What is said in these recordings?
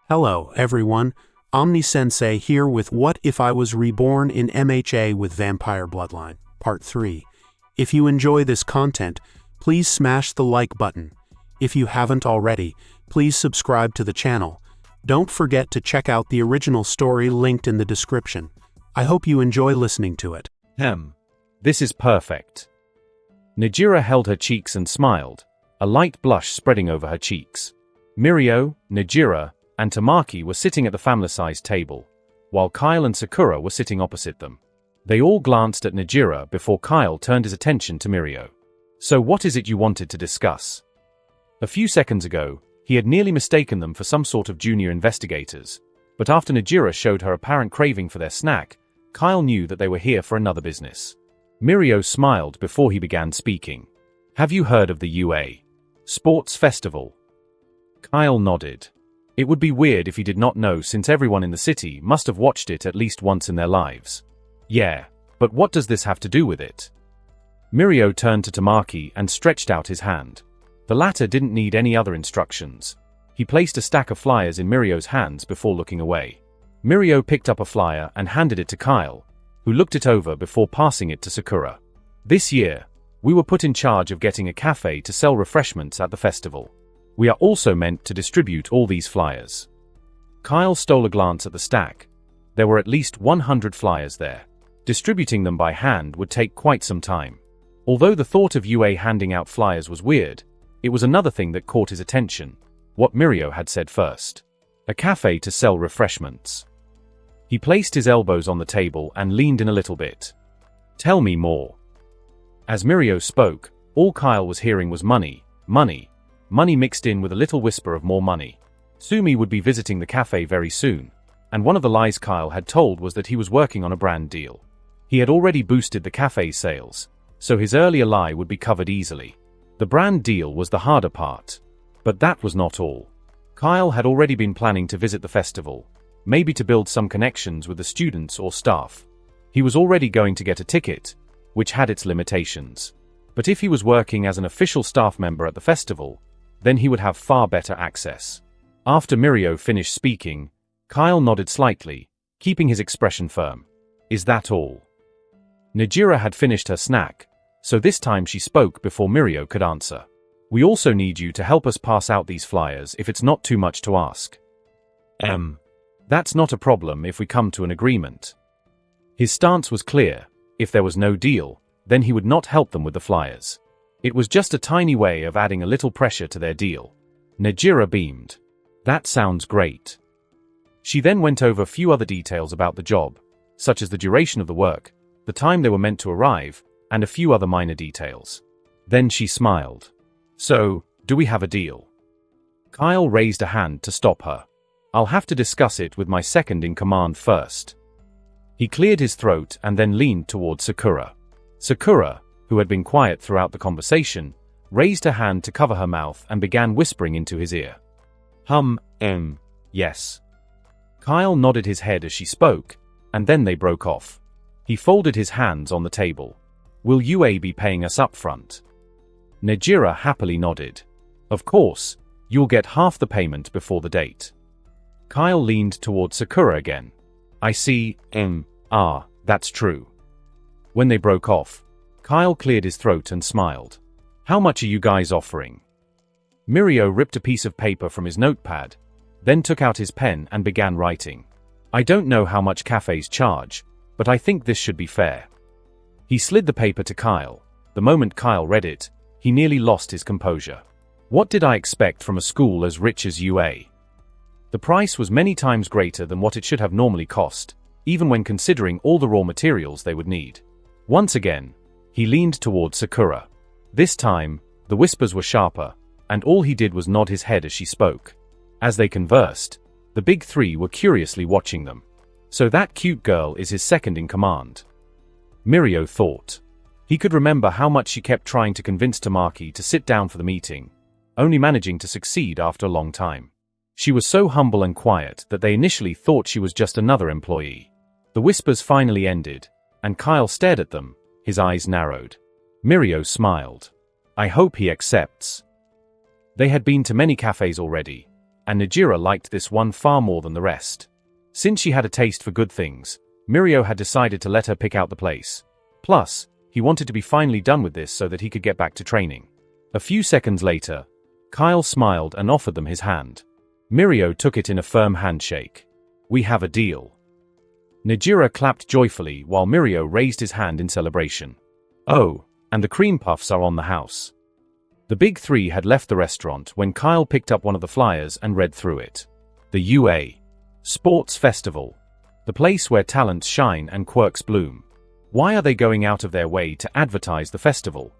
Hello, everyone. Omni-sensei here with What If I Was Reborn in MHA with Vampire Bloodline, Part 3. If you enjoy this content, please smash the like button. If you haven't already, please subscribe to the channel. Don't forget to check out the original story linked in the description. I hope you enjoy listening to it. This is perfect. Najira held her cheeks and smiled, a light blush spreading over her cheeks. Mirio, Najira, and Tamaki were sitting at the family-sized table, while Kyle and Sakura were sitting opposite them. They all glanced at Najira before Kyle turned his attention to Mirio. So what is it you wanted to discuss? A few seconds ago, he had nearly mistaken them for some sort of junior investigators, but after Najira showed her apparent craving for their snack, Kyle knew that they were here for another business. Mirio smiled before he began speaking. Have you heard of the UA Sports Festival? Kyle nodded. It would be weird if he did not know, since everyone in the city must have watched it at least once in their lives. Yeah, but what does this have to do with it? Mirio turned to Tamaki and stretched out his hand. The latter didn't need any other instructions. He placed a stack of flyers in Mirio's hands before looking away. Mirio picked up a flyer and handed it to Kyle, who looked it over before passing it to Sakura. This year, we were put in charge of getting a cafe to sell refreshments at the festival. We are also meant to distribute all these flyers. Kyle stole a glance at the stack. There were at least 100 flyers there. Distributing them by hand would take quite some time. Although the thought of UA handing out flyers was weird, it was another thing that caught his attention: what Mirio had said first. A cafe to sell refreshments. He placed his elbows on the table and leaned in a little bit. Tell me more. As Mirio spoke, all Kyle was hearing was money, money. Money mixed in with a little whisper of more money. Sumi would be visiting the cafe very soon, and one of the lies Kyle had told was that he was working on a brand deal. He had already boosted the cafe's sales, so his earlier lie would be covered easily. The brand deal was the harder part. But that was not all. Kyle had already been planning to visit the festival, maybe to build some connections with the students or staff. He was already going to get a ticket, which had its limitations. But if he was working as an official staff member at the festival, then he would have far better access. After Mirio finished speaking, Kyle nodded slightly, keeping his expression firm. Is that all? Najira had finished her snack, so this time she spoke before Mirio could answer. We also need you to help us pass out these flyers if it's not too much to ask. That's not a problem if we come to an agreement. His stance was clear: if there was no deal, then he would not help them with the flyers. It was just a tiny way of adding a little pressure to their deal. Najira beamed. That sounds great. She then went over a few other details about the job, such as the duration of the work, the time they were meant to arrive, and a few other minor details. Then she smiled. So, do we have a deal? Kyle raised a hand to stop her. I'll have to discuss it with my second-in-command first. He cleared his throat and then leaned towards Sakura. Sakura, who had been quiet throughout the conversation, raised her hand to cover her mouth and began whispering into his ear. Yes. Kyle nodded his head as she spoke, and then they broke off. He folded his hands on the table. Will UA be paying us up front? Najira happily nodded. Of course, you'll get half the payment before the date. Kyle leaned towards Sakura again. I see, that's true. When they broke off, Kyle cleared his throat and smiled. How much are you guys offering? Mirio ripped a piece of paper from his notepad, then took out his pen and began writing. I don't know how much cafes charge, but I think this should be fair. He slid the paper to Kyle. The moment Kyle read it, he nearly lost his composure. What did I expect from a school as rich as UA? The price was many times greater than what it should have normally cost, even when considering all the raw materials they would need. Once again, he leaned towards Sakura. This time, the whispers were sharper, and all he did was nod his head as she spoke. As they conversed, the big three were curiously watching them. So that cute girl is his second-in-command. Mirio thought. He could remember how much she kept trying to convince Tamaki to sit down for the meeting, only managing to succeed after a long time. She was so humble and quiet that they initially thought she was just another employee. The whispers finally ended, and Kyle stared at them, his eyes narrowed. Mirio smiled. I hope he accepts. They had been to many cafes already, and Najira liked this one far more than the rest. Since she had a taste for good things, Mirio had decided to let her pick out the place. Plus, he wanted to be finally done with this so that he could get back to training. A few seconds later, Kyle smiled and offered them his hand. Mirio took it in a firm handshake. "We have a deal." Najira clapped joyfully while Mirio raised his hand in celebration. "Oh, and the cream puffs are on the house." The big three had left the restaurant when Kyle picked up one of the flyers and read through it. The UA Sports Festival. The place where talents shine and quirks bloom. Why are they going out of their way to advertise the festival?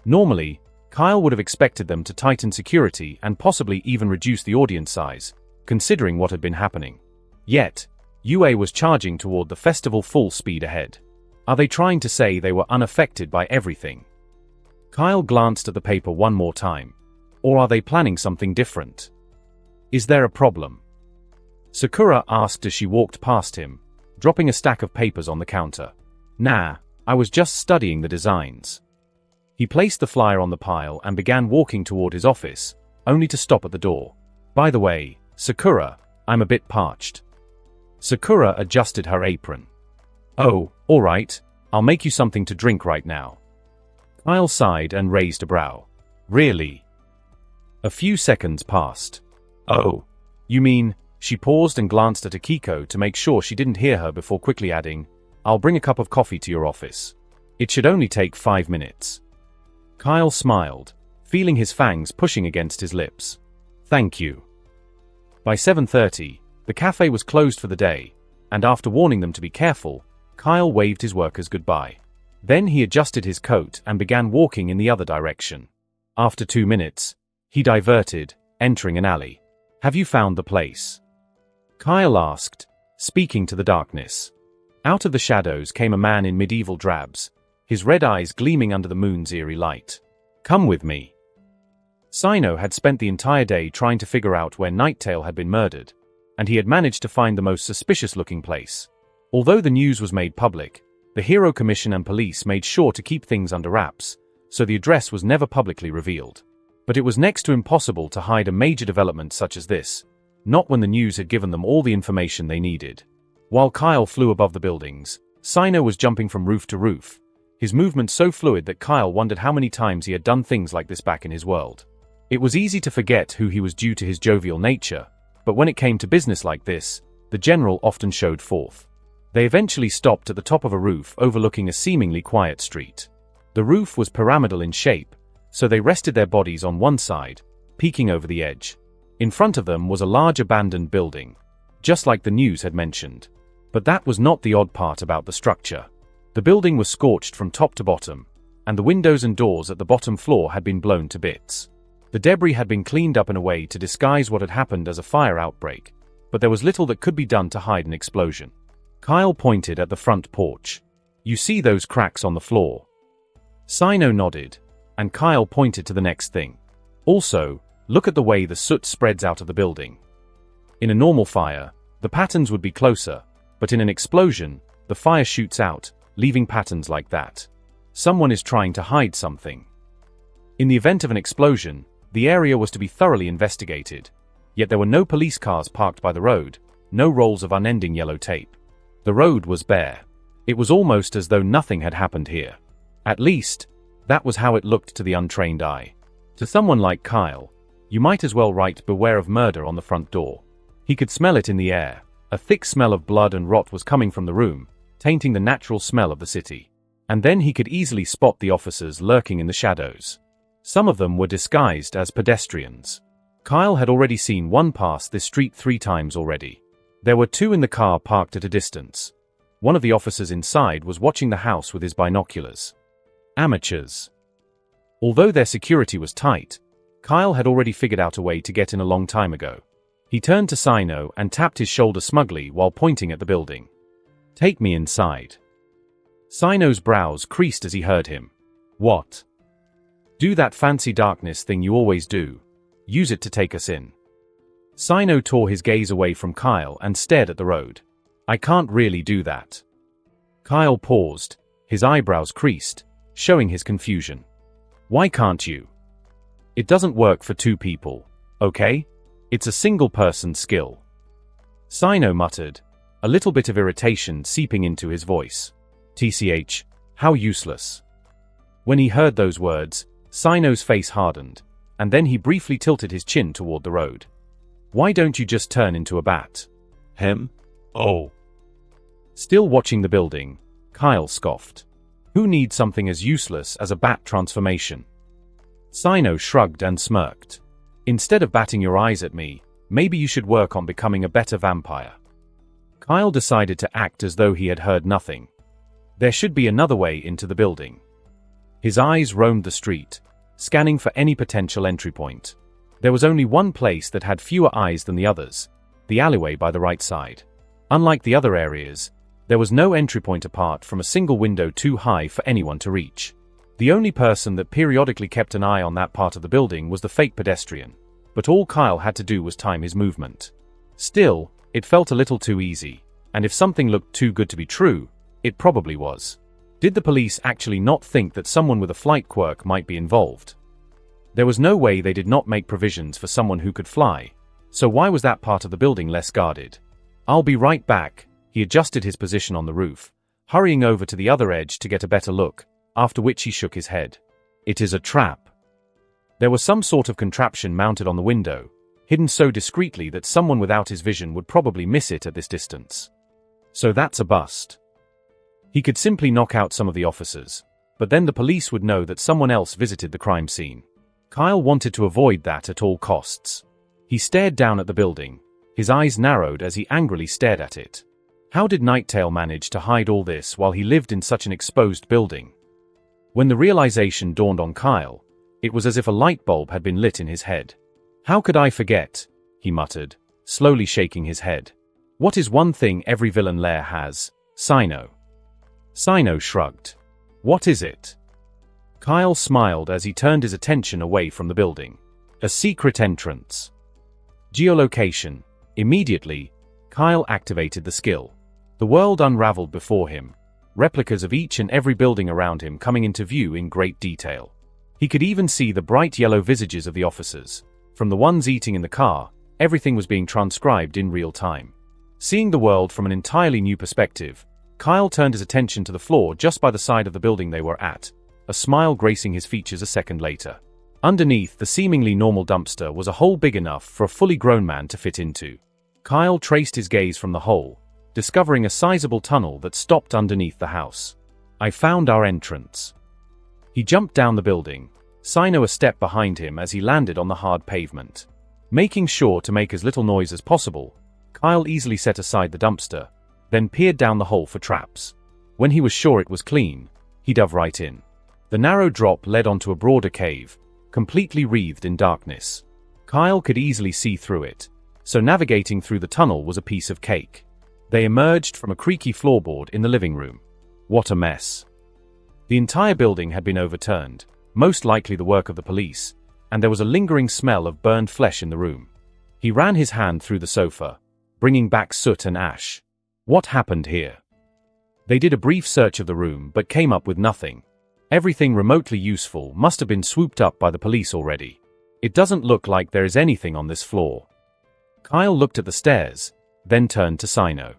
Normally, Kyle would have expected them to tighten security and possibly even reduce the audience size, considering what had been happening. Yet, UA was charging toward the festival full speed ahead. Are they trying to say they were unaffected by everything? Kyle glanced at the paper one more time. Or are they planning something different? Is there a problem? Sakura asked as she walked past him, dropping a stack of papers on the counter. "Nah, I was just studying the designs." He placed the flyer on the pile and began walking toward his office, only to stop at the door. "By the way, Sakura, I'm a bit parched." Sakura adjusted her apron. "Oh, alright, I'll make you something to drink right now." Kyle sighed and raised a brow. "Really?" A few seconds passed. "Oh, you mean..." She paused and glanced at Akiko to make sure she didn't hear her before quickly adding, "I'll bring a cup of coffee to your office. It should only take 5 minutes." Kyle smiled, feeling his fangs pushing against his lips. "Thank you." By 7:30, the cafe was closed for the day, and after warning them to be careful, Kyle waved his workers goodbye. Then he adjusted his coat and began walking in the other direction. After 2 minutes, he diverted, entering an alley. "Have you found the place?" Kyle asked, speaking to the darkness. Out of the shadows came a man in medieval drabs, his red eyes gleaming under the moon's eerie light. "Come with me." Sino had spent the entire day trying to figure out where Nighttail had been murdered, and he had managed to find the most suspicious-looking place. Although the news was made public, the Hero Commission and police made sure to keep things under wraps, so the address was never publicly revealed. But it was next to impossible to hide a major development such as this, not when the news had given them all the information they needed. While Kyle flew above the buildings, Sino was jumping from roof to roof, his movements so fluid that Kyle wondered how many times he had done things like this back in his world. It was easy to forget who he was due to his jovial nature, but when it came to business like this, the general often showed forth. They eventually stopped at the top of a roof overlooking a seemingly quiet street. The roof was pyramidal in shape, so they rested their bodies on one side, peeking over the edge. In front of them was a large abandoned building, just like the news had mentioned. But that was not the odd part about the structure. The building was scorched from top to bottom, and the windows and doors at the bottom floor had been blown to bits. The debris had been cleaned up in a way to disguise what had happened as a fire outbreak, but there was little that could be done to hide an explosion. Kyle pointed at the front porch. "You see those cracks on the floor?" Sino nodded, and Kyle pointed to the next thing. "Also, look at the way the soot spreads out of the building. In a normal fire, the patterns would be closer, but in an explosion, the fire shoots out, leaving patterns like that. Someone is trying to hide something." In the event of an explosion, the area was to be thoroughly investigated, yet there were no police cars parked by the road, no rolls of unending yellow tape. The road was bare. It was almost as though nothing had happened here. At least, that was how it looked to the untrained eye. To someone like Kyle, you might as well write "Beware of murder" on the front door. He could smell it in the air. A thick smell of blood and rot was coming from the room, tainting the natural smell of the city. And then he could easily spot the officers lurking in the shadows. Some of them were disguised as pedestrians. Kyle had already seen one pass this street 3 times already. There were 2 in the car parked at a distance. One of the officers inside was watching the house with his binoculars. Amateurs. Although their security was tight, Kyle had already figured out a way to get in a long time ago. He turned to Sino and tapped his shoulder smugly while pointing at the building. "Take me inside." Sino's brows creased as he heard him. "What?" "Do that fancy darkness thing you always do. Use it to take us in." Sino tore his gaze away from Kyle and stared at the road. "I can't really do that." Kyle paused, his eyebrows creased, showing his confusion. "Why can't you?" "It doesn't work for 2 people, okay? It's a single-person skill. Sino muttered, a little bit of irritation seeping into his voice. TCH, how useless. When he heard those words, Sino's face hardened, and then he briefly tilted his chin toward the road. Why don't you just turn into a bat? Him? Oh. Still watching the building, Kyle scoffed. Who needs something as useless as a bat transformation? Sino shrugged and smirked. Instead of batting your eyes at me, maybe you should work on becoming a better vampire. Kyle decided to act as though he had heard nothing. There should be another way into the building. His eyes roamed the street, scanning for any potential entry point. There was only one place that had fewer eyes than the others, the alleyway by the right side. Unlike the other areas, there was no entry point apart from a single window too high for anyone to reach. The only person that periodically kept an eye on that part of the building was the fake pedestrian, but all Kyle had to do was time his movement. Still, it felt a little too easy, and if something looked too good to be true, it probably was. Did the police actually not think that someone with a flight quirk might be involved? There was no way they did not make provisions for someone who could fly, so why was that part of the building less guarded? I'll be right back. He adjusted his position on the roof, hurrying over to the other edge to get a better look, after which he shook his head. It is a trap. There was some sort of contraption mounted on the window, hidden so discreetly that someone without his vision would probably miss it at this distance. So that's a bust. He could simply knock out some of the officers, but then the police would know that someone else visited the crime scene. Kyle wanted to avoid that at all costs. He stared down at the building, his eyes narrowed as he angrily stared at it. How did Nighttail manage to hide all this while he lived in such an exposed building? When the realization dawned on Kyle, it was as if a light bulb had been lit in his head. How could I forget? He muttered, slowly shaking his head. What is one thing every villain lair has? Sino. Sino shrugged. What is it? Kyle smiled as he turned his attention away from the building. A secret entrance. Geolocation. Immediately, Kyle activated the skill. The world unraveled before him, replicas of each and every building around him coming into view in great detail. He could even see the bright yellow visages of the officers. From the ones eating in the car, everything was being transcribed in real time. Seeing the world from an entirely new perspective, Kyle turned his attention to the floor just by the side of the building they were at, a smile gracing his features a second later. Underneath the seemingly normal dumpster was a hole big enough for a fully grown man to fit into. Kyle traced his gaze from the hole, discovering a sizable tunnel that stopped underneath the house. I found our entrance. He jumped down the building, Sino a step behind him as he landed on the hard pavement. Making sure to make as little noise as possible, Kyle easily set aside the dumpster, then peered down the hole for traps. When he was sure it was clean, he dove right in. The narrow drop led onto a broader cave, completely wreathed in darkness. Kyle could easily see through it, so navigating through the tunnel was a piece of cake. They emerged from a creaky floorboard in the living room. What a mess. The entire building had been overturned, most likely the work of the police, and there was a lingering smell of burned flesh in the room. He ran his hand through the sofa, bringing back soot and ash. What happened here? They did a brief search of the room but came up with nothing. Everything remotely useful must have been swooped up by the police already. It doesn't look like there is anything on this floor. Kyle looked at the stairs, then turned to Sino.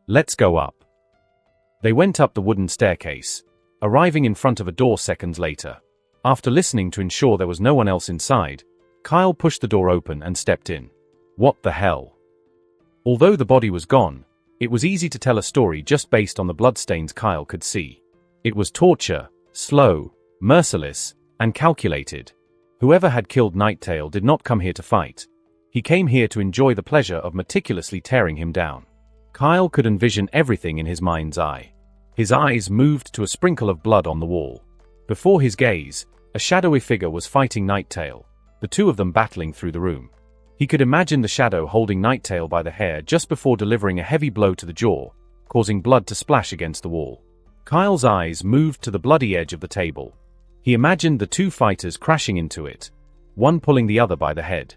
Let's go up. They went up the wooden staircase, arriving in front of a door seconds later. After listening to ensure there was no one else inside, Kyle pushed the door open and stepped in. What the hell? Although the body was gone, it was easy to tell a story just based on the bloodstains Kyle could see. It was torture, slow, merciless, and calculated. Whoever had killed Nighttail did not come here to fight. He came here to enjoy the pleasure of meticulously tearing him down. Kyle could envision everything in his mind's eye. His eyes moved to a sprinkle of blood on the wall. Before his gaze, a shadowy figure was fighting Nighttail, the two of them battling through the room. He could imagine the shadow holding Nighttail by the hair just before delivering a heavy blow to the jaw, causing blood to splash against the wall. Kyle's eyes moved to the bloody edge of the table. He imagined the two fighters crashing into it, one pulling the other by the head.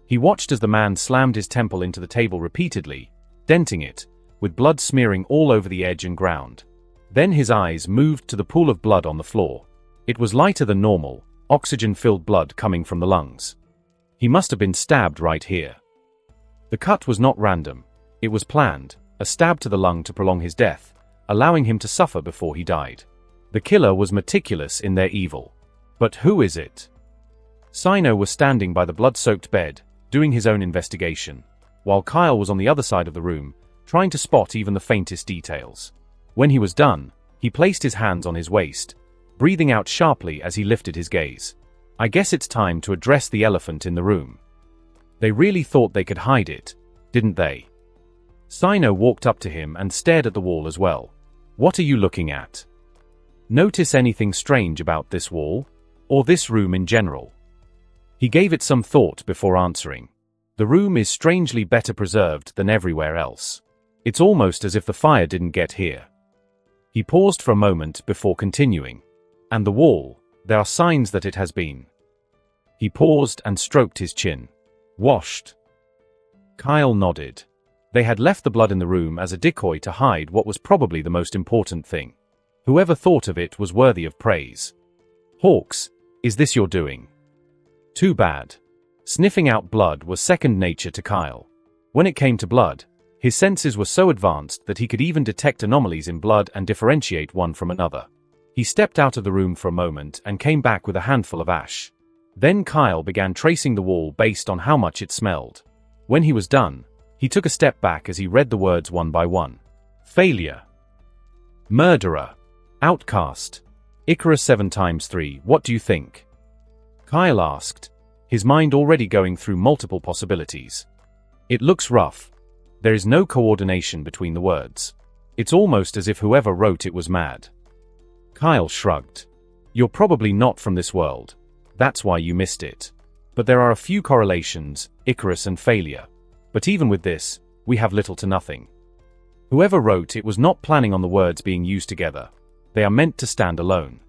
He watched as the man slammed his temple into the table repeatedly, denting it, with blood smearing all over the edge and ground. Then his eyes moved to the pool of blood on the floor. It was lighter than normal, oxygen-filled blood coming from the lungs. He must have been stabbed right here. The cut was not random. It was planned, a stab to the lung to prolong his death, allowing him to suffer before he died. The killer was meticulous in their evil. But who is it? Sino was standing by the blood-soaked bed, doing his own investigation, while Kyle was on the other side of the room, trying to spot even the faintest details. When he was done, he placed his hands on his waist, breathing out sharply as he lifted his gaze. I guess it's time to address the elephant in the room. They really thought they could hide it, didn't they? Sino walked up to him and stared at the wall as well. What are you looking at? Notice anything strange about this wall? Or this room in general? He gave it some thought before answering. The room is strangely better preserved than everywhere else. It's almost as if the fire didn't get here. He paused for a moment before continuing. And the wall, there are signs that it has been. He paused and stroked his chin. Washed. Kyle nodded. They had left the blood in the room as a decoy to hide what was probably the most important thing. Whoever thought of it was worthy of praise. Hawks, is this your doing? Too bad. Sniffing out blood was second nature to Kyle. When it came to blood, his senses were so advanced that he could even detect anomalies in blood and differentiate one from another. He stepped out of the room for a moment and came back with a handful of ash. Then Kyle began tracing the wall based on how much it smelled. When he was done, he took a step back as he read the words one by one. Failure. Murderer. Outcast. Icarus 7 times 3, what do you think? Kyle asked, his mind already going through multiple possibilities. It looks rough. There is no coordination between the words. It's almost as if whoever wrote it was mad. Kyle shrugged. You're probably not from this world. That's why you missed it. But there are a few correlations, Icarus and failure. But even with this, we have little to nothing. Whoever wrote it was not planning on the words being used together. They are meant to stand alone.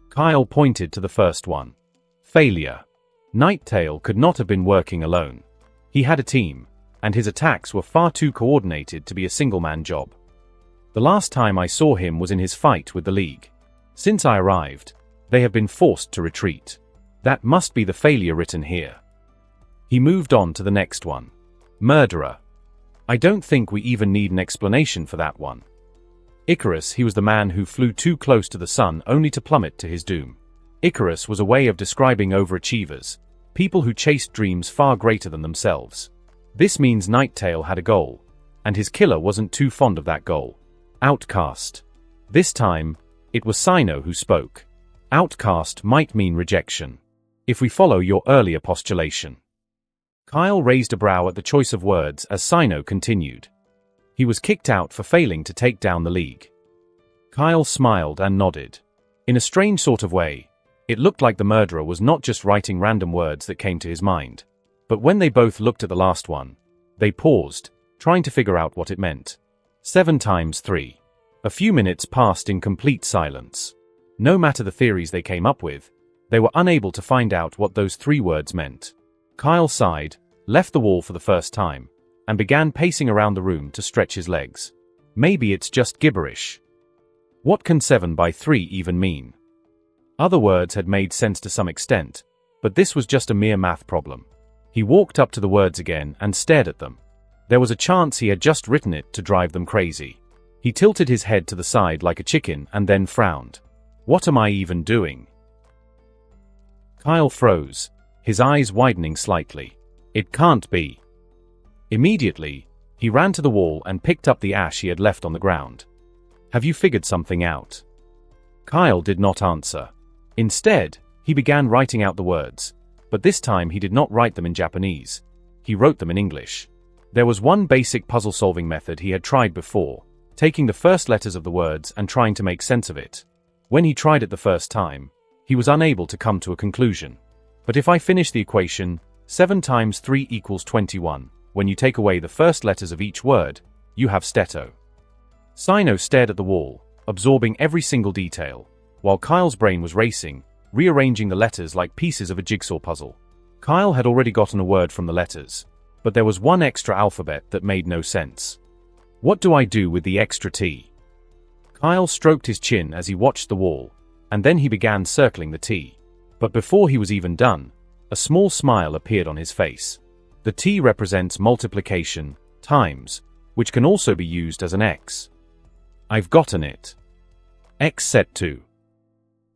Kyle pointed to the first one. Failure. Nighttail could not have been working alone. He had a team, and his attacks were far too coordinated to be a single-man job. The last time I saw him was in his fight with the League. Since I arrived, they have been forced to retreat. That must be the failure written here. He moved on to the next one. Murderer. I don't think we even need an explanation for that one. Icarus, he was the man who flew too close to the sun only to plummet to his doom. Icarus was a way of describing overachievers, people who chased dreams far greater than themselves. This means Nighttail had a goal, and his killer wasn't too fond of that goal. Outcast. This time, it was Sino who spoke. Outcast might mean rejection, if we follow your earlier postulation. Kyle raised a brow at the choice of words as Sino continued. He was kicked out for failing to take down the League. Kyle smiled and nodded. In a strange sort of way, it looked like the murderer was not just writing random words that came to his mind. But when they both looked at the last one, they paused, trying to figure out what it meant. 7 times 3. A few minutes passed in complete silence. No matter the theories they came up with, they were unable to find out what those 3 words meant. Kyle sighed, left the wall for the first time, and began pacing around the room to stretch his legs. Maybe it's just gibberish. What can 7 by 3 even mean? Other words had made sense to some extent, but this was just a mere math problem. He walked up to the words again and stared at them. There was a chance he had just written it to drive them crazy. He tilted his head to the side like a chicken and then frowned. What am I even doing? Kyle froze, his eyes widening slightly. It can't be. Immediately, he ran to the wall and picked up the ash he had left on the ground. Have you figured something out? Kyle did not answer. Instead, he began writing out the words, but this time he did not write them in Japanese. He wrote them in English. There was one basic puzzle-solving method he had tried before, taking the first letters of the words and trying to make sense of it. When he tried it the first time, he was unable to come to a conclusion. But if I finish the equation, 7 times 3 equals 21, when you take away the first letters of each word, you have steto. Sino stared at the wall, absorbing every single detail, while Kyle's brain was racing, rearranging the letters like pieces of a jigsaw puzzle. Kyle had already gotten a word from the letters, but there was one extra alphabet that made no sense. What do I do with the extra T? Kyle stroked his chin as he watched the wall, and then he began circling the T. But before he was even done, a small smile appeared on his face. The The T represents multiplication, times, which can also be used as an X. I've gotten it. X set to.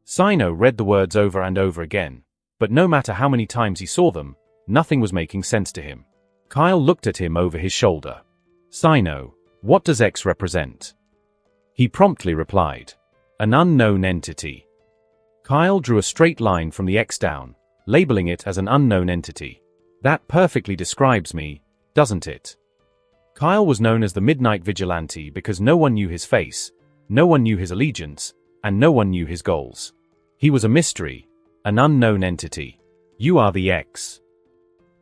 Sino read the words over and over again, but no matter how many times he saw them, nothing was making sense to him. Kyle looked at him over his shoulder. Sino, what does X represent? He promptly replied. An unknown entity. Kyle drew a straight line from the X down, labeling it as an unknown entity. That perfectly describes me, doesn't it? Kyle was known as the Midnight Vigilante because no one knew his face, no one knew his allegiance, and no one knew his goals. He was a mystery, an unknown entity. You are the X.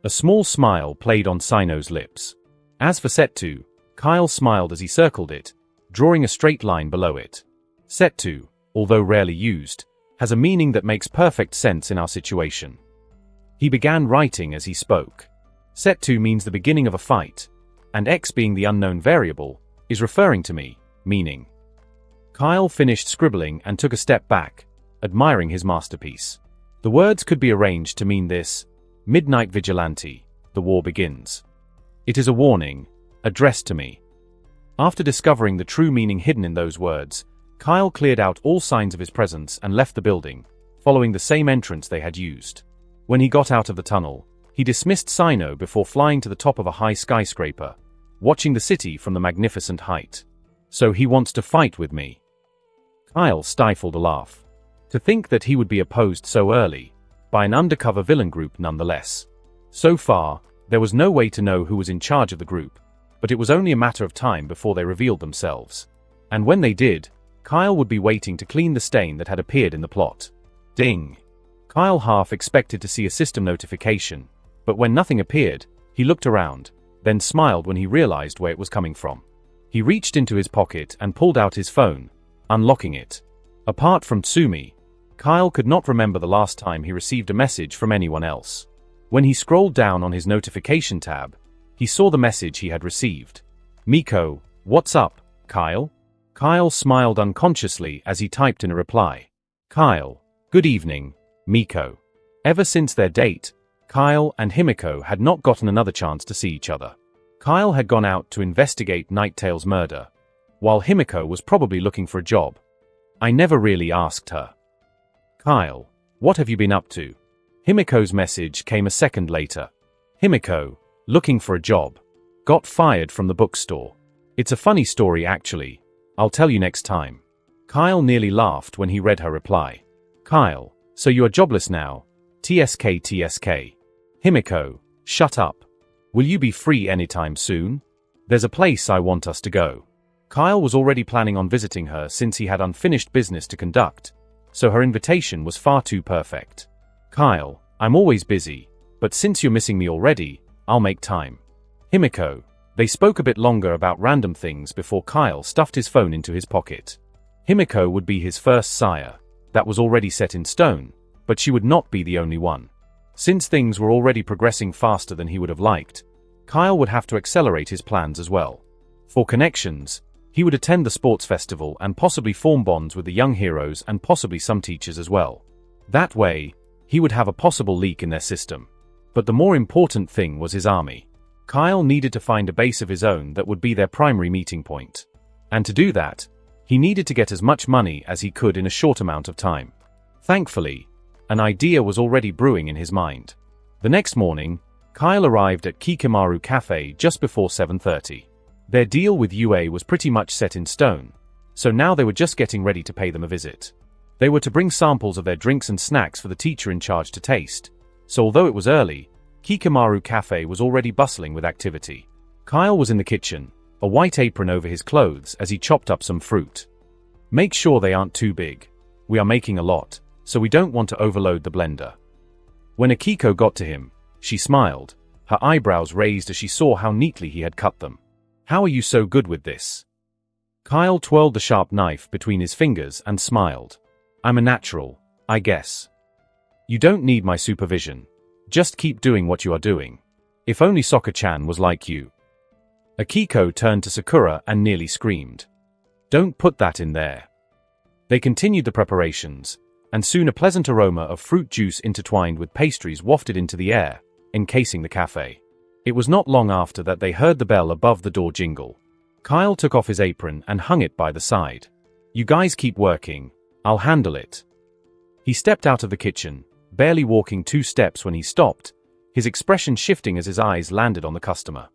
A small smile played on Sino's lips. As for Set 2, Kyle smiled as he circled it, drawing a straight line below it. Set 2, although rarely used, has a meaning that makes perfect sense in our situation. He began writing as he spoke. Set 2 means the beginning of a fight, and X being the unknown variable, is referring to me, meaning. Kyle finished scribbling and took a step back, admiring his masterpiece. The words could be arranged to mean this: Midnight Vigilante, the war begins. It is a warning, addressed to me. After discovering the true meaning hidden in those words, Kyle cleared out all signs of his presence and left the building, following the same entrance they had used. When he got out of the tunnel, he dismissed Sino before flying to the top of a high skyscraper, watching the city from the magnificent height. So he wants to fight with me. Kyle stifled a laugh. To think that he would be opposed so early, by an undercover villain group nonetheless. So far, there was no way to know who was in charge of the group, but it was only a matter of time before they revealed themselves. And when they did, Kyle would be waiting to clean the stain that had appeared in the plot. Ding! Kyle half expected to see a system notification, but when nothing appeared, he looked around, then smiled when he realized where it was coming from. He reached into his pocket and pulled out his phone, unlocking it. Apart from Tsumi, Kyle could not remember the last time he received a message from anyone else. When he scrolled down on his notification tab, he saw the message he had received. Miko, what's up, Kyle? Kyle smiled unconsciously as he typed in a reply. Kyle, good evening, Miko. Ever since their date, Kyle and Himiko had not gotten another chance to see each other. Kyle had gone out to investigate Nighttail's murder, while Himiko was probably looking for a job. I never really asked her. Kyle, what have you been up to? Himiko's message came a second later. Himiko, looking for a job. Got fired from the bookstore. It's a funny story actually. I'll tell you next time. Kyle nearly laughed when he read her reply. Kyle, so you are jobless now? TSK. Himiko, shut up. Will you be free anytime soon? There's a place I want us to go. Kyle was already planning on visiting her since he had unfinished business to conduct, so her invitation was far too perfect. Kyle, I'm always busy, but since you're missing me already, I'll make time. Himiko. They spoke a bit longer about random things before Kyle stuffed his phone into his pocket. Himiko would be his first sire. That was already set in stone, but she would not be the only one. Since things were already progressing faster than he would have liked, Kyle would have to accelerate his plans as well. For connections, he would attend the sports festival and possibly form bonds with the young heroes and possibly some teachers as well. That way, he would have a possible leak in their system. But the more important thing was his army. Kyle needed to find a base of his own that would be their primary meeting point. And to do that, he needed to get as much money as he could in a short amount of time. Thankfully, an idea was already brewing in his mind. The next morning, Kyle arrived at Kikimaru Cafe just before 7:30. Their deal with UA was pretty much set in stone, so now they were just getting ready to pay them a visit. They were to bring samples of their drinks and snacks for the teacher in charge to taste, so although it was early, Kikimaru Cafe was already bustling with activity. Kyle was in the kitchen, a white apron over his clothes as he chopped up some fruit. Make sure they aren't too big. We are making a lot, so we don't want to overload the blender. When Akiko got to him, she smiled, her eyebrows raised as she saw how neatly he had cut them. How are you so good with this? Kyle twirled the sharp knife between his fingers and smiled. I'm a natural, I guess. You don't need my supervision. Just keep doing what you are doing. If only Sokka-chan was like you. Akiko turned to Sakura and nearly screamed. Don't put that in there. They continued the preparations, and soon a pleasant aroma of fruit juice intertwined with pastries wafted into the air, encasing the cafe. It was not long after that they heard the bell above the door jingle. Kyle took off his apron and hung it by the side. "You guys keep working. I'll handle it." He stepped out of the kitchen, barely walking 2 steps when he stopped, his expression shifting as his eyes landed on the customer.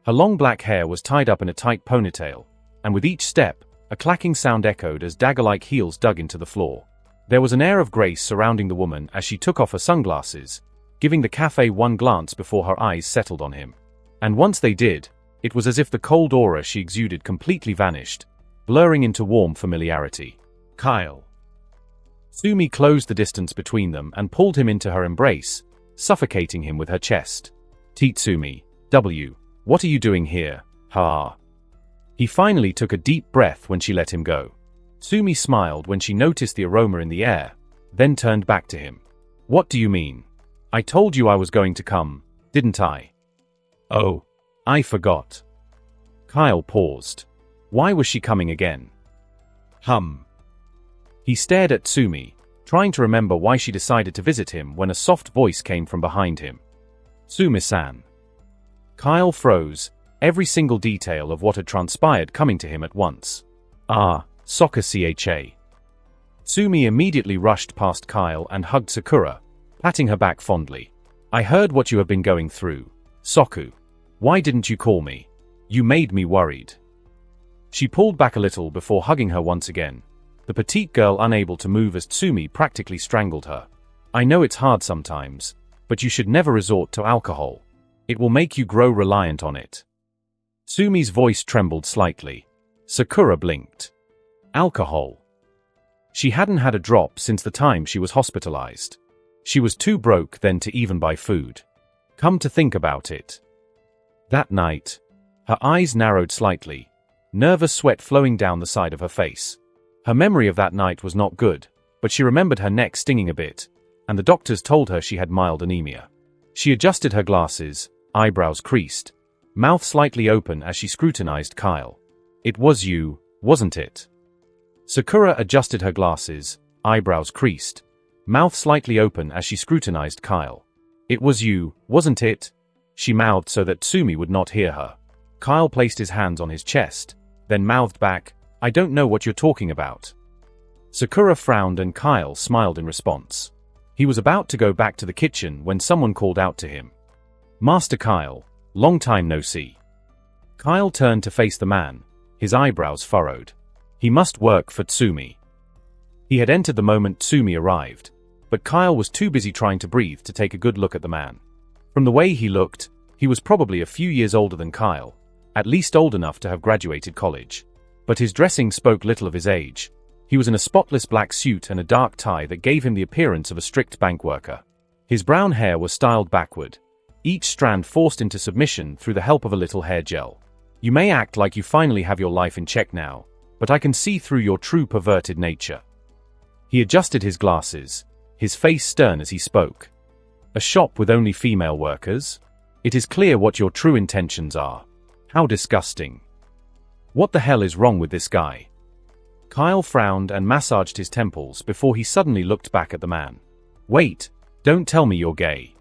Her long black hair was tied up in a tight ponytail, and with each step, a clacking sound echoed as dagger-like heels dug into the floor. There was an air of grace surrounding the woman as she took off her sunglasses, giving the cafe one glance before her eyes settled on him. And once they did, it was as if the cold aura she exuded completely vanished, blurring into warm familiarity. Kyle. Sumi closed the distance between them and pulled him into her embrace, suffocating him with her chest. "Titsumi, what are you doing here, ha?" He finally took a deep breath when she let him go. Sumi smiled when she noticed the aroma in the air, then turned back to him. "What do you mean? I told you I was going to come, didn't I?" Oh, "I forgot." Kyle paused. Why was she coming again? He stared at Sumi, trying to remember why she decided to visit him when a soft voice came from behind him. "Sumi-san." Kyle froze, every single detail of what had transpired coming to him at once. "Ah, soccer CHA." Sumi immediately rushed past Kyle and hugged Sakura, patting her back fondly. "I heard what you have been going through, Soku. Why didn't you call me? You made me worried." She pulled back a little before hugging her once again, the petite girl unable to move as Tsumi practically strangled her. "I know it's hard sometimes, but you should never resort to alcohol. It will make you grow reliant on it." Tsumi's voice trembled slightly. Sakura blinked. Alcohol. She hadn't had a drop since the time she was hospitalized. She was too broke then to even buy food. Come to think about it. That night, her eyes narrowed slightly, nervous sweat flowing down the side of her face. Her memory of that night was not good, but she remembered her neck stinging a bit, and the doctors told her she had mild anemia. She adjusted her glasses, eyebrows creased, mouth slightly open as she scrutinized Kyle. "It was you, wasn't it?" Sakura adjusted her glasses, eyebrows creased, mouth slightly open as she scrutinized Kyle. "It was you, wasn't it?" she mouthed so that Tsumi would not hear her. Kyle placed his hands on his chest, then mouthed back, "I don't know what you're talking about." Sakura frowned and Kyle smiled in response. He was about to go back to the kitchen when someone called out to him. "Master Kyle, long time no see." Kyle turned to face the man, his eyebrows furrowed. He must work for Tsumi. He had entered the moment Tsumi arrived, but Kyle was too busy trying to breathe to take a good look at the man. From the way he looked, he was probably a few years older than Kyle, at least old enough to have graduated college. But his dressing spoke little of his age. He was in a spotless black suit and a dark tie that gave him the appearance of a strict bank worker. His brown hair was styled backward, each strand forced into submission through the help of a little hair gel. "You may act like you finally have your life in check now, but I can see through your true perverted nature." He adjusted his glasses, his face stern as he spoke. "A shop with only female workers? It is clear what your true intentions are. How disgusting. What the hell is wrong with this guy?" Kyle frowned and massaged his temples before he suddenly looked back at the man. "Wait, don't tell me you're gay."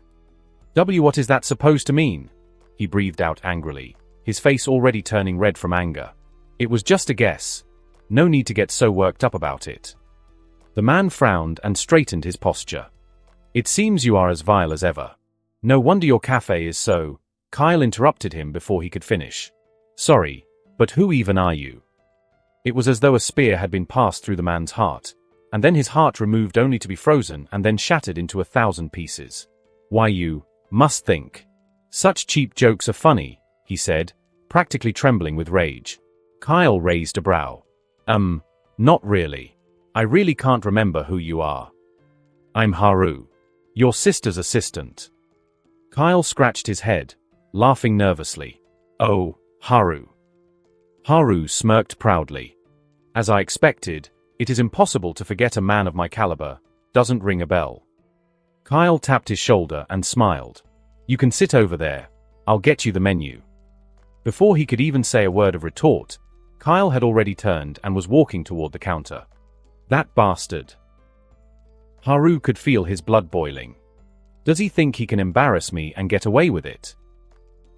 What is that supposed to mean?" he breathed out angrily, his face already turning red from anger. "It was just a guess. No need to get so worked up about it." The man frowned and straightened his posture. "It seems you are as vile as ever. No wonder your cafe is so—" Kyle interrupted him before he could finish. "Sorry, but who even are you?" It was as though a spear had been passed through the man's heart, and then his heart removed only to be frozen and then shattered into 1,000 pieces. "Why you must think. Such cheap jokes are funny," he said, practically trembling with rage. Kyle raised a brow. Not really. I really can't remember who you are." "I'm Haru. Your sister's assistant." Kyle scratched his head, laughing nervously. "Oh, Haru." Haru smirked proudly. "As I expected, it is impossible to forget a man of my caliber. Doesn't ring a bell." Kyle tapped his shoulder and smiled. "You can sit over there. I'll get you the menu." Before he could even say a word of retort, Kyle had already turned and was walking toward the counter. That bastard. Haru could feel his blood boiling. Does he think he can embarrass me and get away with it?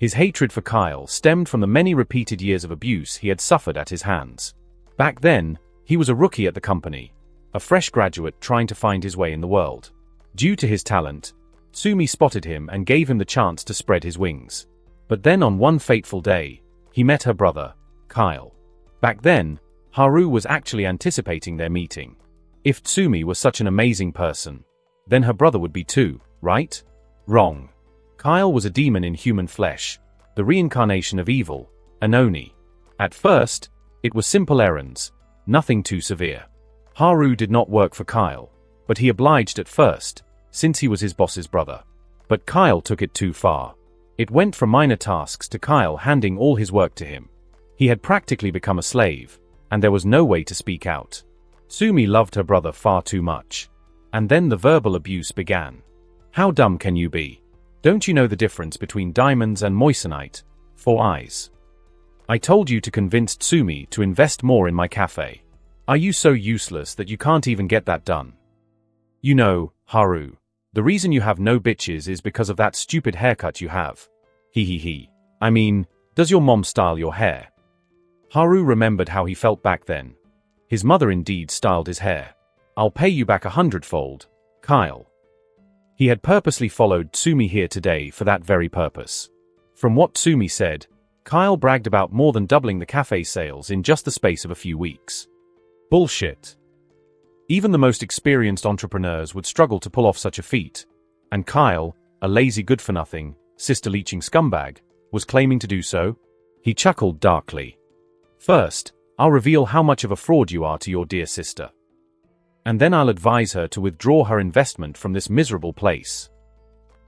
His hatred for Kyle stemmed from the many repeated years of abuse he had suffered at his hands. Back then, he was a rookie at the company, a fresh graduate trying to find his way in the world. Due to his talent, Tsumi spotted him and gave him the chance to spread his wings. But then on one fateful day, he met her brother, Kyle. Back then, Haru was actually anticipating their meeting. If Tsumi was such an amazing person, then her brother would be too, right? Wrong. Kyle was a demon in human flesh, the reincarnation of evil, an Oni. At first, it was simple errands, nothing too severe. Haru did not work for Kyle, but he obliged at first, since he was his boss's brother. But Kyle took it too far. It went from minor tasks to Kyle handing all his work to him. He had practically become a slave, and there was no way to speak out. Tsumi loved her brother far too much. And then the verbal abuse began. How dumb can you be? Don't you know the difference between diamonds and moissanite? 4 eyes. I told you to convince Tsumi to invest more in my cafe. Are you so useless that you can't even get that done? You know, Haru, the reason you have no bitches is because of that stupid haircut you have. He. I mean, does your mom style your hair? Haru remembered how he felt back then. His mother indeed styled his hair. I'll pay you back 100-fold, Kyle. He had purposely followed Tsumi here today for that very purpose. From what Tsumi said, Kyle bragged about more than doubling the cafe sales in just the space of a few weeks. Bullshit. Even the most experienced entrepreneurs would struggle to pull off such a feat. And Kyle, a lazy good-for-nothing, sister-leeching scumbag, was claiming to do so? He chuckled darkly. First, I'll reveal how much of a fraud you are to your dear sister. And then I'll advise her to withdraw her investment from this miserable place.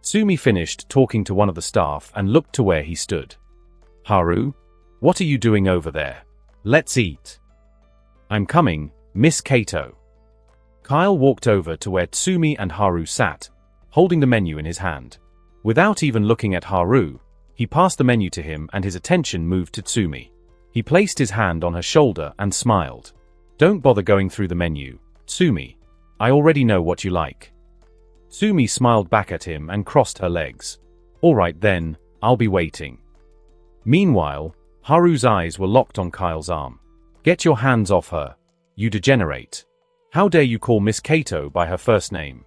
Tsumi finished talking to one of the staff and looked to where he stood. Haru, what are you doing over there? Let's eat. I'm coming, Miss Kato. Kyle walked over to where Tsumi and Haru sat, holding the menu in his hand. Without even looking at Haru, he passed the menu to him and his attention moved to Tsumi. He placed his hand on her shoulder and smiled. Don't bother going through the menu, Tsumi. I already know what you like. Tsumi smiled back at him and crossed her legs. All right then, I'll be waiting. Meanwhile, Haru's eyes were locked on Kyle's arm. Get your hands off her, you degenerate. How dare you call Miss Kato by her first name?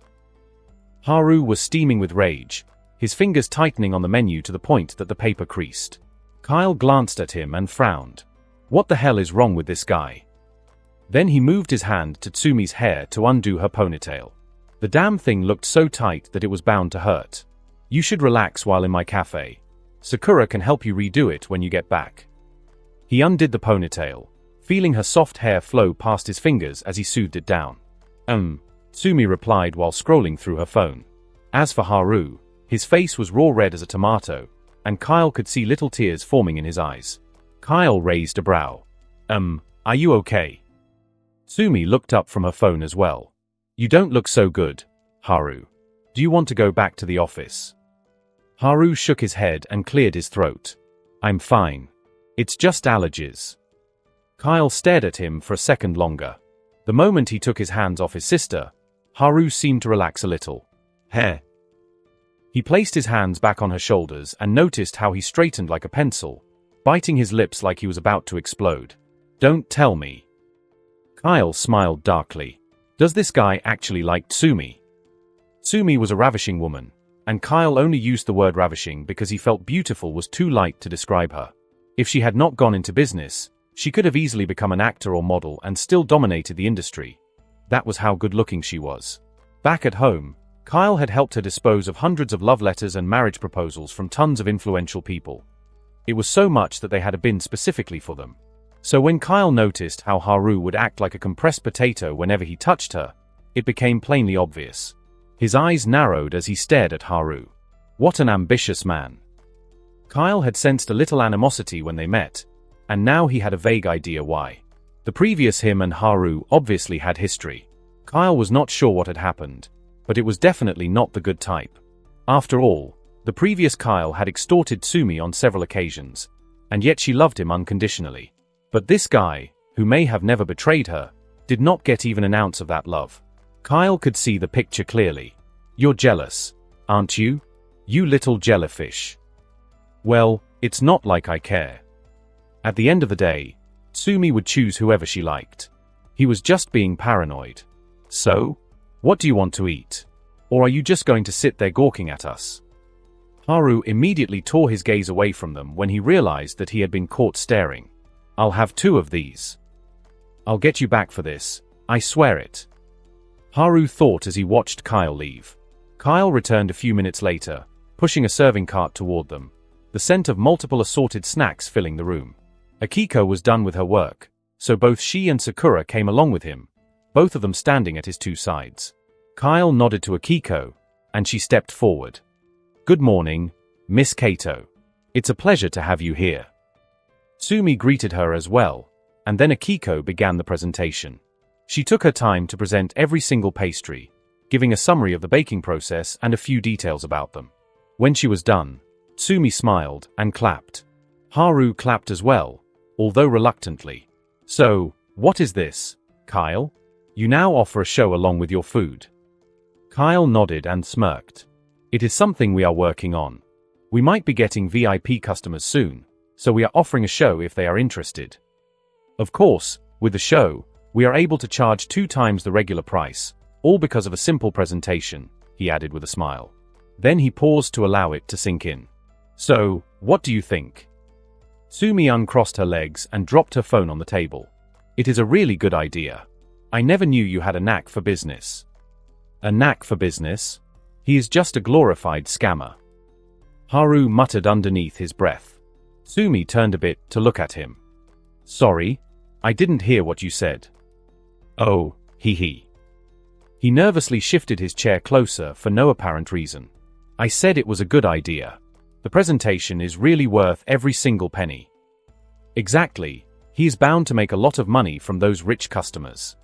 Haru was steaming with rage, his fingers tightening on the menu to the point that the paper creased. Kyle glanced at him and frowned. What the hell is wrong with this guy? Then he moved his hand to Tsumi's hair to undo her ponytail. The damn thing looked so tight that it was bound to hurt. You should relax while in my cafe. Sakura can help you redo it when you get back. He undid the ponytail, feeling her soft hair flow past his fingers as he soothed it down. Tsumi replied while scrolling through her phone. As for Haru, his face was raw red as a tomato, and Kyle could see little tears forming in his eyes. Kyle raised a brow. Are you okay? Tsumi looked up from her phone as well. You don't look so good, Haru. Do you want to go back to the office? Haru shook his head and cleared his throat. I'm fine. It's just allergies. Kyle stared at him for a second longer. The moment he took his hands off his sister, Haru seemed to relax a little. Heh. He placed his hands back on her shoulders and noticed how he straightened like a pencil, biting his lips like he was about to explode. Don't tell me. Kyle smiled darkly. Does this guy actually like Tsumi? Tsumi was a ravishing woman, and Kyle only used the word ravishing because he felt beautiful was too light to describe her. If she had not gone into business, she could have easily become an actor or model and still dominated the industry. That was how good-looking she was. Back at home, Kyle had helped her dispose of hundreds of love letters and marriage proposals from tons of influential people. It was so much that they had a bin specifically for them. So when Kyle noticed how Haru would act like a compressed potato whenever he touched her, it became plainly obvious. His eyes narrowed as he stared at Haru. What an ambitious man. Kyle had sensed a little animosity when they met, and now he had a vague idea why. The previous him and Haru obviously had history. Kyle was not sure what had happened, but it was definitely not the good type. After all, the previous Kyle had extorted Tsumi on several occasions, and yet she loved him unconditionally. But this guy, who may have never betrayed her, did not get even an ounce of that love. Kyle could see the picture clearly. You're jealous, aren't you? You little jellyfish. Well, it's not like I care. At the end of the day, Tsumi would choose whoever she liked. He was just being paranoid. So, what do you want to eat? Or are you just going to sit there gawking at us? Haru immediately tore his gaze away from them when he realized that he had been caught staring. I'll have 2 of these. I'll get you back for this, I swear it. Haru thought as he watched Kyle leave. Kyle returned a few minutes later, pushing a serving cart toward them, the scent of multiple assorted snacks filling the room. Akiko was done with her work, so both she and Sakura came along with him, both of them standing at his 2 sides. Kyle nodded to Akiko, and she stepped forward. Good morning, Miss Kato. It's a pleasure to have you here. Tsumi greeted her as well, and then Akiko began the presentation. She took her time to present every single pastry, giving a summary of the baking process and a few details about them. When she was done, Tsumi smiled and clapped. Haru clapped as well, although reluctantly. So, what is this, Kyle? You now offer a show along with your food. Kyle nodded and smirked. It is something we are working on. We might be getting VIP customers soon, so we are offering a show if they are interested. Of course, with the show, we are able to charge 2 times the regular price, all because of a simple presentation, he added with a smile. Then he paused to allow it to sink in. So, what do you think? Tsumi uncrossed her legs and dropped her phone on the table. It is a really good idea. I never knew you had a knack for business. A knack for business? He is just a glorified scammer. Haru muttered underneath his breath. Tsumi turned a bit to look at him. Sorry, I didn't hear what you said. Oh, hee. He nervously shifted his chair closer for no apparent reason. I said it was a good idea. The presentation is really worth every single penny. Exactly, he is bound to make a lot of money from those rich customers.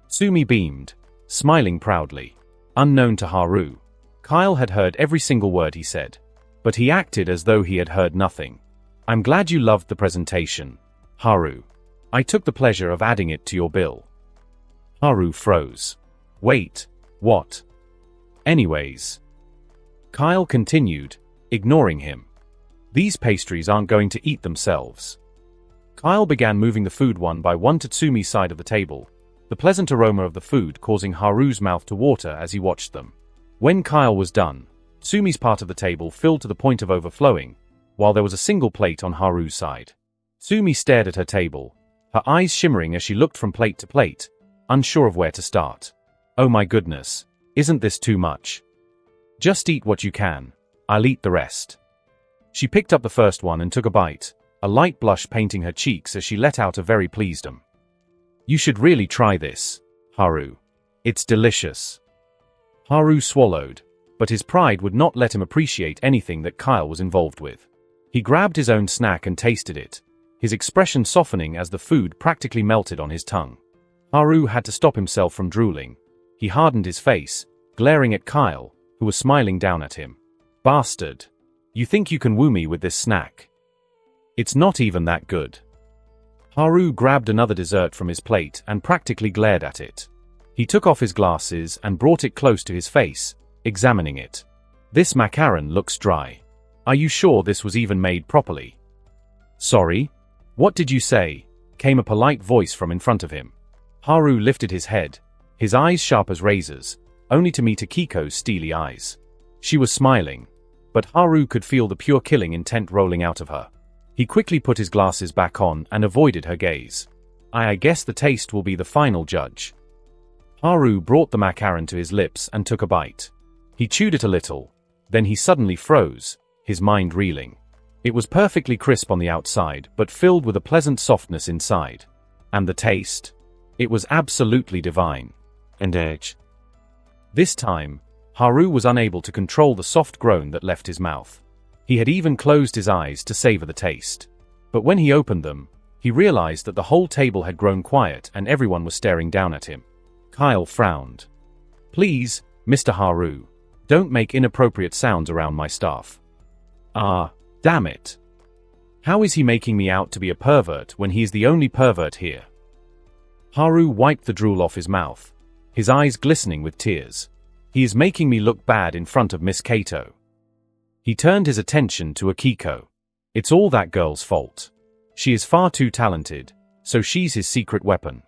Tsumi beamed, smiling proudly. Unknown to Haru, Kyle had heard every single word he said, but he acted as though he had heard nothing. I'm glad you loved the presentation, Haru. I took the pleasure of adding it to your bill. Haru froze. Wait, what? Anyways. Kyle continued, ignoring him. These pastries aren't going to eat themselves. Kyle began moving the food one by one to Tsumi's side of the table, the pleasant aroma of the food causing Haru's mouth to water as he watched them. When Kyle was done, Tsumi's part of the table filled to the point of overflowing, while there was a single plate on Haru's side. Tsumi stared at her table, her eyes shimmering as she looked from plate to plate, unsure of where to start. Oh my goodness, isn't this too much? Just eat what you can, I'll eat the rest. She picked up the first one and took a bite, a light blush painting her cheeks as she let out a very pleased You should really try this, Haru. It's delicious. Haru swallowed, but his pride would not let him appreciate anything that Kyle was involved with. He grabbed his own snack and tasted it, his expression softening as the food practically melted on his tongue. Haru had to stop himself from drooling. He hardened his face, glaring at Kyle, who was smiling down at him. Bastard. You think you can woo me with this snack? It's not even that good. Haru grabbed another dessert from his plate and practically glared at it. He took off his glasses and brought it close to his face, examining it. This macaron looks dry. Are you sure this was even made properly? Sorry? What did you say? Came a polite voice from in front of him. Haru lifted his head, his eyes sharp as razors, only to meet Akiko's steely eyes. She was smiling, but Haru could feel the pure killing intent rolling out of her. He quickly put his glasses back on and avoided her gaze. I guess the taste will be the final judge. Haru brought the macaron to his lips and took a bite. He chewed it a little, then he suddenly froze, his mind reeling. It was perfectly crisp on the outside but filled with a pleasant softness inside. And the taste? It was absolutely divine. And edge. This time, Haru was unable to control the soft groan that left his mouth. He had even closed his eyes to savor the taste. But when he opened them, he realized that the whole table had grown quiet and everyone was staring down at him. Kyle frowned. Please, Mr. Haru, don't make inappropriate sounds around my staff. Ah, damn it. How is he making me out to be a pervert when he is the only pervert here? Haru wiped the drool off his mouth, his eyes glistening with tears. He is making me look bad in front of Miss Kato. He turned his attention to Akiko. It's all that girl's fault. She is far too talented, so she's his secret weapon.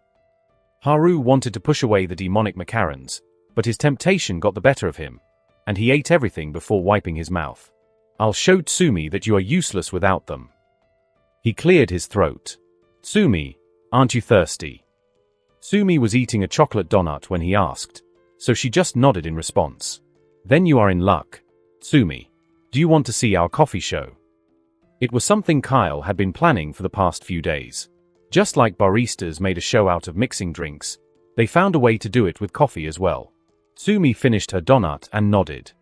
Haru wanted to push away the demonic macarons, but his temptation got the better of him, and he ate everything before wiping his mouth. I'll show Tsumi that you are useless without them. He cleared his throat. Tsumi, aren't you thirsty? Tsumi was eating a chocolate donut when he asked, so she just nodded in response. Then you are in luck. Tsumi, do you want to see our coffee show? It was something Kyle had been planning for the past few days. Just like baristas made a show out of mixing drinks, they found a way to do it with coffee as well. Tsumi finished her donut and nodded.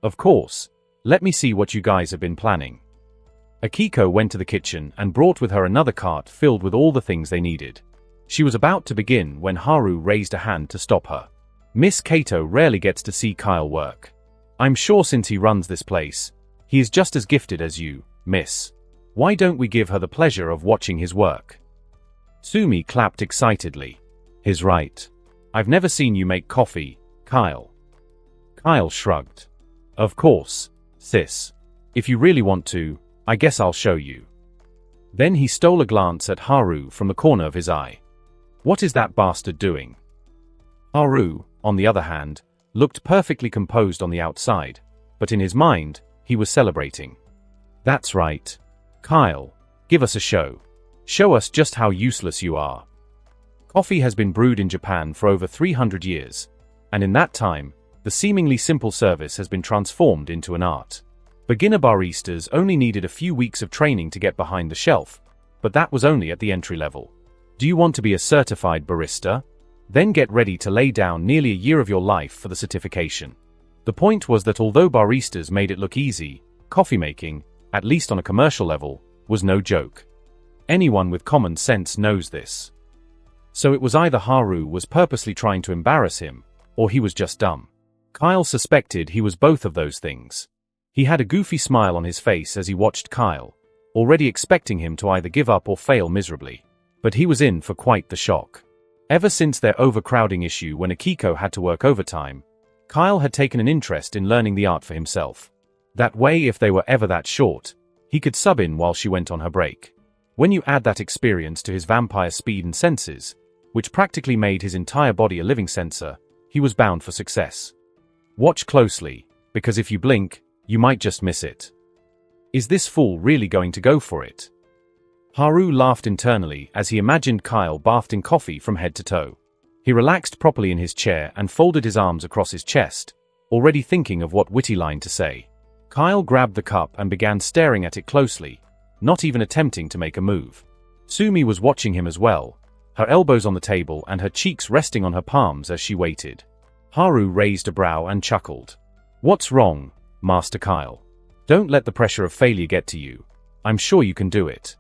Of course, let me see what you guys have been planning. Akiko went to the kitchen and brought with her another cart filled with all the things they needed. She was about to begin when Haru raised a hand to stop her. Miss Kato rarely gets to see Kyle work. I'm sure since he runs this place, he is just as gifted as you, miss. Why don't we give her the pleasure of watching his work? Tsumi clapped excitedly. He's right. I've never seen you make coffee, Kyle. Kyle shrugged. Of course, sis. If you really want to, I guess I'll show you. Then he stole a glance at Haru from the corner of his eye. What is that bastard doing? Haru, on the other hand, looked perfectly composed on the outside, but in his mind, he was celebrating. That's right. Kyle, give us a show. Show us just how useless you are. Coffee has been brewed in Japan for over 300 years, and in that time, the seemingly simple service has been transformed into an art. Beginner baristas only needed a few weeks of training to get behind the shelf, but that was only at the entry level. Do you want to be a certified barista? Then get ready to lay down nearly a year of your life for the certification. The point was that although baristas made it look easy, coffee making, at least on a commercial level, was no joke. Anyone with common sense knows this. So it was either Haru was purposely trying to embarrass him, or he was just dumb. Kyle suspected he was both of those things. He had a goofy smile on his face as he watched Kyle, already expecting him to either give up or fail miserably. But he was in for quite the shock. Ever since their overcrowding issue when Akiko had to work overtime, Kyle had taken an interest in learning the art for himself. That way, if they were ever that short, he could sub in while she went on her break. When you add that experience to his vampire speed and senses, which practically made his entire body a living sensor, he was bound for success. Watch closely, because if you blink, you might just miss it. Is this fool really going to go for it? Haru laughed internally as he imagined Kyle bathed in coffee from head to toe. He relaxed properly in his chair and folded his arms across his chest, already thinking of what witty line to say. Kyle grabbed the cup and began staring at it closely, not even attempting to make a move. Tsumi was watching him as well, her elbows on the table and her cheeks resting on her palms as she waited. Haru raised a brow and chuckled. What's wrong, Master Kyle? Don't let the pressure of failure get to you. I'm sure you can do it.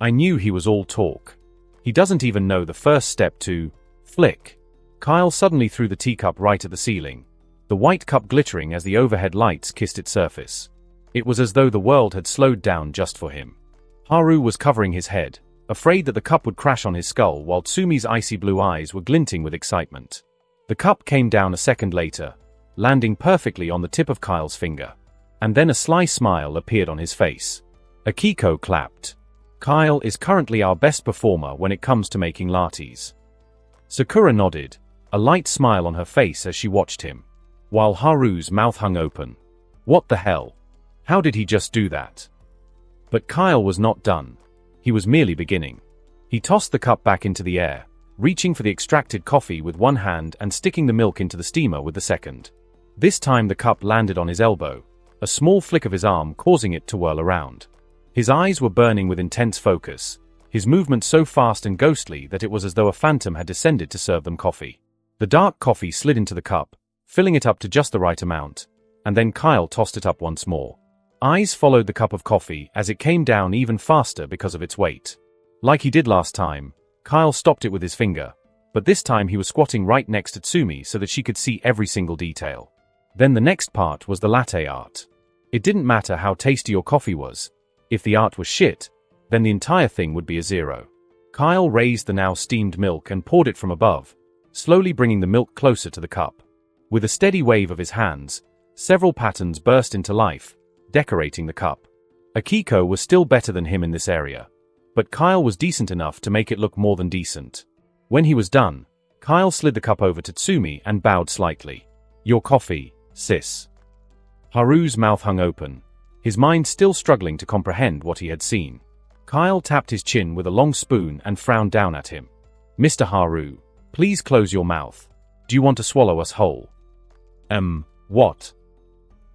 I knew he was all talk. He doesn't even know the first step to flick. Kyle suddenly threw the teacup right at the ceiling, the white cup glittering as the overhead lights kissed its surface. It was as though the world had slowed down just for him. Haru was covering his head, afraid that the cup would crash on his skull, while Tsumi's icy blue eyes were glinting with excitement. The cup came down a second later, landing perfectly on the tip of Kyle's finger. And then a sly smile appeared on his face. Akiko clapped. Kyle is currently our best performer when it comes to making lattes. Sakura nodded, a light smile on her face as she watched him, while Haru's mouth hung open. What the hell? How did he just do that? But Kyle was not done. He was merely beginning. He tossed the cup back into the air, reaching for the extracted coffee with one hand and sticking the milk into the steamer with the second. This time the cup landed on his elbow, a small flick of his arm causing it to whirl around. His eyes were burning with intense focus, his movement so fast and ghostly that it was as though a phantom had descended to serve them coffee. The dark coffee slid into the cup, filling it up to just the right amount, and then Kyle tossed it up once more. Eyes followed the cup of coffee as it came down even faster because of its weight. Like he did last time, Kyle stopped it with his finger, but this time he was squatting right next to Tsumi so that she could see every single detail. Then the next part was the latte art. It didn't matter how tasty your coffee was. If the art was shit, then the entire thing would be a zero. Kyle raised the now steamed milk and poured it from above, slowly bringing the milk closer to the cup. With a steady wave of his hands, several patterns burst into life, decorating the cup. Akiko was still better than him in this area, but Kyle was decent enough to make it look more than decent. When he was done, Kyle slid the cup over to Tsumi and bowed slightly. "Your coffee, sis." Haru's mouth hung open, his mind still struggling to comprehend what he had seen. Kyle tapped his chin with a long spoon and frowned down at him. "Mr. Haru, please close your mouth. Do you want to swallow us whole?" What?"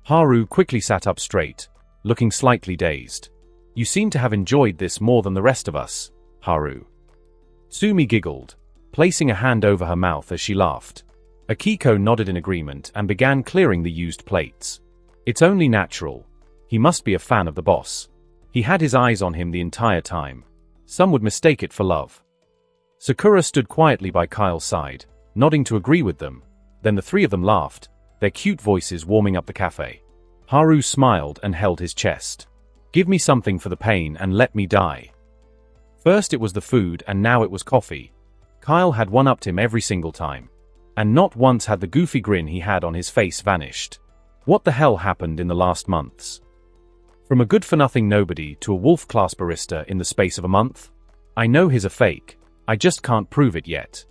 Haru quickly sat up straight, looking slightly dazed. "You seem to have enjoyed this more than the rest of us, Haru." Tsumi giggled, placing a hand over her mouth as she laughed. Akiko nodded in agreement and began clearing the used plates. It's only natural. He must be a fan of the boss. He had his eyes on him the entire time. Some would mistake it for love. Sakura stood quietly by Kyle's side, nodding to agree with them. Then the three of them laughed, their cute voices warming up the cafe. Haru smiled and held his chest. "Give me something for the pain and let me die." First it was the food and now it was coffee. Kyle had one-upped him every single time. And not once had the goofy grin he had on his face vanished. What the hell happened in the last months? From a good-for-nothing nobody to a wolf-class barista in the space of a month? I know he's a fake, I just can't prove it yet.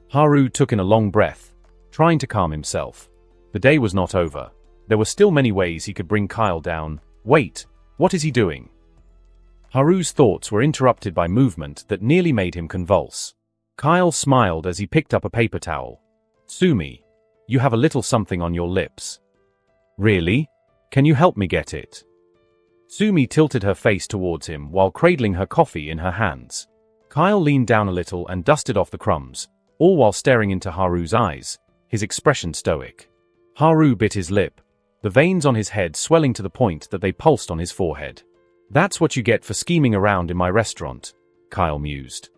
Haru took in a long breath, trying to calm himself. The day was not over. There were still many ways he could bring Kyle down. Wait, what is he doing? Haru's thoughts were interrupted by movement that nearly made him convulse. Kyle smiled as he picked up a paper towel. "Tsumi, you have a little something on your lips." "Really? Can you help me get it?" Tsumi tilted her face towards him while cradling her coffee in her hands. Kyle leaned down a little and dusted off the crumbs, all while staring into Haru's eyes, his expression stoic. Haru bit his lip, the veins on his head swelling to the point that they pulsed on his forehead. "That's what you get for scheming around in my restaurant," Kyle mused.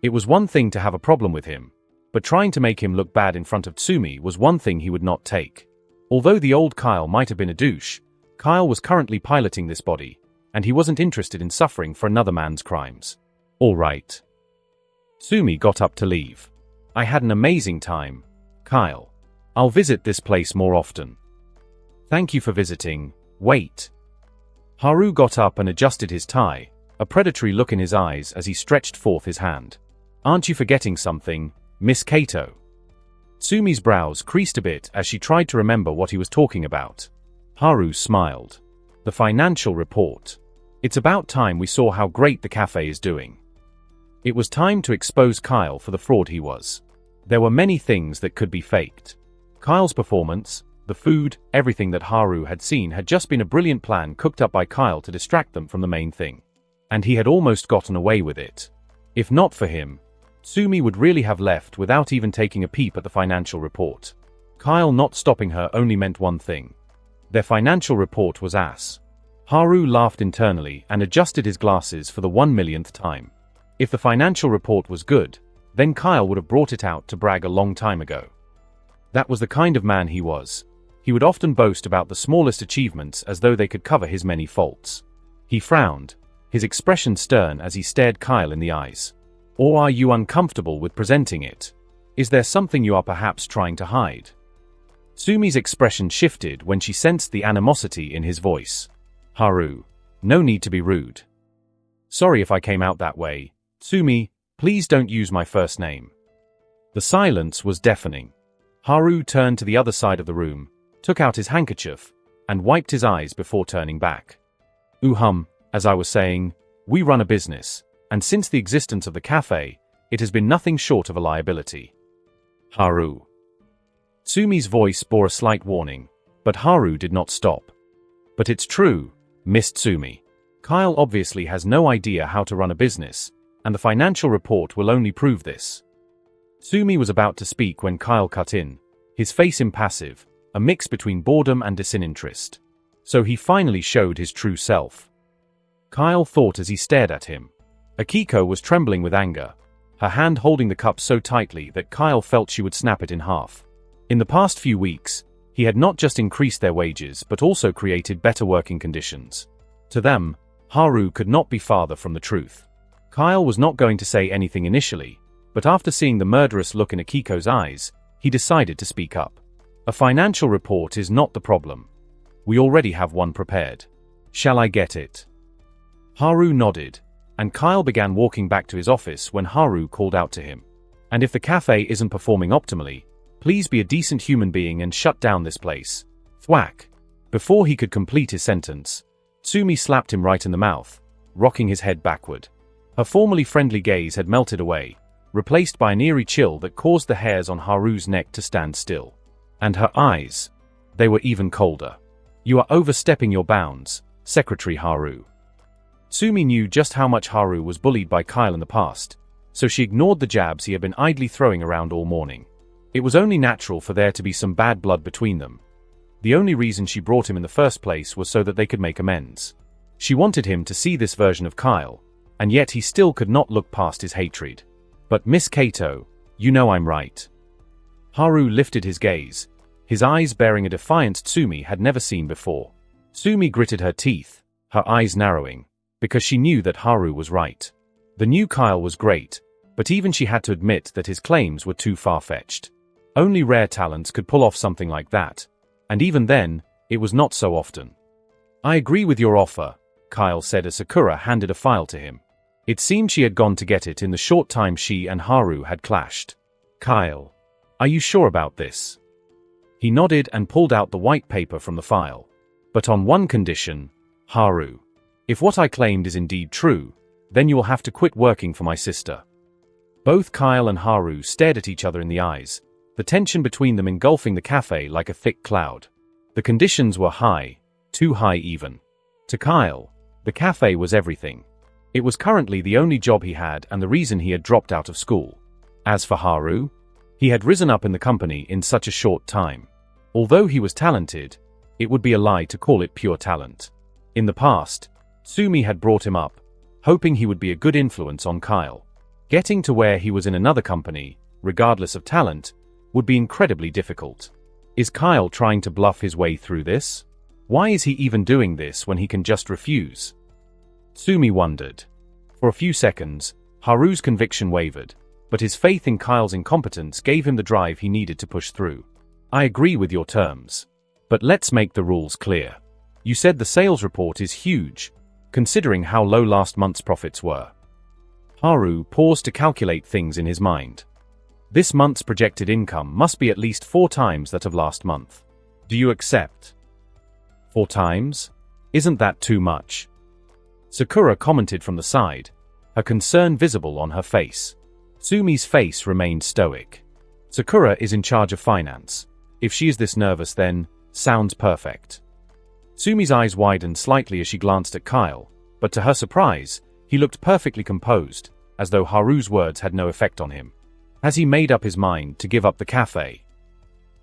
It was one thing to have a problem with him, but trying to make him look bad in front of Tsumi was one thing he would not take. Although the old Kyle might have been a douche, Kyle was currently piloting this body, and he wasn't interested in suffering for another man's crimes. "All right." Tsumi got up to leave. "I had an amazing time, Kyle. I'll visit this place more often." "Thank you for visiting. Wait." Haru got up and adjusted his tie, a predatory look in his eyes as he stretched forth his hand. "Aren't you forgetting something, Miss Kato?" Tsumi's brows creased a bit as she tried to remember what he was talking about. Haru smiled. "The financial report. It's about time we saw how great the cafe is doing." It was time to expose Kyle for the fraud he was. There were many things that could be faked. Kyle's performance, the food, everything that Haru had seen had just been a brilliant plan cooked up by Kyle to distract them from the main thing. And he had almost gotten away with it. If not for him, Tsumi would really have left without even taking a peep at the financial report. Kyle not stopping her only meant one thing. Their financial report was ass. Haru laughed internally and adjusted his glasses for the 1 millionth time. If the financial report was good, then Kyle would have brought it out to brag a long time ago. That was the kind of man he was. He would often boast about the smallest achievements as though they could cover his many faults. He frowned, his expression stern as he stared Kyle in the eyes. "Or are you uncomfortable with presenting it? Is there something you are perhaps trying to hide?" Tsumi's expression shifted when she sensed the animosity in his voice. "Haru, no need to be rude. Sorry if I came out that way. Tsumi, please don't use my first name." The silence was deafening. Haru turned to the other side of the room, took out his handkerchief, and wiped his eyes before turning back. As I was saying, we run a business, and since the existence of the cafe, it has been nothing short of a liability." "Haru." Tsumi's voice bore a slight warning, but Haru did not stop. "But it's true, Miss Tsumi. Kyle obviously has no idea how to run a business, and the financial report will only prove this." Tsumi was about to speak when Kyle cut in, his face impassive, a mix between boredom and disinterest. So he finally showed his true self. Kyle thought as he stared at him. Akiko was trembling with anger, her hand holding the cup so tightly that Kyle felt she would snap it in half. In the past few weeks, he had not just increased their wages but also created better working conditions. To them, Haru could not be farther from the truth. Kyle was not going to say anything initially, but after seeing the murderous look in Akiko's eyes, he decided to speak up. "A financial report is not the problem. We already have one prepared. Shall I get it?" Haru nodded, and Kyle began walking back to his office when Haru called out to him. "And if the cafe isn't performing optimally, please be a decent human being and shut down this place." Thwack! Before he could complete his sentence, Tsumi slapped him right in the mouth, rocking his head backward. Her formerly friendly gaze had melted away, replaced by an eerie chill that caused the hairs on Haru's neck to stand still. And her eyes, they were even colder. "You are overstepping your bounds, Secretary Haru." Tsumi knew just how much Haru was bullied by Kyle in the past, so she ignored the jabs he had been idly throwing around all morning. It was only natural for there to be some bad blood between them. The only reason she brought him in the first place was so that they could make amends. She wanted him to see this version of Kyle, and yet he still could not look past his hatred. "But Miss Kato, you know I'm right." Haru lifted his gaze, his eyes bearing a defiance Tsumi had never seen before. Tsumi gritted her teeth, her eyes narrowing, because she knew that Haru was right. The new Kyle was great, but even she had to admit that his claims were too far-fetched. Only rare talents could pull off something like that, and even then, it was not so often. "I agree with your offer," Kyle said as Sakura handed a file to him. It seemed she had gone to get it in the short time she and Haru had clashed. "Kyle, are you sure about this?" He nodded and pulled out the white paper from the file. "But on one condition, Haru. If what I claimed is indeed true, then you will have to quit working for my sister." Both Kyle and Haru stared at each other in the eyes, the tension between them engulfing the cafe like a thick cloud. The conditions were high, too high even. To Kyle, the cafe was everything. It was currently the only job he had and the reason he had dropped out of school. As for Haru, he had risen up in the company in such a short time. Although he was talented, it would be a lie to call it pure talent. In the past, Tsumi had brought him up, hoping he would be a good influence on Kyle. Getting to where he was in another company, regardless of talent, would be incredibly difficult. Is Kyle trying to bluff his way through this? Why is he even doing this when he can just refuse? Tsumi wondered. For a few seconds, Haru's conviction wavered, but his faith in Kyle's incompetence gave him the drive he needed to push through. "I agree with your terms. But let's make the rules clear. You said the sales report is huge, considering how low last month's profits were." Haru paused to calculate things in his mind. "This month's projected income must be at least 4 times that of last month. Do you accept?" 4 times? Isn't that too much?" Sakura commented from the side, her concern visible on her face. Tsumi's face remained stoic. Sakura is in charge of finance. If she is this nervous then, sounds perfect. Tsumi's eyes widened slightly as she glanced at Kyle, but to her surprise, he looked perfectly composed, as though Haru's words had no effect on him. Has he made up his mind to give up the cafe?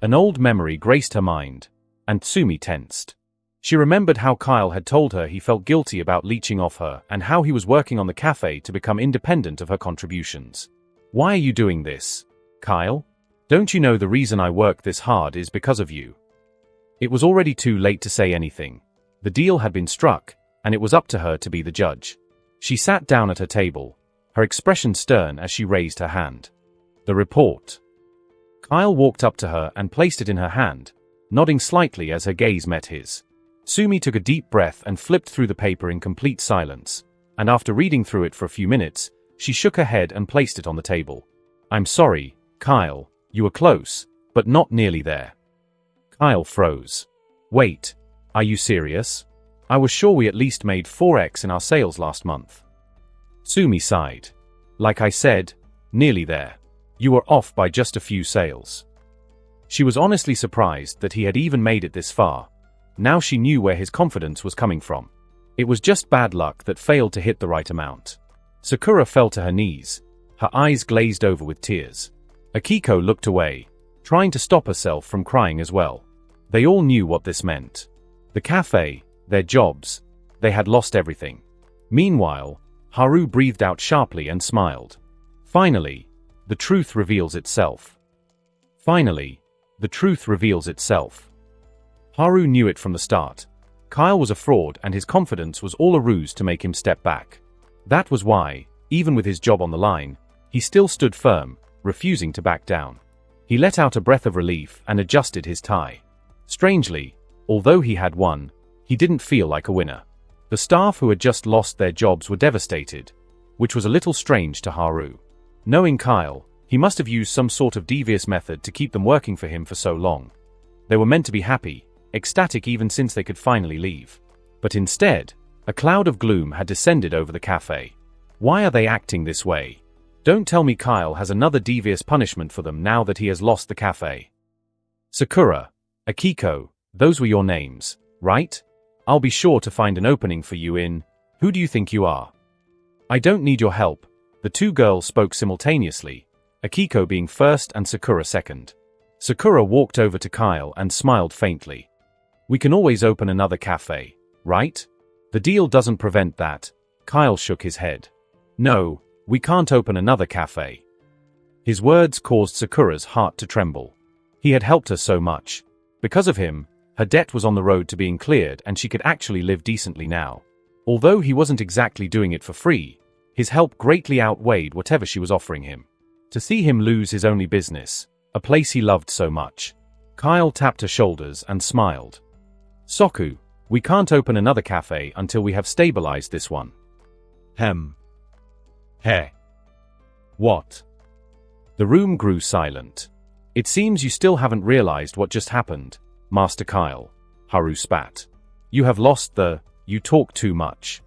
An old memory graced her mind, and Tsumi tensed. She remembered how Kyle had told her he felt guilty about leeching off her and how he was working on the cafe to become independent of her contributions. "Why are you doing this, Kyle? Don't you know the reason I work this hard is because of you?" It was already too late to say anything. The deal had been struck, and it was up to her to be the judge. She sat down at her table, her expression stern as she raised her hand. "The report." Kyle walked up to her and placed it in her hand, nodding slightly as her gaze met his. Tsumi took a deep breath and flipped through the paper in complete silence, and after reading through it for a few minutes, she shook her head and placed it on the table. "I'm sorry, Kyle, you were close, but not nearly there." Kyle froze. "Wait, are you serious? I was sure we at least made 4x in our sales last month." Tsumi sighed. "Like I said, nearly there. You were off by just a few sales." She was honestly surprised that he had even made it this far. Now she knew where his confidence was coming from. It was just bad luck that failed to hit the right amount. Sakura fell to her knees, her eyes glazed over with tears. Akiko looked away, trying to stop herself from crying as well. They all knew what this meant. The cafe, their jobs, they had lost everything. Meanwhile, Haru breathed out sharply and smiled. Finally, the truth reveals itself. Finally, the truth reveals itself. Haru knew it from the start. Kyle was a fraud and his confidence was all a ruse to make him step back. That was why, even with his job on the line, he still stood firm, refusing to back down. He let out a breath of relief and adjusted his tie. Strangely, although he had won, he didn't feel like a winner. The staff who had just lost their jobs were devastated, which was a little strange to Haru. Knowing Kyle, he must have used some sort of devious method to keep them working for him for so long. They were meant to be happy, ecstatic even since they could finally leave. But instead, a cloud of gloom had descended over the cafe. Why are they acting this way? Don't tell me Kyle has another devious punishment for them now that he has lost the cafe. Sakura, Akiko, those were your names, right? I'll be sure to find an opening for you in... Who do you think you are? I don't need your help. The two girls spoke simultaneously, Akiko being first and Sakura second. Sakura walked over to Kyle and smiled faintly. We can always open another cafe, right? The deal doesn't prevent that. Kyle shook his head. No, we can't open another cafe. His words caused Sakura's heart to tremble. He had helped her so much. Because of him, her debt was on the road to being cleared and she could actually live decently now. Although he wasn't exactly doing it for free, his help greatly outweighed whatever she was offering him. To see him lose his only business, a place he loved so much. Kyle tapped her shoulders and smiled. Soku, we can't open another cafe until we have stabilized this one. Hey. What? The room grew silent. It seems you still haven't realized what just happened, Master Kyle. Haru spat. You have lost you talk too much.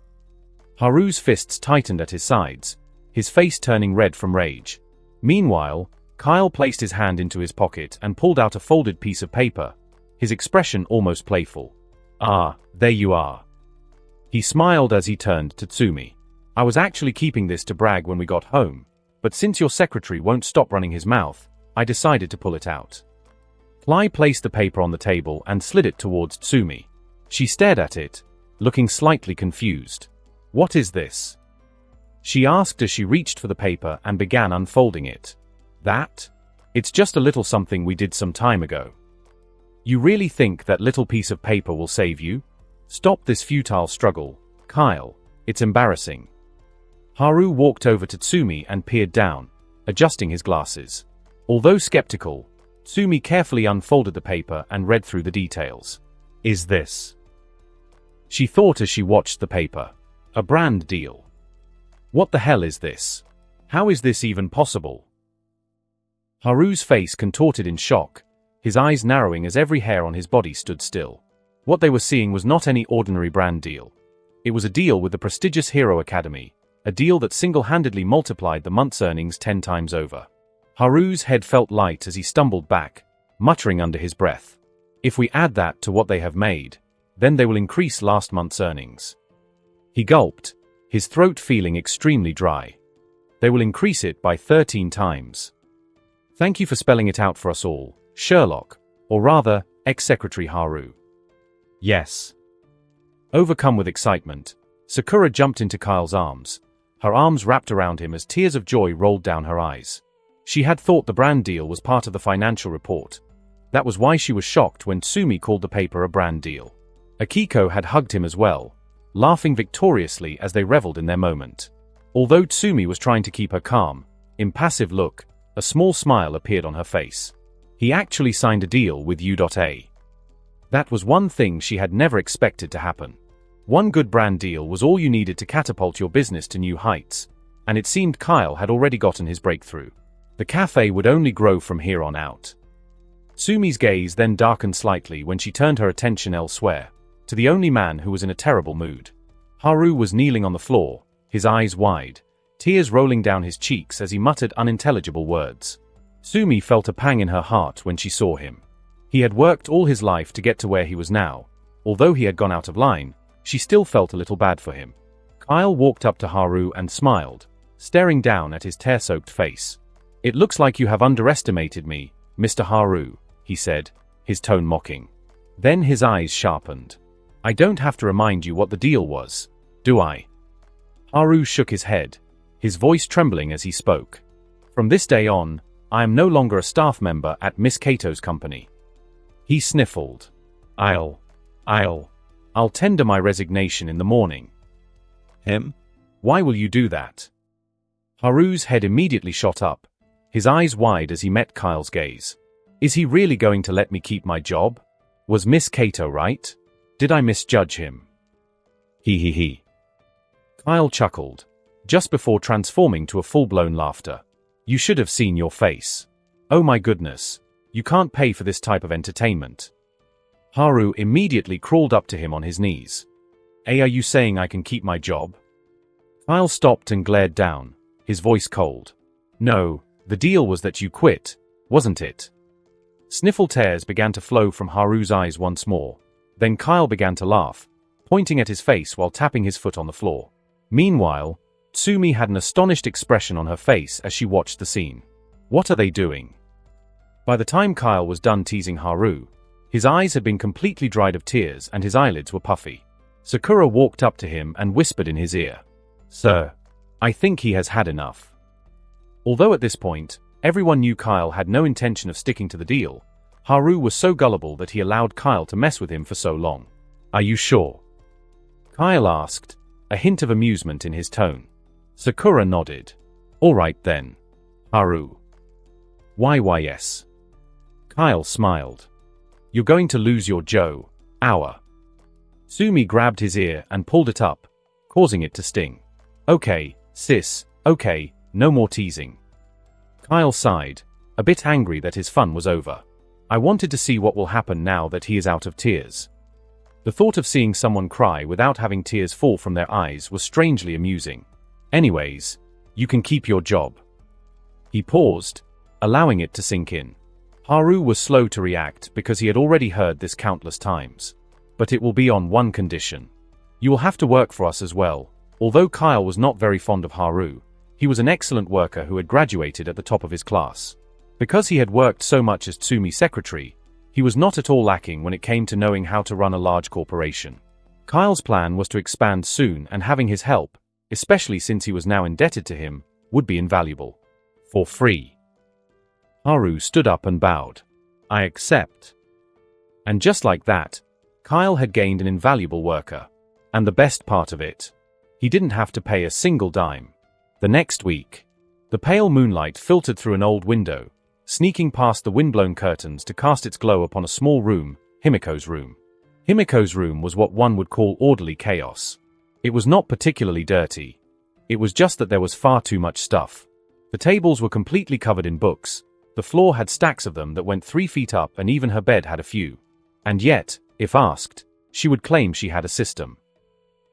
Haru's fists tightened at his sides, his face turning red from rage. Meanwhile, Kyle placed his hand into his pocket and pulled out a folded piece of paper, his expression almost playful. Ah, there you are. He smiled as he turned to Tsumi. I was actually keeping this to brag when we got home, but since your secretary won't stop running his mouth, I decided to pull it out. Fly placed the paper on the table and slid it towards Tsumi. She stared at it, looking slightly confused. What is this? She asked as she reached for the paper and began unfolding it. That? It's just a little something we did some time ago. You really think that little piece of paper will save you? Stop this futile struggle, Kyle. It's embarrassing. Haru walked over to Tsumi and peered down, adjusting his glasses. Although skeptical, Tsumi carefully unfolded the paper and read through the details. Is this? She thought as she watched the paper. A brand deal. What the hell is this? How is this even possible? Haru's face contorted in shock, his eyes narrowing as every hair on his body stood still. What they were seeing was not any ordinary brand deal. It was a deal with the prestigious Hero Academy, a deal that single-handedly multiplied the month's earnings 10 times over. Haru's head felt light as he stumbled back, muttering under his breath. If we add that to what they have made, then they will increase last month's earnings. He gulped, his throat feeling extremely dry. They will increase it by 13 times. Thank you for spelling it out for us all, Sherlock, or rather, ex-secretary Haru. Yes. Overcome with excitement, Sakura jumped into Kyle's arms, her arms wrapped around him as tears of joy rolled down her eyes. She had thought the brand deal was part of the financial report. That was why she was shocked when Tsumi called the paper a brand deal. Akiko had hugged him as well, laughing victoriously as they reveled in their moment. Although Tsumi was trying to keep her calm, impassive look, a small smile appeared on her face. He actually signed a deal with U.A. That was one thing she had never expected to happen. One good brand deal was all you needed to catapult your business to new heights, and it seemed Kyle had already gotten his breakthrough. The cafe would only grow from here on out. Tsumi's gaze then darkened slightly when she turned her attention elsewhere, to the only man who was in a terrible mood. Haru was kneeling on the floor, his eyes wide, tears rolling down his cheeks as he muttered unintelligible words. Tsumi felt a pang in her heart when she saw him. He had worked all his life to get to where he was now. Although he had gone out of line, she still felt a little bad for him. Kyle walked up to Haru and smiled, staring down at his tear-soaked face. It looks like you have underestimated me, Mr. Haru, he said, his tone mocking. Then his eyes sharpened. I don't have to remind you what the deal was, do I? Haru shook his head, his voice trembling as he spoke. From this day on, I am no longer a staff member at Miss Kato's company. He sniffled. I'll tender my resignation in the morning. Him? Why will you do that? Haru's head immediately shot up, his eyes wide as he met Kyle's gaze. Is he really going to let me keep my job? Was Miss Kato right? Did I misjudge him? He he he. Kyle chuckled, just before transforming to a full-blown laughter. You should have seen your face. Oh my goodness. You can't pay for this type of entertainment. Haru immediately crawled up to him on his knees. Hey, are you saying I can keep my job? Kyle stopped and glared down, his voice cold. No, the deal was that you quit, wasn't it? Sniffle tears began to flow from Haru's eyes once more. Then Kyle began to laugh, pointing at his face while tapping his foot on the floor. Meanwhile, Tsumi had an astonished expression on her face as she watched the scene. What are they doing? By the time Kyle was done teasing Haru, his eyes had been completely dried of tears and his eyelids were puffy. Sakura walked up to him and whispered in his ear, "Sir, I think he has had enough." Although at this point, everyone knew Kyle had no intention of sticking to the deal, Haru was so gullible that he allowed Kyle to mess with him for so long. Are you sure? Kyle asked, a hint of amusement in his tone. Sakura nodded. All right then. Haru. Why yes. Kyle smiled. You're going to lose your Joe. Hour. Tsumi grabbed his ear and pulled it up, causing it to sting. Okay, sis, okay, no more teasing. Kyle sighed, a bit angry that his fun was over. I wanted to see what will happen now that he is out of tears. The thought of seeing someone cry without having tears fall from their eyes was strangely amusing. Anyways, you can keep your job. He paused, allowing it to sink in. Haru was slow to react because he had already heard this countless times. But it will be on one condition. You will have to work for us as well. Although Kyle was not very fond of Haru, he was an excellent worker who had graduated at the top of his class. Because he had worked so much as Tsumi's secretary, he was not at all lacking when it came to knowing how to run a large corporation. Kyle's plan was to expand soon, and having his help, especially since he was now indebted to him, would be invaluable. For free. Haru stood up and bowed. I accept. And just like that, Kyle had gained an invaluable worker. And the best part of it, he didn't have to pay a single dime. The next week, the pale moonlight filtered through an old window, sneaking past the windblown curtains to cast its glow upon a small room, Himiko's room. Himiko's room was what one would call orderly chaos. It was not particularly dirty. It was just that there was far too much stuff. The tables were completely covered in books, the floor had stacks of them that went 3 feet up, and even her bed had a few. And yet, if asked, she would claim she had a system.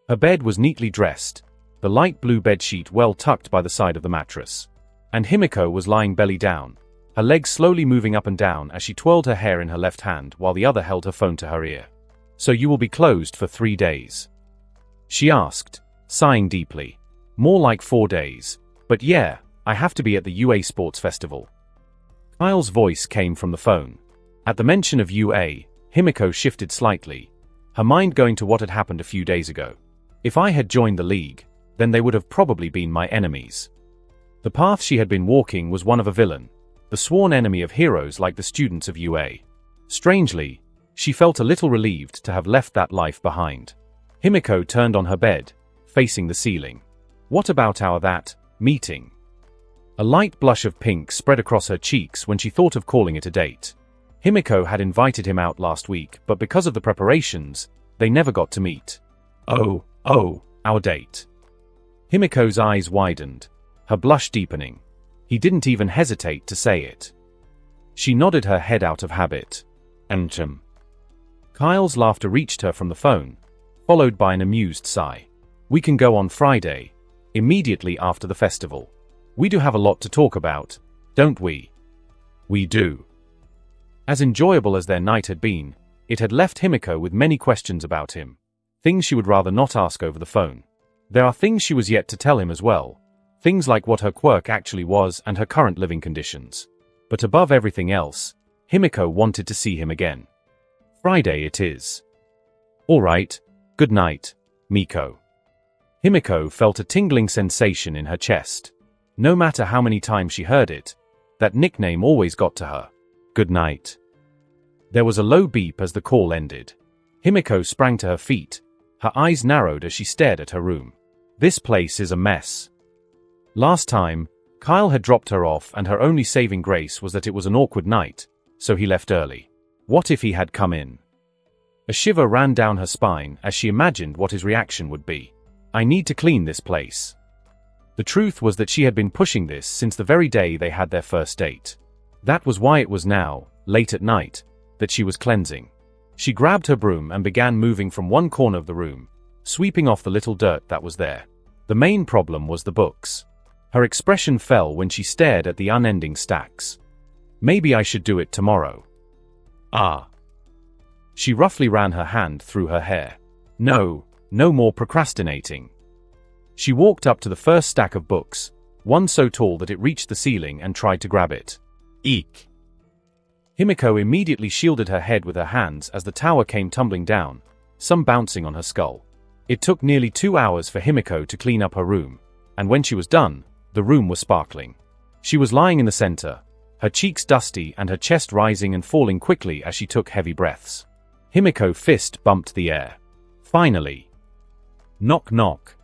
Her bed was neatly dressed, the light blue bedsheet well tucked by the side of the mattress. And Himiko was lying belly down, her legs slowly moving up and down as she twirled her hair in her left hand while the other held her phone to her ear. So you will be closed for 3 days? She asked, sighing deeply. More like 4 days. But yeah, I have to be at the UA Sports Festival. Kyle's voice came from the phone. At the mention of UA, Himiko shifted slightly, her mind going to what had happened a few days ago. If I had joined the league, then they would have probably been my enemies. The path she had been walking was one of a villain, the sworn enemy of heroes like the students of UA. Strangely, she felt a little relieved to have left that life behind. Himiko turned on her bed, facing the ceiling. What about our meeting? A light blush of pink spread across her cheeks when she thought of calling it a date. Himiko had invited him out last week, but because of the preparations, they never got to meet. Oh, our date. Himiko's eyes widened, her blush deepening. He didn't even hesitate to say it. She nodded her head out of habit. Kyle's laughter reached her from the phone, followed by an amused sigh. We can go on Friday, immediately after the festival. We do have a lot to talk about, don't we? We do. As enjoyable as their night had been, it had left Himiko with many questions about him. Things she would rather not ask over the phone. There are things she was yet to tell him as well. Things like what her quirk actually was and her current living conditions. But above everything else, Himiko wanted to see him again. Friday it is. All right, good night, Miko. Himiko felt a tingling sensation in her chest. No matter how many times she heard it, that nickname always got to her. Good night. There was a low beep as the call ended. Himiko sprang to her feet, her eyes narrowed as she stared at her room. This place is a mess. Last time, Kyle had dropped her off and her only saving grace was that it was an awkward night, so he left early. What if he had come in? A shiver ran down her spine as she imagined what his reaction would be. I need to clean this place. The truth was that she had been pushing this since the very day they had their first date. That was why it was now, late at night, that she was cleansing. She grabbed her broom and began moving from one corner of the room, sweeping off the little dirt that was there. The main problem was the books. Her expression fell when she stared at the unending stacks. Maybe I should do it tomorrow. Ah. She roughly ran her hand through her hair. No more procrastinating. She walked up to the first stack of books, one so tall that it reached the ceiling, and tried to grab it. Eek. Himiko immediately shielded her head with her hands as the tower came tumbling down, some bouncing on her skull. It took nearly 2 hours for Himiko to clean up her room, and when she was done, the room was sparkling. She was lying in the center, her cheeks dusty and her chest rising and falling quickly as she took heavy breaths. Himiko's fist bumped the air. Finally. Knock knock.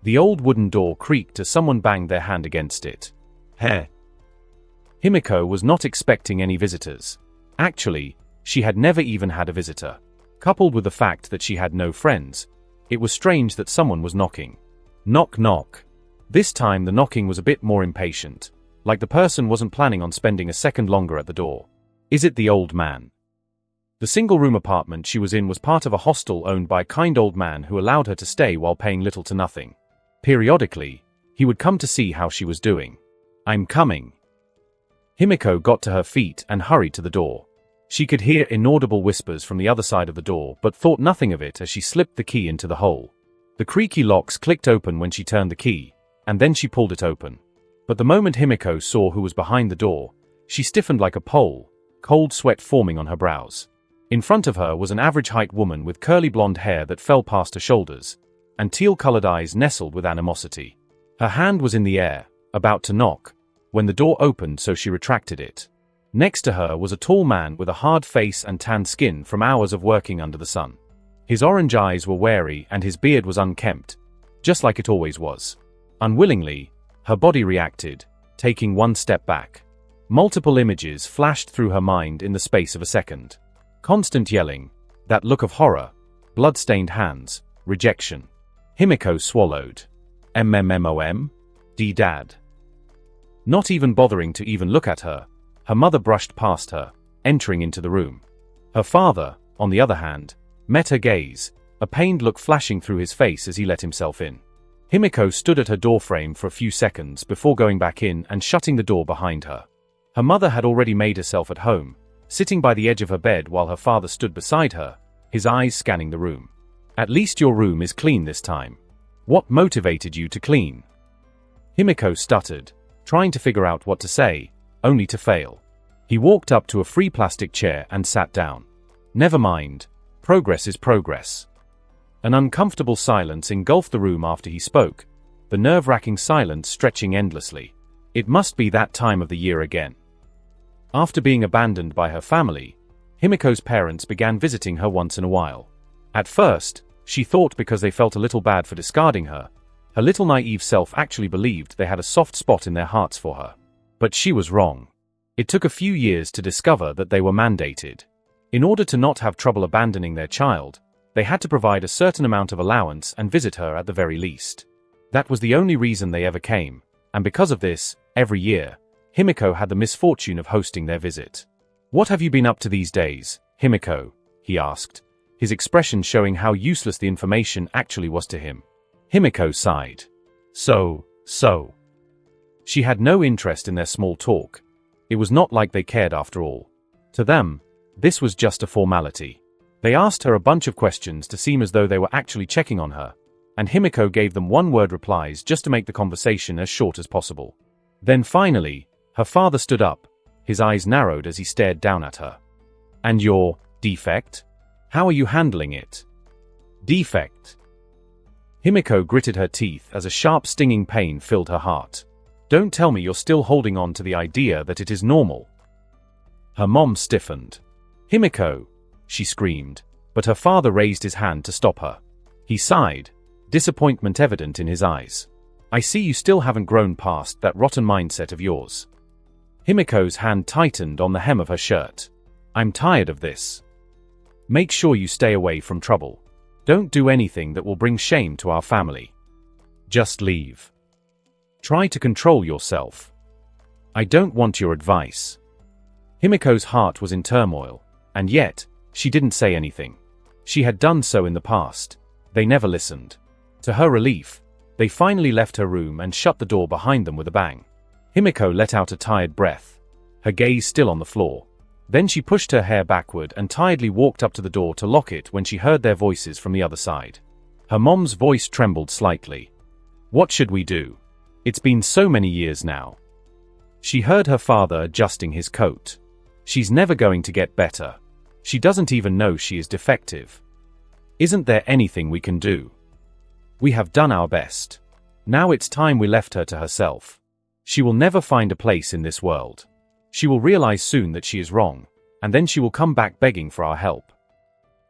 The old wooden door creaked as someone banged their hand against it. Heh. Himiko was not expecting any visitors. Actually, she had never even had a visitor. Coupled with the fact that she had no friends, it was strange that someone was knocking. Knock knock. This time the knocking was a bit more impatient, like the person wasn't planning on spending a second longer at the door. Is it the old man? The single-room apartment she was in was part of a hostel owned by a kind old man who allowed her to stay while paying little to nothing. Periodically, he would come to see how she was doing. I'm coming. Himiko got to her feet and hurried to the door. She could hear inaudible whispers from the other side of the door but thought nothing of it as she slipped the key into the hole. The creaky locks clicked open when she turned the key, and then she pulled it open. But the moment Himiko saw who was behind the door, she stiffened like a pole, cold sweat forming on her brows. In front of her was an average-height woman with curly blonde hair that fell past her shoulders, and teal-colored eyes nestled with animosity. Her hand was in the air, about to knock, when the door opened, so she retracted it. Next to her was a tall man with a hard face and tanned skin from hours of working under the sun. His orange eyes were wary and his beard was unkempt, just like it always was. Unwillingly, her body reacted, taking one step back. Multiple images flashed through her mind in the space of a second. Constant yelling, that look of horror, blood-stained hands, rejection. Himiko swallowed. MMMOM? D-Dad. Not even bothering to even look at her, her mother brushed past her, entering into the room. Her father, on the other hand, met her gaze, a pained look flashing through his face as he let himself in. Himiko stood at her doorframe for a few seconds before going back in and shutting the door behind her. Her mother had already made herself at home, sitting by the edge of her bed while her father stood beside her, his eyes scanning the room. At least your room is clean this time. What motivated you to clean? Himiko stuttered, trying to figure out what to say, only to fail. He walked up to a free plastic chair and sat down. Never mind. Progress is progress. An uncomfortable silence engulfed the room after he spoke, the nerve-wracking silence stretching endlessly. It must be that time of the year again. After being abandoned by her family, Himiko's parents began visiting her once in a while. At first, she thought because they felt a little bad for discarding her, her little naive self actually believed they had a soft spot in their hearts for her. But she was wrong. It took a few years to discover that they were mandated. In order to not have trouble abandoning their child, they had to provide a certain amount of allowance and visit her at the very least. That was the only reason they ever came, and because of this, every year, Himiko had the misfortune of hosting their visit. What have you been up to these days, Himiko? He asked, his expression showing how useless the information actually was to him. Himiko sighed. So. She had no interest in their small talk. It was not like they cared after all. To them, this was just a formality. They asked her a bunch of questions to seem as though they were actually checking on her, and Himiko gave them one-word replies just to make the conversation as short as possible. Then finally, her father stood up, his eyes narrowed as he stared down at her. And your defect? How are you handling it? Defect. Himiko gritted her teeth as a sharp stinging pain filled her heart. Don't tell me you're still holding on to the idea that it is normal. Her mom stiffened. Himiko, she screamed, but her father raised his hand to stop her. He sighed, disappointment evident in his eyes. I see you still haven't grown past that rotten mindset of yours. Himiko's hand tightened on the hem of her shirt. I'm tired of this. Make sure you stay away from trouble. Don't do anything that will bring shame to our family. Just leave. Try to control yourself. I don't want your advice." Himiko's heart was in turmoil, and yet, she didn't say anything. She had done so in the past. They never listened. To her relief, they finally left her room and shut the door behind them with a bang. Himiko let out a tired breath, her gaze still on the floor. Then she pushed her hair backward and tiredly walked up to the door to lock it when she heard their voices from the other side. Her mom's voice trembled slightly. "What should we do? It's been so many years now." She heard her father adjusting his coat. "She's never going to get better. She doesn't even know she is defective. Isn't there anything we can do? We have done our best. Now it's time we left her to herself. She will never find a place in this world. She will realize soon that she is wrong, and then she will come back begging for our help."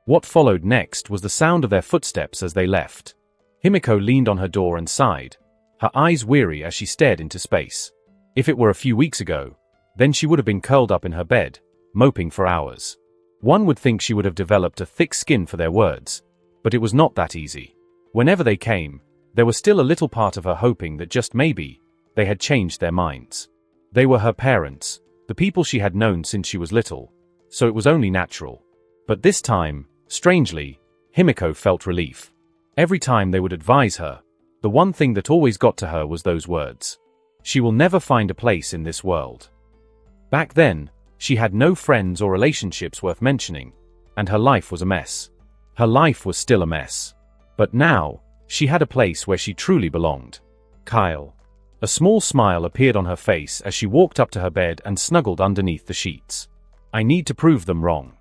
What followed next was the sound of their footsteps as they left. Himiko leaned on her door and sighed, her eyes weary as she stared into space. If it were a few weeks ago, then she would have been curled up in her bed, moping for hours. One would think she would have developed a thick skin for their words, but it was not that easy. Whenever they came, there was still a little part of her hoping that just maybe, they had changed their minds. They were her parents, the people she had known since she was little, so it was only natural. But this time, strangely, Himiko felt relief. Every time they would advise her, the one thing that always got to her was those words. She will never find a place in this world. Back then, she had no friends or relationships worth mentioning, and her life was a mess. Her life was still a mess. But now, she had a place where she truly belonged. Kyle. A small smile appeared on her face as she walked up to her bed and snuggled underneath the sheets. "I need to prove them wrong."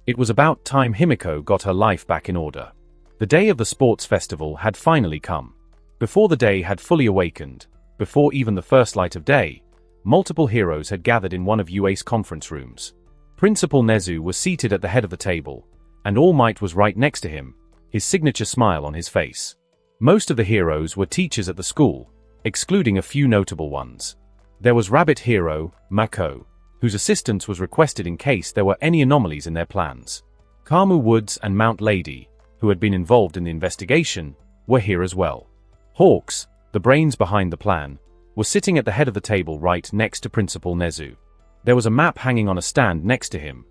It was about time Himiko got her life back in order. The day of the sports festival had finally come. Before the day had fully awakened, before even the first light of day, multiple heroes had gathered in one of UA's conference rooms. Principal Nezu was seated at the head of the table, and All Might was right next to him, his signature smile on his face. Most of the heroes were teachers at the school, excluding a few notable ones. There was Rabbit Hero, Mako, whose assistance was requested in case there were any anomalies in their plans. Kamu Woods and Mount Lady, who had been involved in the investigation, were here as well. Hawks, the brains behind the plan, was sitting at the head of the table right next to Principal Nezu. There was a map hanging on a stand next to him,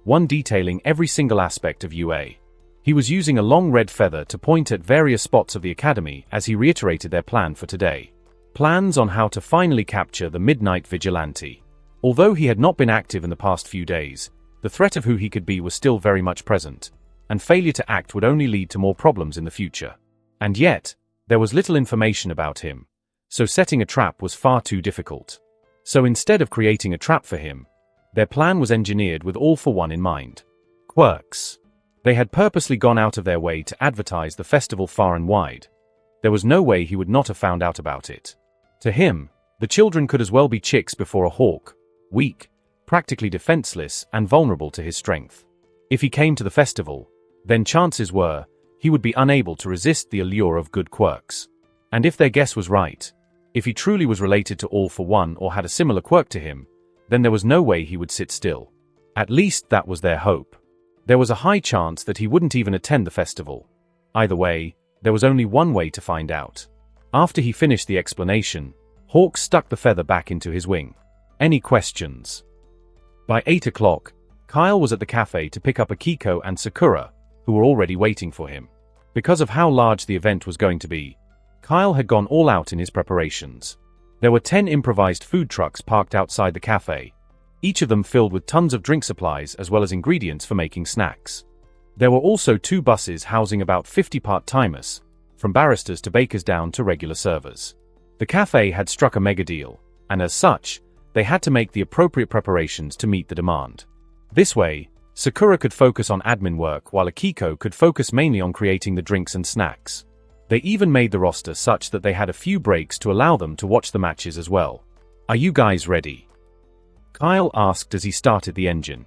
one detailing every single aspect of UA. He was using a long red feather to point at various spots of the academy as he reiterated their plan for today. Plans on how to finally capture the Midnight Vigilante. Although he had not been active in the past few days, the threat of who he could be was still very much present, and failure to act would only lead to more problems in the future. And yet, there was little information about him, so setting a trap was far too difficult. So instead of creating a trap for him, their plan was engineered with All for One in mind. Quirks. They had purposely gone out of their way to advertise the festival far and wide. There was no way he would not have found out about it. To him, the children could as well be chicks before a hawk, weak, practically defenseless, and vulnerable to his strength. If he came to the festival, then chances were, he would be unable to resist the allure of good quirks. And if their guess was right, if he truly was related to All for One or had a similar quirk to him, then there was no way he would sit still. At least that was their hope. There was a high chance that he wouldn't even attend the festival. Either way, there was only one way to find out. After he finished the explanation, Hawk stuck the feather back into his wing. Any questions? By 8 o'clock, Kyle was at the cafe to pick up Akiko and Sakura, who were already waiting for him. Because of how large the event was going to be, Kyle had gone all out in his preparations. There were 10 improvised food trucks parked outside the cafe, each of them filled with tons of drink supplies as well as ingredients for making snacks. There were also 2 buses housing about 50 part-timers, from barristers to bakers down to regular servers. The cafe had struck a mega deal, and as such, they had to make the appropriate preparations to meet the demand. This way, Sakura could focus on admin work while Akiko could focus mainly on creating the drinks and snacks. They even made the roster such that they had a few breaks to allow them to watch the matches as well. "Are you guys ready?" Kyle asked as he started the engine.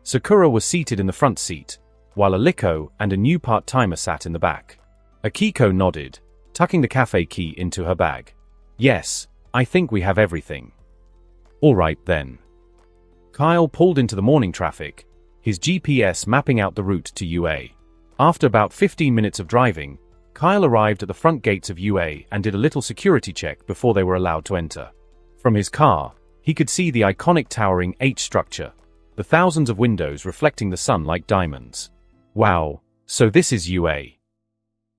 Sakura was seated in the front seat, while Aliko and a new part-timer sat in the back. Akiko nodded, tucking the cafe key into her bag. "Yes, I think we have everything." "All right then." Kyle pulled into the morning traffic, his GPS mapping out the route to UA. After about 15 minutes of driving, Kyle arrived at the front gates of UA and did a little security check before they were allowed to enter. From his car, he could see the iconic towering H structure, the thousands of windows reflecting the sun like diamonds. Wow, so this is UA.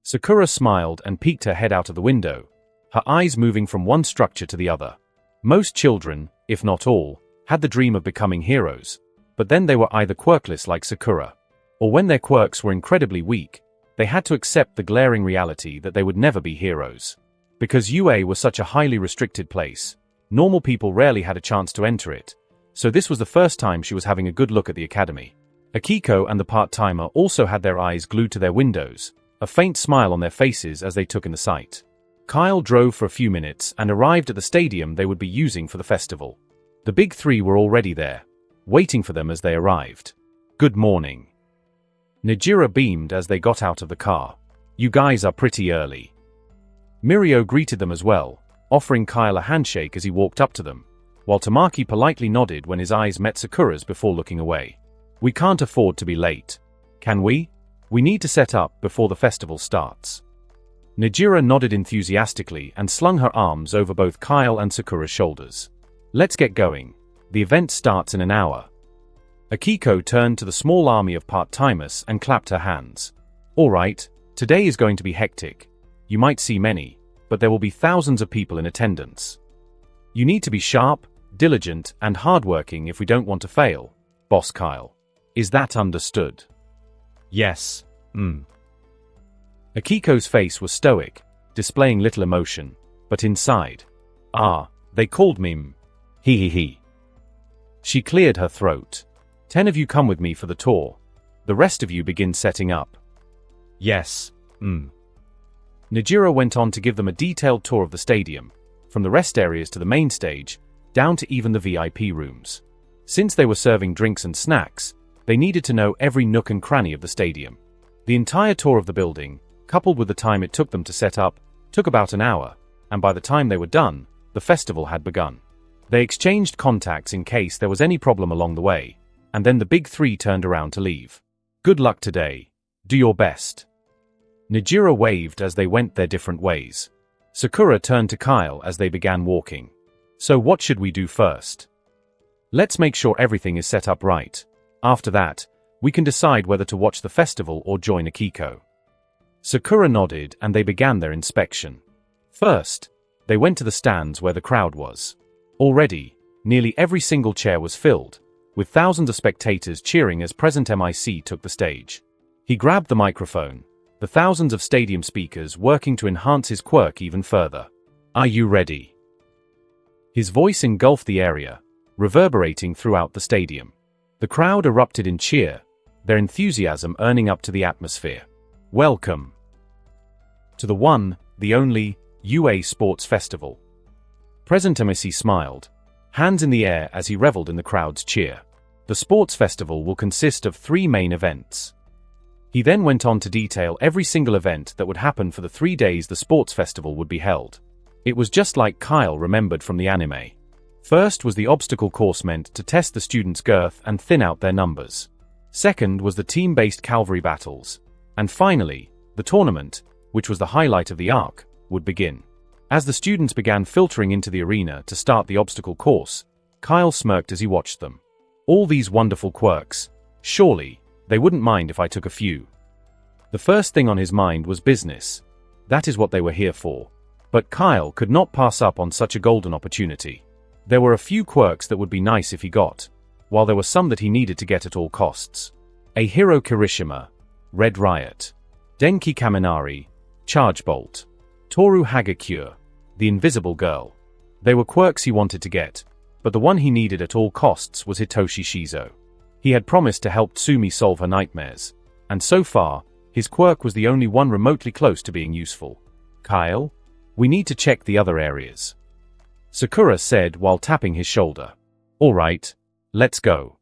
Sakura smiled and peeked her head out of the window, her eyes moving from one structure to the other. Most children, if not all, had the dream of becoming heroes, but then they were either quirkless like Sakura, or when their quirks were incredibly weak, they had to accept the glaring reality that they would never be heroes. Because UA was such a highly restricted place, normal people rarely had a chance to enter it, so this was the first time she was having a good look at the academy. Akiko and the part-timer also had their eyes glued to their windows, a faint smile on their faces as they took in the sight. Kyle drove for a few minutes and arrived at the stadium they would be using for the festival. The big three were already there, waiting for them as they arrived. Good morning. Nejira beamed as they got out of the car. You guys are pretty early. Mirio greeted them as well, offering Kyle a handshake as he walked up to them, while Tamaki politely nodded when his eyes met Sakura's before looking away. We can't afford to be late. Can we? We need to set up before the festival starts. Nejira nodded enthusiastically and slung her arms over both Kyle and Sakura's shoulders. Let's get going. The event starts in an hour. Akiko turned to the small army of part-timers and clapped her hands. All right, today is going to be hectic. You might see many, but there will be thousands of people in attendance. You need to be sharp, diligent, and hardworking if we don't want to fail, Boss Kyle. Is that understood? Yes. Akiko's face was stoic, displaying little emotion, but inside. Ah, they called me He. She cleared her throat. 10 of you come with me for the tour. The rest of you begin setting up. Yes. Nejira went on to give them a detailed tour of the stadium, from the rest areas to the main stage, down to even the VIP rooms. Since they were serving drinks and snacks, they needed to know every nook and cranny of the stadium. The entire tour of the building, coupled with the time it took them to set up, took about an hour, and by the time they were done, the festival had begun. They exchanged contacts in case there was any problem along the way, and then the big three turned around to leave. Good luck today. Do your best. Nejira waved as they went their different ways. Sakura turned to Kyle as they began walking. So what should we do first? Let's make sure everything is set up right. After that, we can decide whether to watch the festival or join Akiko. Sakura nodded and they began their inspection. First, they went to the stands where the crowd was. Already, nearly every single chair was filled, with thousands of spectators cheering as President MIC took the stage. He grabbed the microphone, the thousands of stadium speakers working to enhance his quirk even further. Are you ready? His voice engulfed the area, reverberating throughout the stadium. The crowd erupted in cheer, their enthusiasm earning up to the atmosphere. Welcome to the one, the only, UA Sports Festival. President MIC smiled, hands in the air as he reveled in the crowd's cheer. The sports festival will consist of 3 main events. He then went on to detail every single event that would happen for the 3 days the sports festival would be held. It was just like Kyle remembered from the anime. First was the obstacle course meant to test the students' girth and thin out their numbers. Second was the team-based cavalry battles. And finally, the tournament, which was the highlight of the arc, would begin. As the students began filtering into the arena to start the obstacle course, Kyle smirked as he watched them. All these wonderful quirks. Surely, they wouldn't mind if I took a few. The first thing on his mind was business. That is what they were here for. But Kyle could not pass up on such a golden opportunity. There were a few quirks that would be nice if he got, while there were some that he needed to get at all costs. A Hero Kirishima, Red Riot, Denki Kaminari, Charge Bolt, Toru Hagakure, the Invisible Girl. They were quirks he wanted to get, but the one he needed at all costs was Hitoshi Shizo. He had promised to help Tsumi solve her nightmares, and so far, his quirk was the only one remotely close to being useful. Kyle, we need to check the other areas, Sakura said while tapping his shoulder. All right, let's go.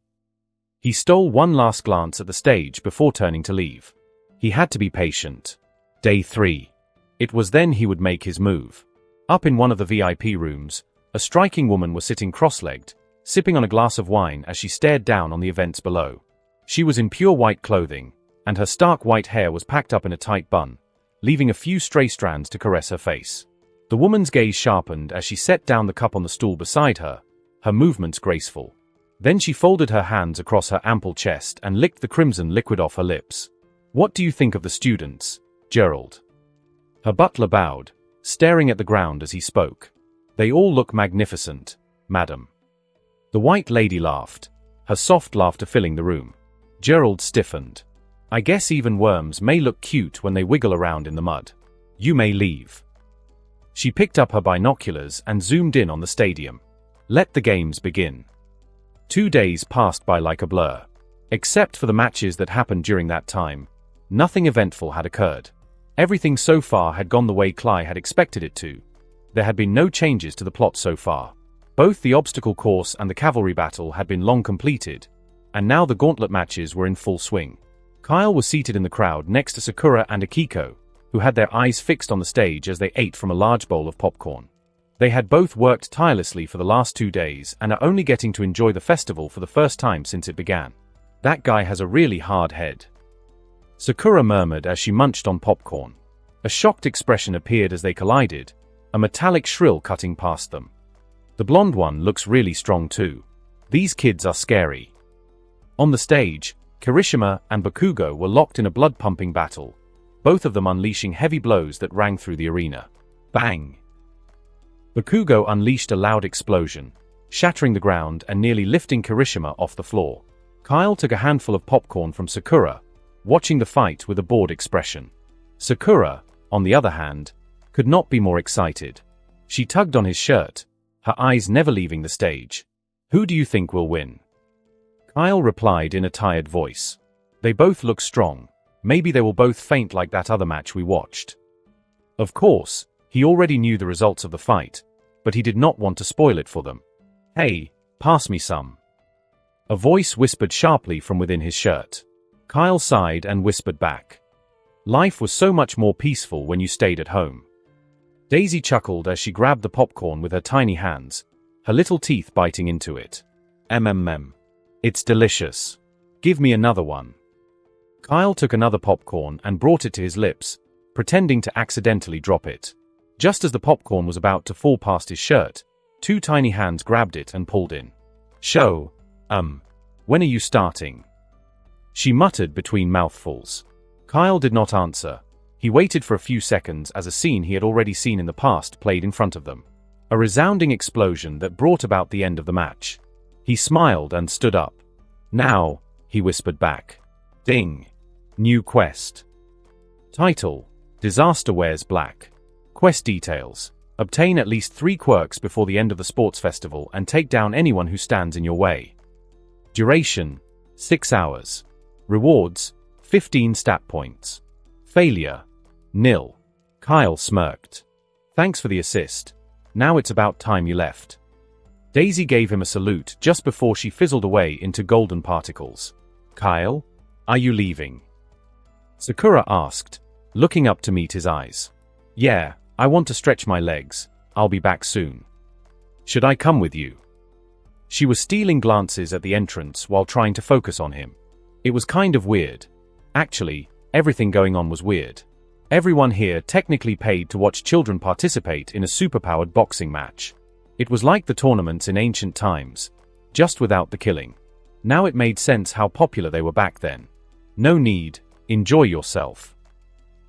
He stole one last glance at the stage before turning to leave. He had to be patient. Day 3. It was then he would make his move. Up in one of the VIP rooms, a striking woman was sitting cross-legged, sipping on a glass of wine as she stared down on the events below. She was in pure white clothing, and her stark white hair was packed up in a tight bun, leaving a few stray strands to caress her face. The woman's gaze sharpened as she set down the cup on the stool beside her, her movements graceful. Then she folded her hands across her ample chest and licked the crimson liquid off her lips. "What do you think of the students, Gerald?" Her butler bowed, staring at the ground as he spoke. "They all look magnificent, madam." The white lady laughed, her soft laughter filling the room. Gerald stiffened. "I guess even worms may look cute when they wiggle around in the mud. You may leave." She picked up her binoculars and zoomed in on the stadium. Let the games begin. 2 days passed by like a blur. Except for the matches that happened during that time, nothing eventful had occurred. Everything so far had gone the way Cly had expected it to. There had been no changes to the plot so far. Both the obstacle course and the cavalry battle had been long completed, and now the gauntlet matches were in full swing. Kyle was seated in the crowd next to Sakura and Akiko, who had their eyes fixed on the stage as they ate from a large bowl of popcorn. They had both worked tirelessly for the last 2 days and are only getting to enjoy the festival for the first time since it began. "That guy has a really hard head," Sakura murmured as she munched on popcorn. A shocked expression appeared as they collided, a metallic shrill cutting past them. "The blonde one looks really strong too. These kids are scary." On the stage, Kirishima and Bakugo were locked in a blood-pumping battle, both of them unleashing heavy blows that rang through the arena. Bang! Bakugo unleashed a loud explosion, shattering the ground and nearly lifting Kirishima off the floor. Kyle took a handful of popcorn from Sakura, watching the fight with a bored expression. Sakura, on the other hand, could not be more excited. She tugged on his shirt, her eyes never leaving the stage. "Who do you think will win?" Kyle replied in a tired voice. "They both look strong. Maybe they will both faint like that other match we watched." Of course, he already knew the results of the fight, but he did not want to spoil it for them. "Hey, pass me some." A voice whispered sharply from within his shirt. Kyle sighed and whispered back. "Life was so much more peaceful when you stayed at home." Daisy chuckled as she grabbed the popcorn with her tiny hands, her little teeth biting into it. It's delicious. Give me another one." Kyle took another popcorn and brought it to his lips, pretending to accidentally drop it. Just as the popcorn was about to fall past his shirt, 2 tiny hands grabbed it and pulled in. "Show, when are you starting?" she muttered between mouthfuls. Kyle did not answer. He waited for a few seconds as a scene he had already seen in the past played in front of them. A resounding explosion that brought about the end of the match. He smiled and stood up. "Now," he whispered back. Ding. New quest. Title: Disaster Wears Black. Quest details: obtain at least 3 quirks before the end of the sports festival and take down anyone who stands in your way. Duration: 6 hours. Rewards: 15 stat points. Failure: 0. Kyle smirked. "Thanks for the assist. Now it's about time you left." Daisy gave him a salute just before she fizzled away into golden particles. "Kyle, are you leaving?" Sakura asked, looking up to meet his eyes. "Yeah, I want to stretch my legs. I'll be back soon. Should I come with you?" She was stealing glances at the entrance while trying to focus on him. It was kind of weird. Actually, everything going on was weird. Everyone here technically paid to watch children participate in a superpowered boxing match. It was like the tournaments in ancient times, just without the killing. Now it made sense how popular they were back then. "No need, enjoy yourself,"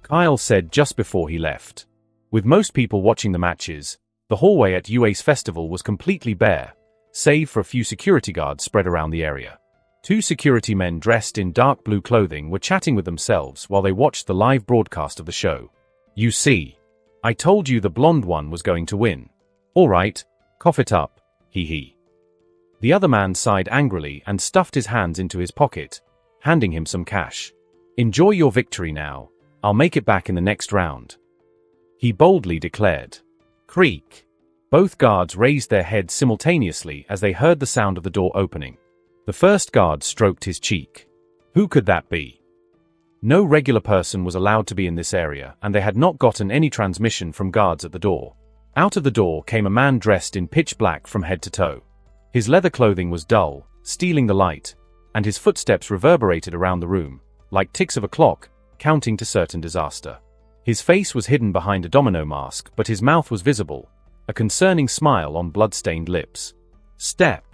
Kyle said just before he left. With most people watching the matches, the hallway at UA's festival was completely bare, save for a few security guards spread around the area. 2 security men dressed in dark blue clothing were chatting with themselves while they watched the live broadcast of the show. "You see, I told you the blonde one was going to win. All right, cough it up, hee. The other man sighed angrily and stuffed his hands into his pocket, handing him some cash. "Enjoy your victory now. I'll make it back in the next round," he boldly declared. Creak. Both guards raised their heads simultaneously as they heard the sound of the door opening. The first guard stroked his cheek. Who could that be? No regular person was allowed to be in this area, and they had not gotten any transmission from guards at the door. Out of the door came a man dressed in pitch black from head to toe. His leather clothing was dull, stealing the light, and his footsteps reverberated around the room, like ticks of a clock, counting to certain disaster. His face was hidden behind a domino mask, but his mouth was visible, a concerning smile on blood-stained lips. Step.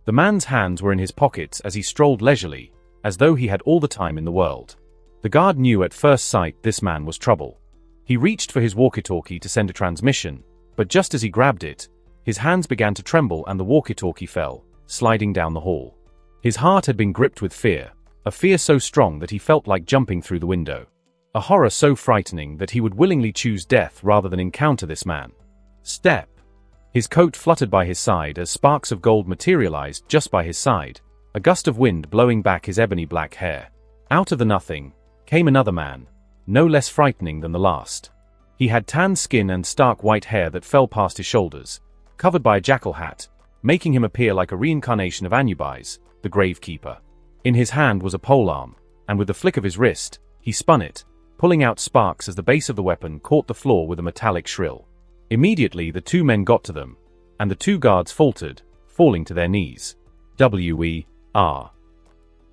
The man's hands were in his pockets as he strolled leisurely, as though he had all the time in the world. The guard knew at first sight this man was trouble. He reached for his walkie-talkie to send a transmission, but just as he grabbed it, his hands began to tremble and the walkie-talkie fell, sliding down the hall. His heart had been gripped with fear, a fear so strong that he felt like jumping through the window. A horror so frightening that he would willingly choose death rather than encounter this man. Step. His coat fluttered by his side as sparks of gold materialized just by his side, a gust of wind blowing back his ebony black hair. Out of the nothing came another man, no less frightening than the last. He had tanned skin and stark white hair that fell past his shoulders, covered by a jackal hat, making him appear like a reincarnation of Anubis, the gravekeeper. In his hand was a polearm, and with the flick of his wrist, he spun it, pulling out sparks as the base of the weapon caught the floor with a metallic shrill. Immediately the two men got to them, and the two guards faltered, falling to their knees. "W-E-R."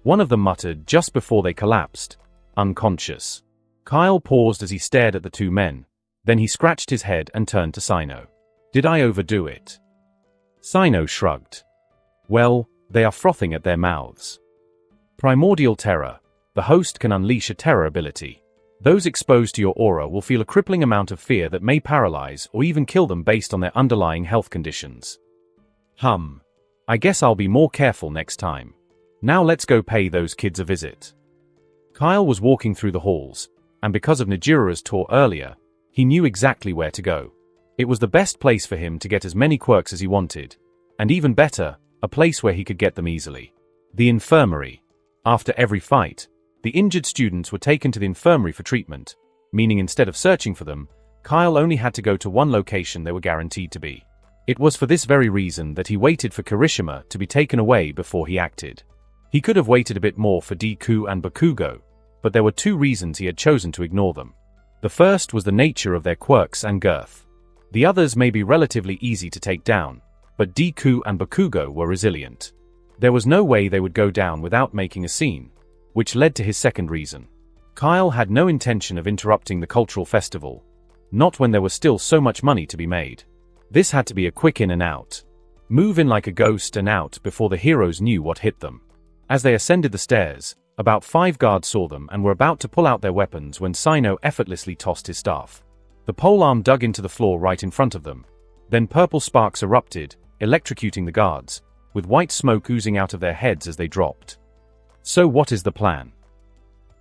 One of them muttered just before they collapsed, unconscious. Kyle paused as he stared at the two men, then he scratched his head and turned to Sino. "Did I overdo it?" Sino shrugged. "Well, they are frothing at their mouths." Primordial terror. The host can unleash a terror ability. Those exposed to your aura will feel a crippling amount of fear that may paralyze or even kill them based on their underlying health conditions. I guess I'll be more careful next time. Now let's go pay those kids a visit. Kyle was walking through the halls, and because of Najira's tour earlier, he knew exactly where to go. It was the best place for him to get as many quirks as he wanted, and even better, a place where he could get them easily. The infirmary. After every fight, the injured students were taken to the infirmary for treatment, meaning instead of searching for them, Kyle only had to go to one location they were guaranteed to be. It was for this very reason that he waited for Kirishima to be taken away before he acted. He could have waited a bit more for Deku and Bakugo, but there were two reasons he had chosen to ignore them. The first was the nature of their quirks and girth. The others may be relatively easy to take down, but Deku and Bakugo were resilient. There was no way they would go down without making a scene, which led to his second reason. Kyle had no intention of interrupting the cultural festival, not when there was still so much money to be made. This had to be a quick in and out. Move in like a ghost and out before the heroes knew what hit them. As they ascended the stairs, about 5 guards saw them and were about to pull out their weapons when Sino effortlessly tossed his staff. The polearm dug into the floor right in front of them. Then purple sparks erupted, electrocuting the guards, with white smoke oozing out of their heads as they dropped. "So what is the plan?"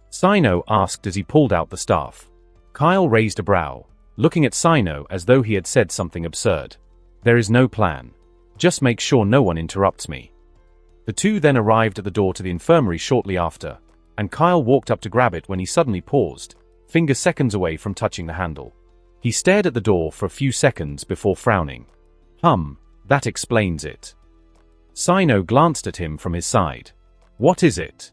Sino asked as he pulled out the staff. Kyle raised a brow, looking at Sino as though he had said something absurd. "There is no plan. Just make sure no one interrupts me." The two then arrived at the door to the infirmary shortly after, and Kyle walked up to grab it when he suddenly paused, fingers seconds away from touching the handle. He stared at the door for a few seconds before frowning. That explains it." Sino glanced at him from his side. "What is it?"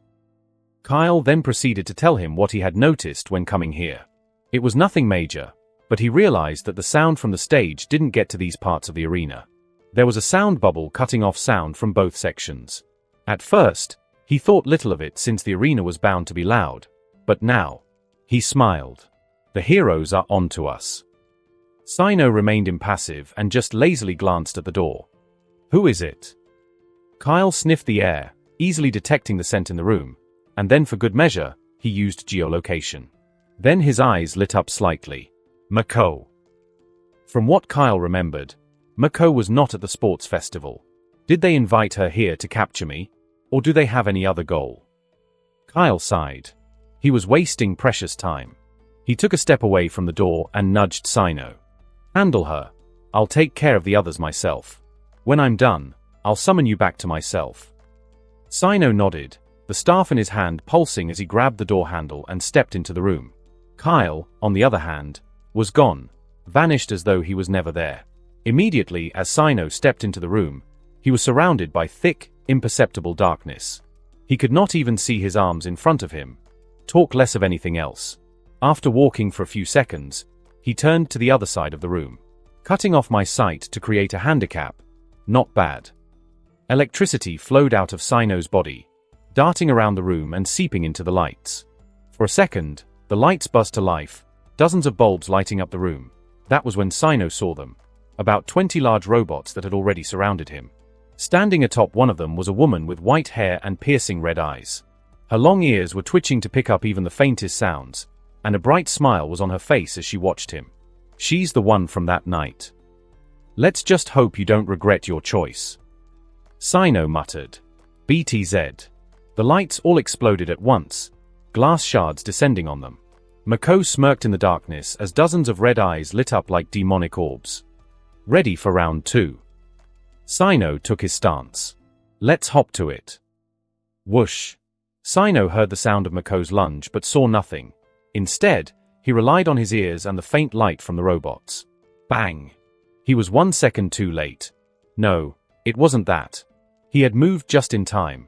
Kyle then proceeded to tell him what he had noticed when coming here. It was nothing major, but he realized that the sound from the stage didn't get to these parts of the arena. There was a sound bubble cutting off sound from both sections. At first, he thought little of it since the arena was bound to be loud, but now, he smiled. "The heroes are on to us." Sino remained impassive and just lazily glanced at the door. "Who is it?" Kyle sniffed the air, easily detecting the scent in the room, and then for good measure, he used geolocation. Then his eyes lit up slightly. Mako. From what Kyle remembered, Mako was not at the sports festival. Did they invite her here to capture me, or do they have any other goal? Kyle sighed. He was wasting precious time. He took a step away from the door and nudged Sino. "Handle her. I'll take care of the others myself. When I'm done, I'll summon you back to myself." Sino nodded, the staff in his hand pulsing as he grabbed the door handle and stepped into the room. Kyle, on the other hand, was gone, vanished as though he was never there. Immediately as Sino stepped into the room, he was surrounded by thick, imperceptible darkness. He could not even see his arms in front of him, talk less of anything else. After walking for a few seconds, he turned to the other side of the room. "Cutting off my sight to create a handicap. Not bad." Electricity flowed out of Sino's body. darting around the room and seeping into the lights. For a second, the lights buzzed to life, dozens of bulbs lighting up the room. That was when Sino saw them. About 20 large robots that had already surrounded him. Standing atop one of them was a woman with white hair and piercing red eyes. Her long ears were twitching to pick up even the faintest sounds, and a bright smile was on her face as she watched him. She's the one from that night. Let's just hope you don't regret your choice. Sino muttered. BTZ. The lights all exploded at once, glass shards descending on them. Mako smirked in the darkness as dozens of red eyes lit up like demonic orbs. Ready for round 2. Sino took his stance. Let's hop to it. Whoosh. Sino heard the sound of Mako's lunge but saw nothing. Instead, he relied on his ears and the faint light from the robots. Bang! He was 1 second too late. No, it wasn't that. He had moved just in time.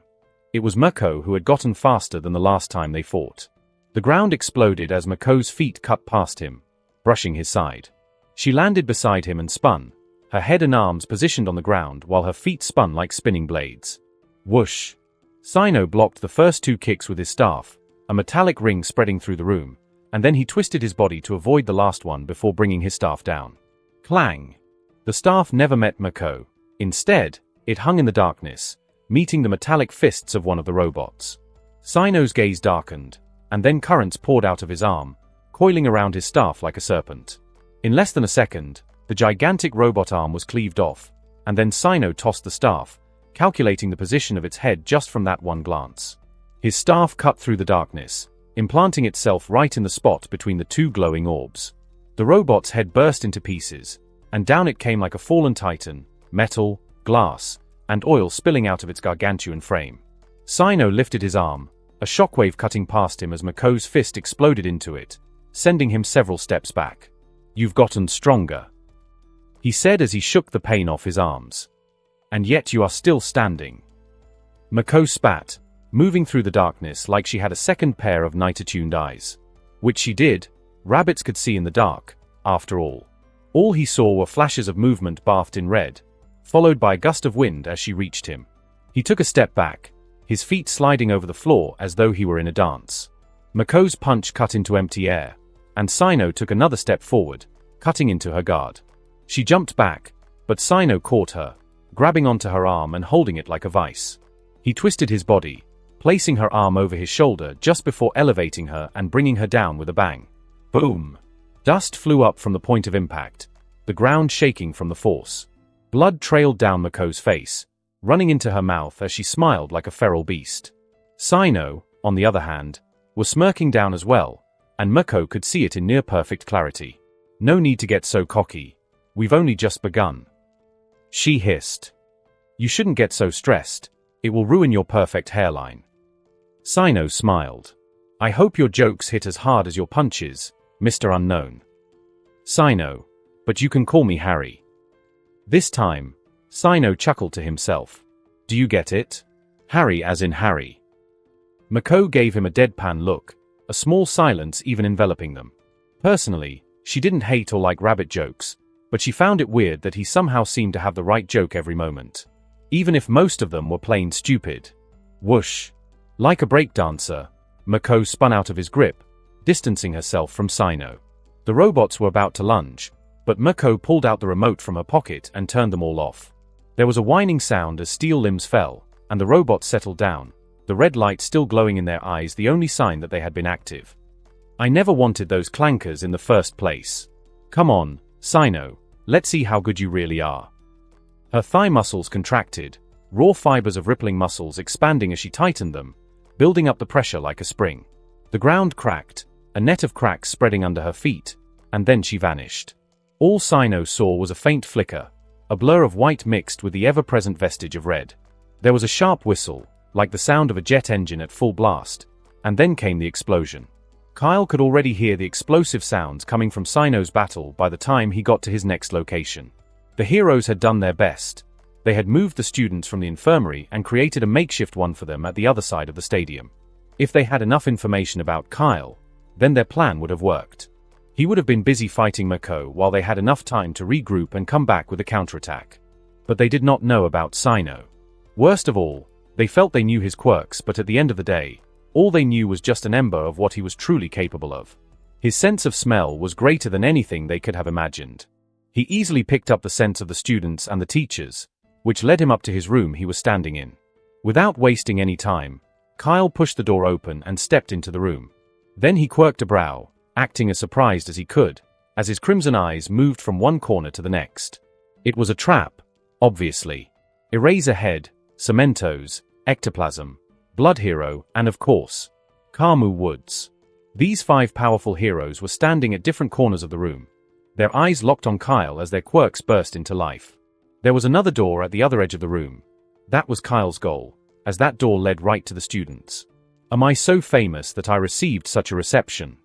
It was Mako who had gotten faster than the last time they fought. The ground exploded as Mako's feet cut past him, brushing his side. She landed beside him and spun, her head and arms positioned on the ground while her feet spun like spinning blades. Whoosh! Sino blocked the first 2 kicks with his staff, a metallic ring spreading through the room, and then he twisted his body to avoid the last one before bringing his staff down. Clang! The staff never met Mako. Instead, it hung in the darkness, meeting the metallic fists of one of the robots. Sino's gaze darkened, and then currents poured out of his arm, coiling around his staff like a serpent. In less than a second, the gigantic robot arm was cleaved off, and then Sino tossed the staff, calculating the position of its head just from that one glance. His staff cut through the darkness, implanting itself right in the spot between the 2 glowing orbs. The robot's head burst into pieces, and down it came like a fallen titan, metal, glass, and oil spilling out of its gargantuan frame. Sino lifted his arm, a shockwave cutting past him as Mako's fist exploded into it, sending him several steps back. You've gotten stronger, he said as he shook the pain off his arms. And yet you are still standing. Mako spat, moving through the darkness like she had a second pair of night-attuned eyes. Which she did. Rabbits could see in the dark, after all. All he saw were flashes of movement bathed in red, followed by a gust of wind as she reached him. He took a step back, his feet sliding over the floor as though he were in a dance. Mako's punch cut into empty air, and Sino took another step forward, cutting into her guard. She jumped back, but Sino caught her, grabbing onto her arm and holding it like a vice. He twisted his body, placing her arm over his shoulder just before elevating her and bringing her down with a bang. Boom! Dust flew up from the point of impact, the ground shaking from the force. Blood trailed down Mako's face, running into her mouth as she smiled like a feral beast. Sino, on the other hand, was smirking down as well, and Mako could see it in near-perfect clarity. No need to get so cocky. We've only just begun. She hissed. You shouldn't get so stressed. It will ruin your perfect hairline. Sino smiled. I hope your jokes hit as hard as your punches, Mr. Unknown. Sino, but you can call me Harry. This time, Sino chuckled to himself. Do you get it? Harry as in Harry. Mako gave him a deadpan look, a small silence even enveloping them. Personally, she didn't hate or like rabbit jokes, but she found it weird that he somehow seemed to have the right joke every moment. Even if most of them were plain stupid. Whoosh! Like a breakdancer, Mako spun out of his grip, distancing herself from Sino. The robots were about to lunge, but Mako pulled out the remote from her pocket and turned them all off. There was a whining sound as steel limbs fell, and the robots settled down, the red light still glowing in their eyes, the only sign that they had been active. I never wanted those clankers in the first place. Come on, Sino, let's see how good you really are. Her thigh muscles contracted, raw fibers of rippling muscles expanding as she tightened them, building up the pressure like a spring. The ground cracked, a net of cracks spreading under her feet, and then she vanished. All Sino saw was a faint flicker, a blur of white mixed with the ever-present vestige of red. There was a sharp whistle, like the sound of a jet engine at full blast, and then came the explosion. Kyle could already hear the explosive sounds coming from Sino's battle by the time he got to his next location. The heroes had done their best. They had moved the students from the infirmary and created a makeshift one for them at the other side of the stadium. If they had enough information about Kyle, then their plan would have worked. He would have been busy fighting Mako while they had enough time to regroup and come back with a counterattack. But they did not know about Sino. Worst of all, They felt they knew his quirks, but at the end of the day, all they knew was just an ember of what he was truly capable of. His sense of smell was greater than anything they could have imagined. He easily picked up the scents of the students and the teachers, which led him up to his room he was standing in. Without wasting any time, Kyle pushed the door open and stepped into the room. Then he quirked a brow, acting as surprised as he could, as his crimson eyes moved from one corner to the next. It was a trap, obviously. Eraserhead, Cementos, Ectoplasm, Blood Hero, and of course, Kamu Woods. These 5 powerful heroes were standing at different corners of the room. Their eyes locked on Kyle as their quirks burst into life. There was another door at the other edge of the room. That was Kyle's goal, as that door led right to the students. Am I so famous that I received such a reception?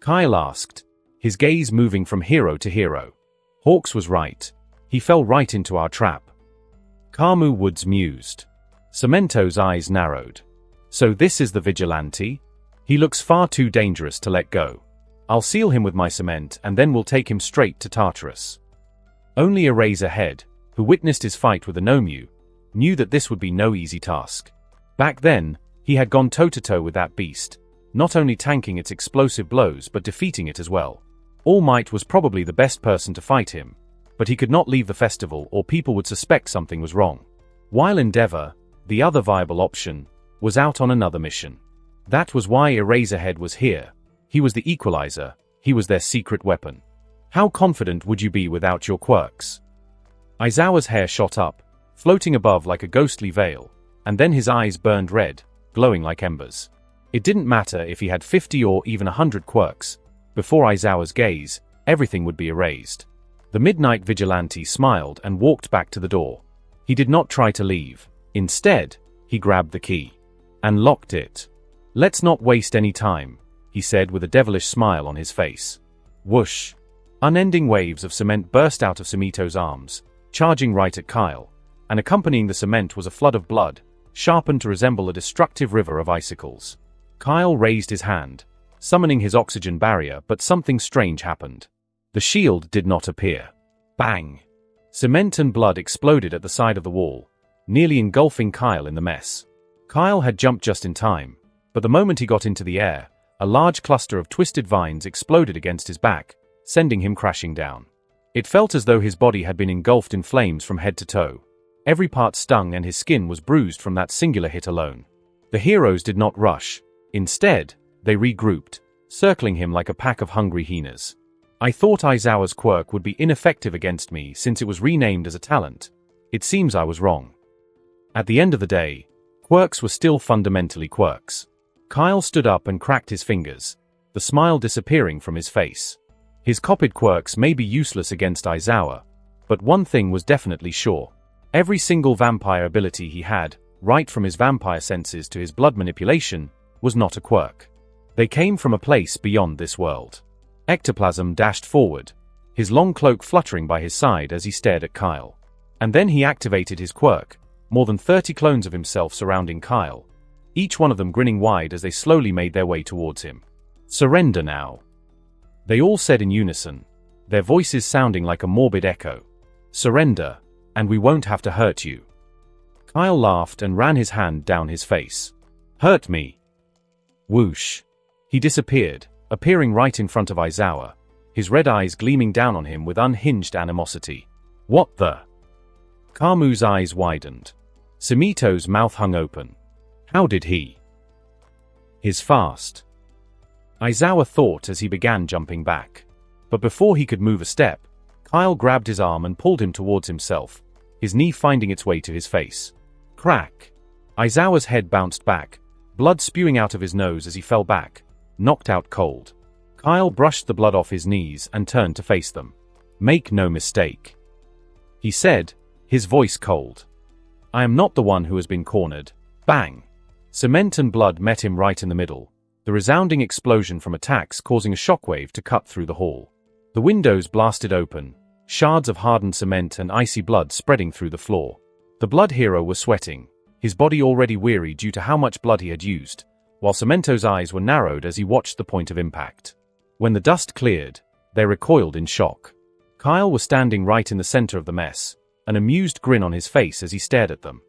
Kyle asked, his gaze moving from hero to hero. Hawks was right. He fell right into our trap. Kamu Woods mused. Cemento's eyes narrowed. So this is the vigilante? He looks far too dangerous to let go. I'll seal him with my cement and then we'll take him straight to Tartarus. Only Eraserhead, who witnessed his fight with Anomyu, knew that this would be no easy task. Back then, he had gone toe-to-toe with that beast, not only tanking its explosive blows but defeating it as well. All Might was probably the best person to fight him, but he could not leave the festival or people would suspect something was wrong. While Endeavor, the other viable option, was out on another mission. That was why Eraserhead was here. He was the equalizer, he was their secret weapon. How confident would you be without your quirks? Aizawa's hair shot up, floating above like a ghostly veil, and then his eyes burned red, glowing like embers. It didn't matter if he had 50 or even 100 quirks. Before Aizawa's gaze, everything would be erased. The Midnight Vigilante smiled and walked back to the door. He did not try to leave. Instead, he grabbed the key and locked it. Let's not waste any time, he said with a devilish smile on his face. Whoosh! Unending waves of cement burst out of Sumito's arms, charging right at Kyle, and accompanying the cement was a flood of blood, sharpened to resemble a destructive river of icicles. Kyle raised his hand, summoning his oxygen barrier, but something strange happened. The shield did not appear. Bang! Cement and blood exploded at the side of the wall, nearly engulfing Kyle in the mess. Kyle had jumped just in time, but the moment he got into the air, a large cluster of twisted vines exploded against his back, sending him crashing down. It felt as though his body had been engulfed in flames from head to toe. Every part stung and his skin was bruised from that singular hit alone. The heroes did not rush. Instead, they regrouped, circling him like a pack of hungry hyenas. I thought Aizawa's quirk would be ineffective against me since it was renamed as a talent. It seems I was wrong. At the end of the day, quirks were still fundamentally quirks. Kyle stood up and cracked his fingers, the smile disappearing from his face. His copied quirks may be useless against Aizawa, but one thing was definitely sure. Every single vampire ability he had, right from his vampire senses to his blood manipulation, was not a quirk. They came from a place beyond this world. Ectoplasm dashed forward, his long cloak fluttering by his side as he stared at Kyle. And then he activated his quirk, more than 30 clones of himself surrounding Kyle, each one of them grinning wide as they slowly made their way towards him. Surrender now. They all said in unison, their voices sounding like a morbid echo. Surrender, and we won't have to hurt you. Kyle laughed and ran his hand down his face. Hurt me. Whoosh. He disappeared, appearing right in front of Aizawa, his red eyes gleaming down on him with unhinged animosity. What the? Kamu's eyes widened. Sumito's mouth hung open. How did he? His fast. Aizawa thought as he began jumping back. But before he could move a step, Kyle grabbed his arm and pulled him towards himself, his knee finding its way to his face. Crack! Aizawa's head bounced back, blood spewing out of his nose as he fell back, knocked out cold. Kyle brushed the blood off his knees and turned to face them. Make no mistake, he said, his voice cold. I am not the one who has been cornered. Bang! Cement and blood met him right in the middle, the resounding explosion from attacks causing a shockwave to cut through the hall. The windows blasted open, shards of hardened cement and icy blood spreading through the floor. The blood hero was sweating, his body already weary due to how much blood he had used, while Cemento's eyes were narrowed as he watched the point of impact. When the dust cleared, they recoiled in shock. Kyle was standing right in the center of the mess, an amused grin on his face as he stared at them.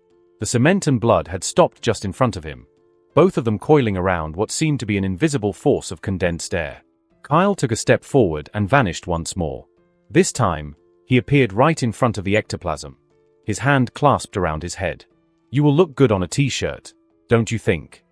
The cement and blood had stopped just in front of him, both of them coiling around what seemed to be an invisible force of condensed air. Kyle took a step forward and vanished once more. This time, he appeared right in front of the ectoplasm, his hand clasped around his head. "You will look good on a t-shirt, don't you think?"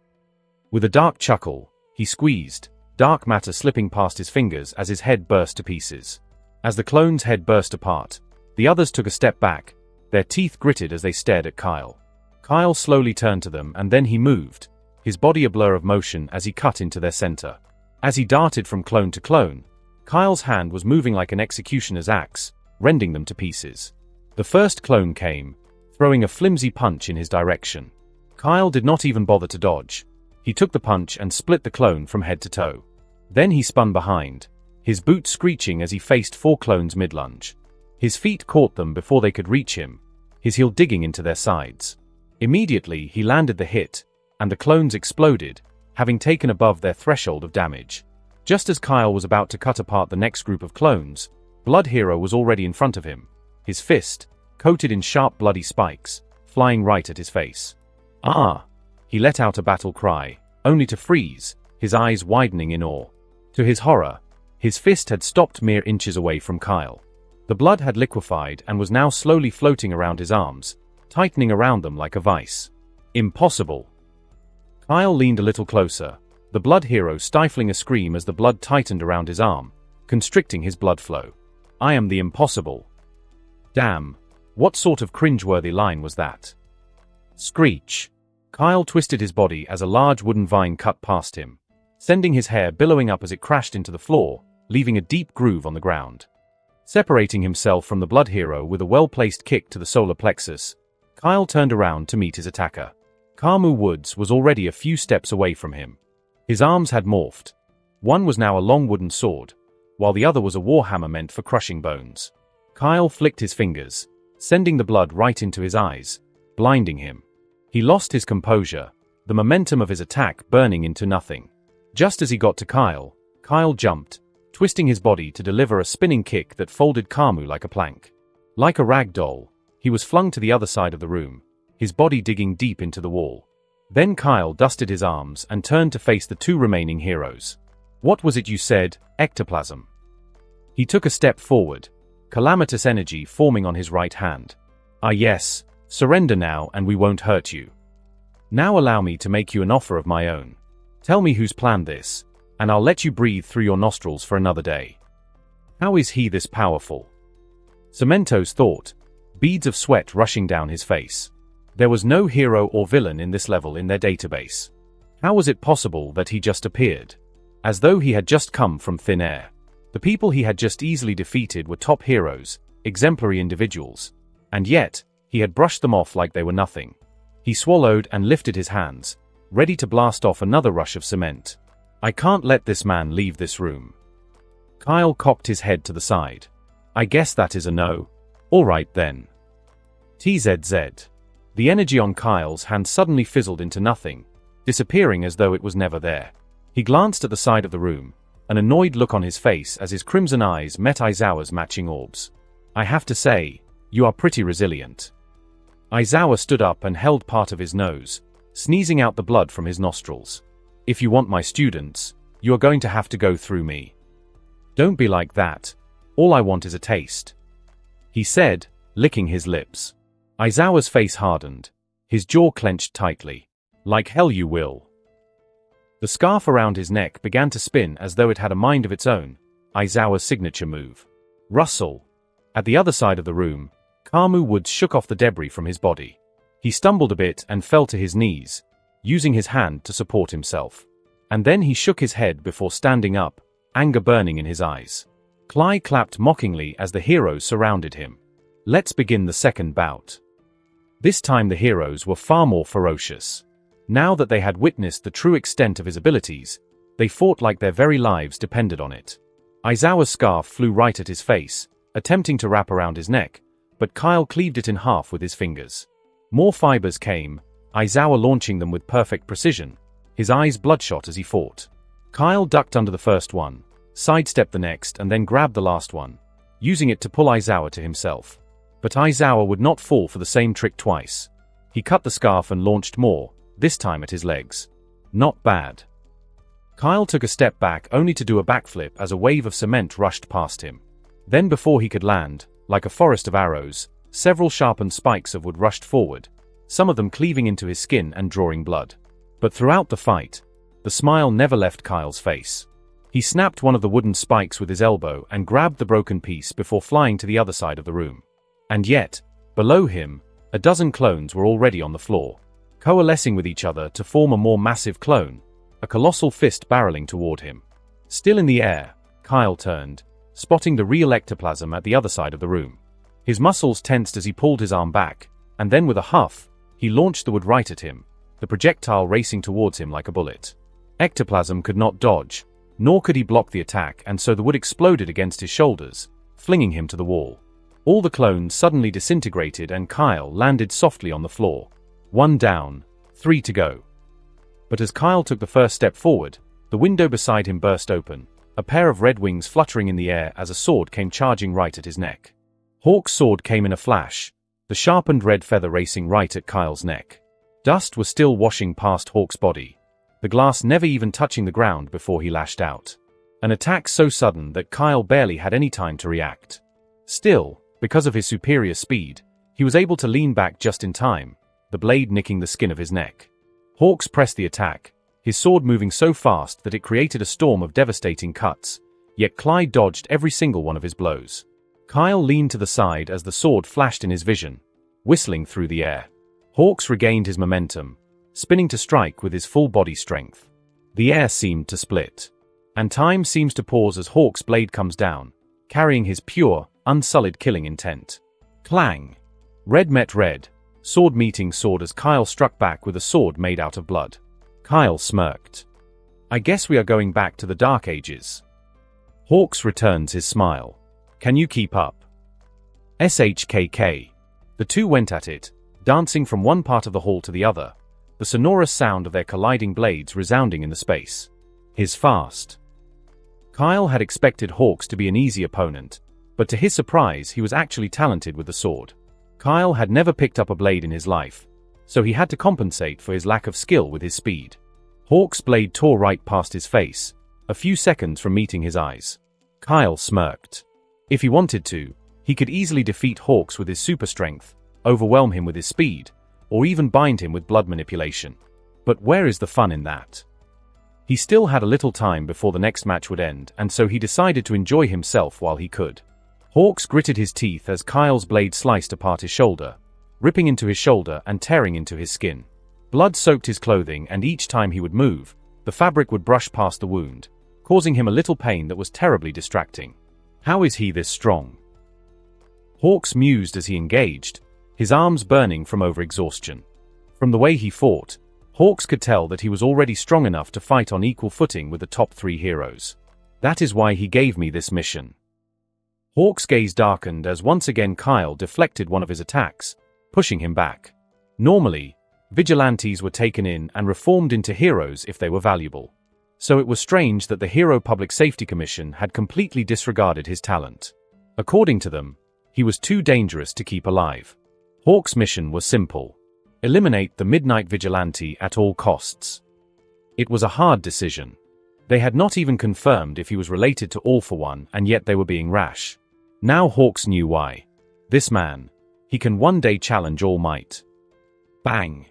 With a dark chuckle, he squeezed, dark matter slipping past his fingers as his head burst to pieces. As the clone's head burst apart, the others took a step back, their teeth gritted as they stared at Kyle. Kyle slowly turned to them and then he moved, his body a blur of motion as he cut into their center. As he darted from clone to clone, Kyle's hand was moving like an executioner's axe, rending them to pieces. The first clone came, throwing a flimsy punch in his direction. Kyle did not even bother to dodge. He took the punch and split the clone from head to toe. Then he spun behind, his boots screeching as he faced 4 clones mid-lunge. His feet caught them before they could reach him, his heel digging into their sides. Immediately he landed the hit, and the clones exploded, having taken above their threshold of damage. Just as Kyle was about to cut apart the next group of clones, Blood Hero was already in front of him, his fist, coated in sharp bloody spikes, flying right at his face. "Ah!" He let out a battle cry, only to freeze, his eyes widening in awe. To his horror, his fist had stopped mere inches away from Kyle. The blood had liquefied and was now slowly floating around his arms, tightening around them like a vice. Impossible! Kyle leaned a little closer, the Blood Hero stifling a scream as the blood tightened around his arm, constricting his blood flow. "I am the impossible." Damn, what sort of cringeworthy line was that? Screech! Kyle twisted his body as a large wooden vine cut past him, sending his hair billowing up as it crashed into the floor, leaving a deep groove on the ground. Separating himself from the Blood Hero with a well-placed kick to the solar plexus, Kyle turned around to meet his attacker. Kamu Woods was already a few steps away from him. His arms had morphed. One was now a long wooden sword, while the other was a warhammer meant for crushing bones. Kyle flicked his fingers, sending the blood right into his eyes, blinding him. He lost his composure, the momentum of his attack burning into nothing. Just as he got to Kyle, Kyle jumped, twisting his body to deliver a spinning kick that folded Kamu like a plank. Like a rag doll, he was flung to the other side of the room, his body digging deep into the wall. Then Kyle dusted his arms and turned to face the 2 remaining heroes. "What was it you said, ectoplasm?" He took a step forward, calamitous energy forming on his right hand. "Ah yes, surrender now and we won't hurt you. Now allow me to make you an offer of my own. Tell me who's planned this, and I'll let you breathe through your nostrils for another day." How is he this powerful? Cementos thought, beads of sweat rushing down his face. There was no hero or villain in this level in their database. How was it possible that he just appeared? As though he had just come from thin air. The people he had just easily defeated were top heroes, exemplary individuals. And yet, he had brushed them off like they were nothing. He swallowed and lifted his hands, ready to blast off another rush of cement. "I can't let this man leave this room." Kyle cocked his head to the side. "I guess that is a no. All right then." TZZ. The energy on Kyle's hand suddenly fizzled into nothing, disappearing as though it was never there. He glanced at the side of the room, an annoyed look on his face as his crimson eyes met Aizawa's matching orbs. "I have to say, you are pretty resilient." Aizawa stood up and held part of his nose, sneezing out the blood from his nostrils. "If you want my students, you are going to have to go through me." "Don't be like that. All I want is a taste," he said, licking his lips. Aizawa's face hardened, his jaw clenched tightly. "Like hell you will." The scarf around his neck began to spin as though it had a mind of its own, Aizawa's signature move. Rustle. At the other side of the room, Kamu Woods shook off the debris from his body. He stumbled a bit and fell to his knees, using his hand to support himself. And then he shook his head before standing up, anger burning in his eyes. Cly clapped mockingly as the heroes surrounded him. "Let's begin the second bout." This time the heroes were far more ferocious. Now that they had witnessed the true extent of his abilities, they fought like their very lives depended on it. Aizawa's scarf flew right at his face, attempting to wrap around his neck, but Kyle cleaved it in half with his fingers. More fibers came, Aizawa launching them with perfect precision, his eyes bloodshot as he fought. Kyle ducked under the first one, sidestepped the next and then grabbed the last one, using it to pull Aizawa to himself. But Aizawa would not fall for the same trick twice. He He cut the scarf and launched more, this time at his legs. Not bad. Kyle took a step back only to do a backflip as a wave of cement rushed past him. Then before he could land, like a forest of arrows, several sharpened spikes of wood rushed forward, some of them cleaving into his skin and drawing blood. But throughout the fight, the smile never left Kyle's face. He snapped one of the wooden spikes with his elbow and grabbed the broken piece before flying to the other side of the room. And yet, below him, a dozen clones were already on the floor, coalescing with each other to form a more massive clone, a colossal fist barreling toward him. Still in the air, Kyle turned, spotting the real ectoplasm at the other side of the room. His muscles tensed as he pulled his arm back, and then with a huff, he launched the wood right at him, the projectile racing towards him like a bullet. Ectoplasm could not dodge, nor could he block the attack, and so the wood exploded against his shoulders, flinging him to the wall. All the clones suddenly disintegrated and Kyle landed softly on the floor. 1 down, 3 to go. But as Kyle took the first step forward, the window beside him burst open, a pair of red wings fluttering in the air as a sword came charging right at his neck. Hawk's sword came in a flash, the sharpened red feather racing right at Kyle's neck. Dust was still washing past Hawk's body, the glass never even touching the ground before he lashed out. An attack so sudden that Kyle barely had any time to react. Still, because of his superior speed, he was able to lean back just in time, the blade nicking the skin of his neck. Hawks pressed the attack, his sword moving so fast that it created a storm of devastating cuts, yet Clyde dodged every single one of his blows. Kyle leaned to the side as the sword flashed in his vision, whistling through the air. Hawks regained his momentum, spinning to strike with his full body strength. The air seemed to split, and time seems to pause as Hawk's blade comes down, carrying his pure, unsullied killing intent. Clang! Red met red, sword meeting sword as Kyle struck back with a sword made out of blood. Kyle smirked. I guess we are going back to the Dark Ages. Hawks returns his smile. Can you keep up? SHKK. The two went at it, dancing from one part of the hall to the other, the sonorous sound of their colliding blades resounding in the space. His fast. Kyle had expected Hawks to be an easy opponent, but to his surprise he was actually talented with the sword. Kyle had never picked up a blade in his life, so he had to compensate for his lack of skill with his speed. Hawk's blade tore right past his face, a few seconds from meeting his eyes. Kyle smirked. If he wanted to, he could easily defeat Hawks with his super strength, overwhelm him with his speed, or even bind him with blood manipulation. But where is the fun in that? He still had a little time before the next match would end, and so he decided to enjoy himself while he could. Hawks gritted his teeth as Kyle's blade sliced apart his shoulder, ripping into his shoulder and tearing into his skin. Blood soaked his clothing, and each time he would move, the fabric would brush past the wound, causing him a little pain that was terribly distracting. How is he this strong? Hawks mused as he engaged, his arms burning from overexhaustion. From the way he fought, Hawks could tell that he was already strong enough to fight on equal footing with the top 3 heroes. That is why he gave me this mission. Hawks' gaze darkened as once again Kyle deflected one of his attacks, pushing him back. Normally, vigilantes were taken in and reformed into heroes if they were valuable. So it was strange that the Hero Public Safety Commission had completely disregarded his talent. According to them, he was too dangerous to keep alive. Hawk's mission was simple: eliminate the Midnight Vigilante at all costs. It was a hard decision. They had not even confirmed if he was related to All for One, and yet they were being rash. Now Hawks knew why. This man, he can one day challenge All Might. Bang!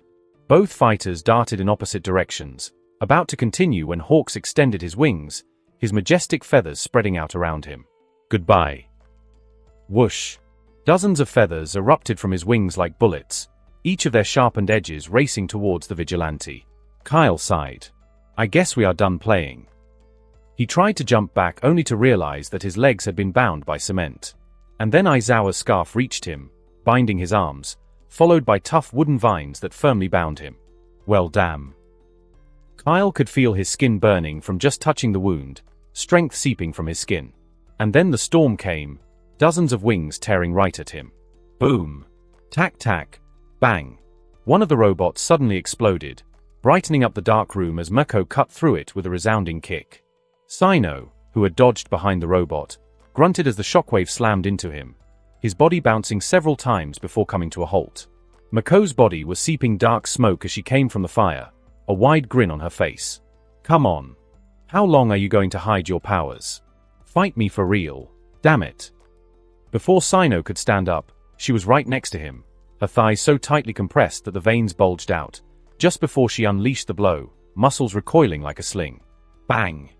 Both fighters darted in opposite directions, about to continue when Hawks extended his wings, his majestic feathers spreading out around him. Goodbye. Whoosh! Dozens of feathers erupted from his wings like bullets, each of their sharpened edges racing towards the vigilante. Kyle sighed. I guess we are done playing. He tried to jump back only to realize that his legs had been bound by cement. And then Aizawa's scarf reached him, binding his arms, followed by tough wooden vines that firmly bound him. Well, damn. Kyle could feel his skin burning from just touching the wound, strength seeping from his skin. And then the storm came, dozens of wings tearing right at him. Boom! Tack-tack! Bang! One of the robots suddenly exploded, brightening up the dark room as Mako cut through it with a resounding kick. Sino, who had dodged behind the robot, grunted as the shockwave slammed into him, his body bouncing several times before coming to a halt. Mako's body was seeping dark smoke as she came from the fire, a wide grin on her face. Come on. How long are you going to hide your powers? Fight me for real. Damn it. Before Sino could stand up, she was right next to him, her thighs so tightly compressed that the veins bulged out. Just before she unleashed the blow, muscles recoiling like a sling. Bang!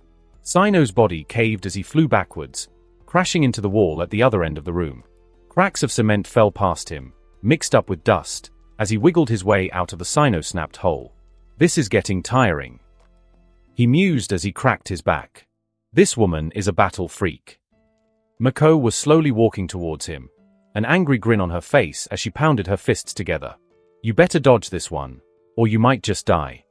Sino's body caved as he flew backwards, crashing into the wall at the other end of the room. Cracks of cement fell past him, mixed up with dust, as he wiggled his way out of the Sino-snapped hole. This is getting tiring. He mused as he cracked his back. This woman is a battle freak. Mako was slowly walking towards him, an angry grin on her face as she pounded her fists together. You better dodge this one, or you might just die.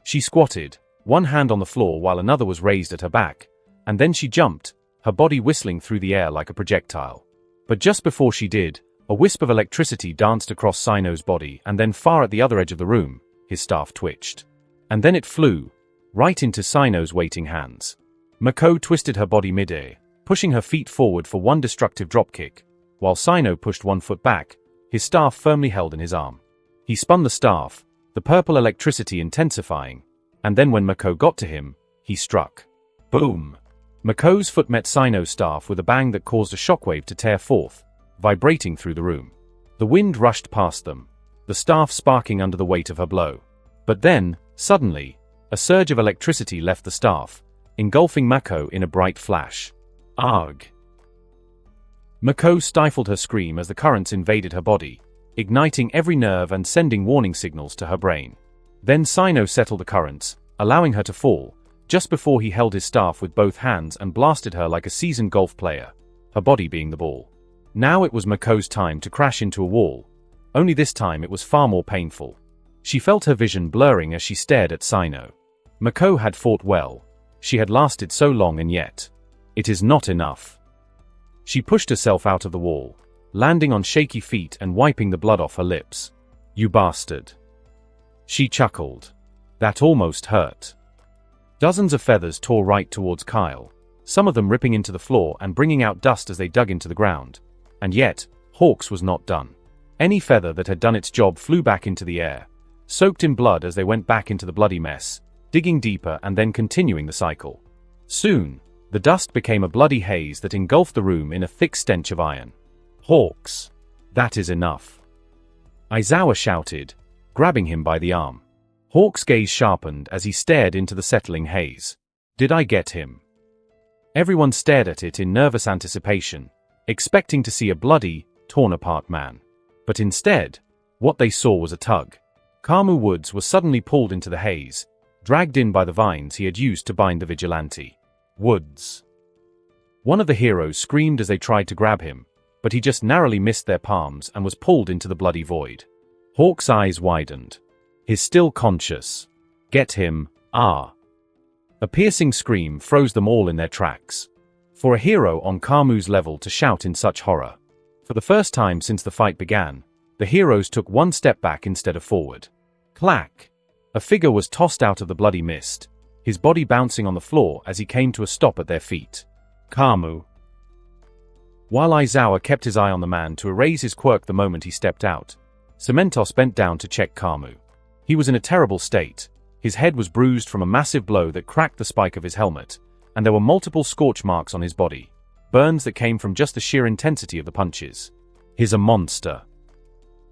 She squatted, one hand on the floor while another was raised at her back, and then she jumped, her body whistling through the air like a projectile. But just before she did, a wisp of electricity danced across Sino's body, and then far at the other edge of the room, his staff twitched. And then it flew, right into Sino's waiting hands. Mako twisted her body mid-air, pushing her feet forward for one destructive dropkick, while Sino pushed one foot back, his staff firmly held in his arm. He spun the staff, the purple electricity intensifying, and then when Mako got to him, he struck. Boom! Mako's foot met Sino's staff with a bang that caused a shockwave to tear forth, vibrating through the room. The wind rushed past them, the staff sparking under the weight of her blow. But then, suddenly, a surge of electricity left the staff, engulfing Mako in a bright flash. Arg! Mako stifled her scream as the currents invaded her body, igniting every nerve and sending warning signals to her brain. Then Sino settled the currents, allowing her to fall, just before he held his staff with both hands and blasted her like a seasoned golf player, her body being the ball. Now it was Mako's time to crash into a wall, only this time it was far more painful. She felt her vision blurring as she stared at Sino. Mako had fought well. She had lasted so long, and yet, it is not enough. She pushed herself out of the wall, landing on shaky feet and wiping the blood off her lips. You bastard. She chuckled. That almost hurt. Dozens of feathers tore right towards Kyle, some of them ripping into the floor and bringing out dust as they dug into the ground. And yet, Hawks was not done. Any feather that had done its job flew back into the air, soaked in blood as they went back into the bloody mess, digging deeper and then continuing the cycle. Soon, the dust became a bloody haze that engulfed the room in a thick stench of iron. Hawks! That is enough. Aizawa shouted, grabbing him by the arm. Hawk's gaze sharpened as he stared into the settling haze. Did I get him? Everyone stared at it in nervous anticipation, expecting to see a bloody, torn-apart man. But instead, what they saw was a tug. Kamu Woods was suddenly pulled into the haze, dragged in by the vines he had used to bind the vigilante. Woods. One of the heroes screamed as they tried to grab him, but he just narrowly missed their palms and was pulled into the bloody void. Hawk's eyes widened. He's still conscious. Get him, ah. A piercing scream froze them all in their tracks. For a hero on Kamu's level to shout in such horror. For the first time since the fight began, the heroes took one step back instead of forward. Clack! A figure was tossed out of the bloody mist, his body bouncing on the floor as he came to a stop at their feet. Kamu. While Aizawa kept his eye on the man to erase his quirk the moment he stepped out, Cementos bent down to check Kamu. He was in a terrible state. His head was bruised from a massive blow that cracked the spike of his helmet, and there were multiple scorch marks on his body, burns that came from just the sheer intensity of the punches. He's a monster.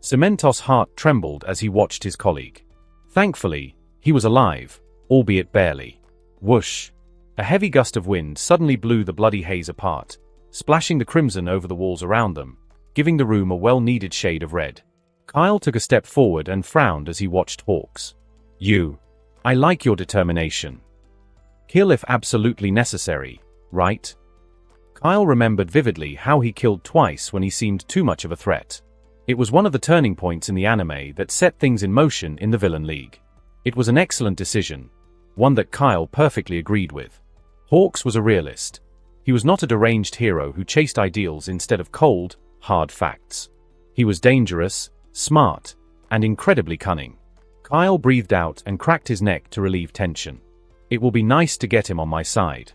Cementos' heart trembled as he watched his colleague. Thankfully, he was alive, albeit barely. Whoosh! A heavy gust of wind suddenly blew the bloody haze apart, splashing the crimson over the walls around them, giving the room a well-needed shade of red. Kyle took a step forward and frowned as he watched Hawks. I like your determination. Kill if absolutely necessary, right? Kyle remembered vividly how he killed twice when he seemed too much of a threat. It was one of the turning points in the anime that set things in motion in the Villain League. It was an excellent decision, one that Kyle perfectly agreed with. Hawks was a realist. He was not a deranged hero who chased ideals instead of cold, hard facts. He was dangerous, smart, and incredibly cunning. Kyle breathed out and cracked his neck to relieve tension. It will be nice to get him on my side.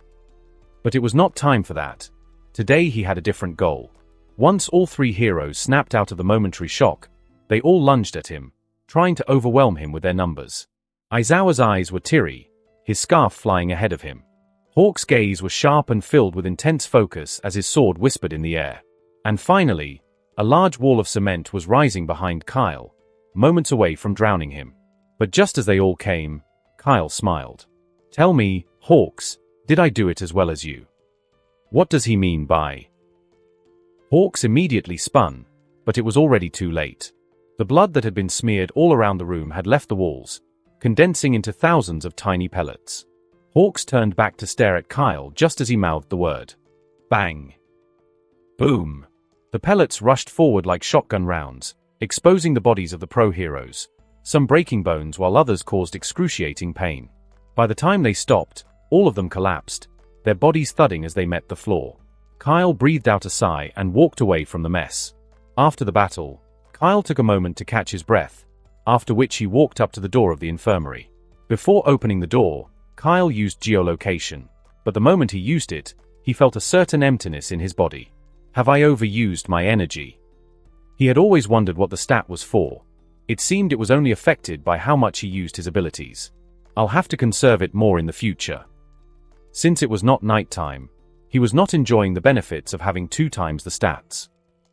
But it was not time for that. Today he had a different goal. Once all three heroes snapped out of the momentary shock, They all lunged at him, trying to overwhelm him with their numbers. Aizawa's eyes were teary, his scarf flying ahead of him. Hawk's gaze was sharp and filled with intense focus as his sword whispered in the air. And finally, a large wall of cement was rising behind Kyle, moments away from drowning him. But just as they all came, Kyle smiled. "Tell me, Hawks, did I do it as well as you? What does he mean by?" Hawks immediately spun, but it was already too late. The blood that had been smeared all around the room had left the walls, condensing into thousands of tiny pellets. Hawks turned back to stare at Kyle just as he mouthed the word. Bang! Boom! The pellets rushed forward like shotgun rounds, exposing the bodies of the pro-heroes, some breaking bones while others caused excruciating pain. By the time they stopped, all of them collapsed, their bodies thudding as they met the floor. Kyle breathed out a sigh and walked away from the mess. After the battle, Kyle took a moment to catch his breath, after which he walked up to the door of the infirmary. Before opening the door, Kyle used geolocation, but the moment he used it, he felt a certain emptiness in his body. Have I overused my energy? He had always wondered what the stat was for. It seemed it was only affected by how much he used his abilities. I'll have to conserve it more in the future. Since it was not nighttime, he was not enjoying the benefits of having 2 times the stats.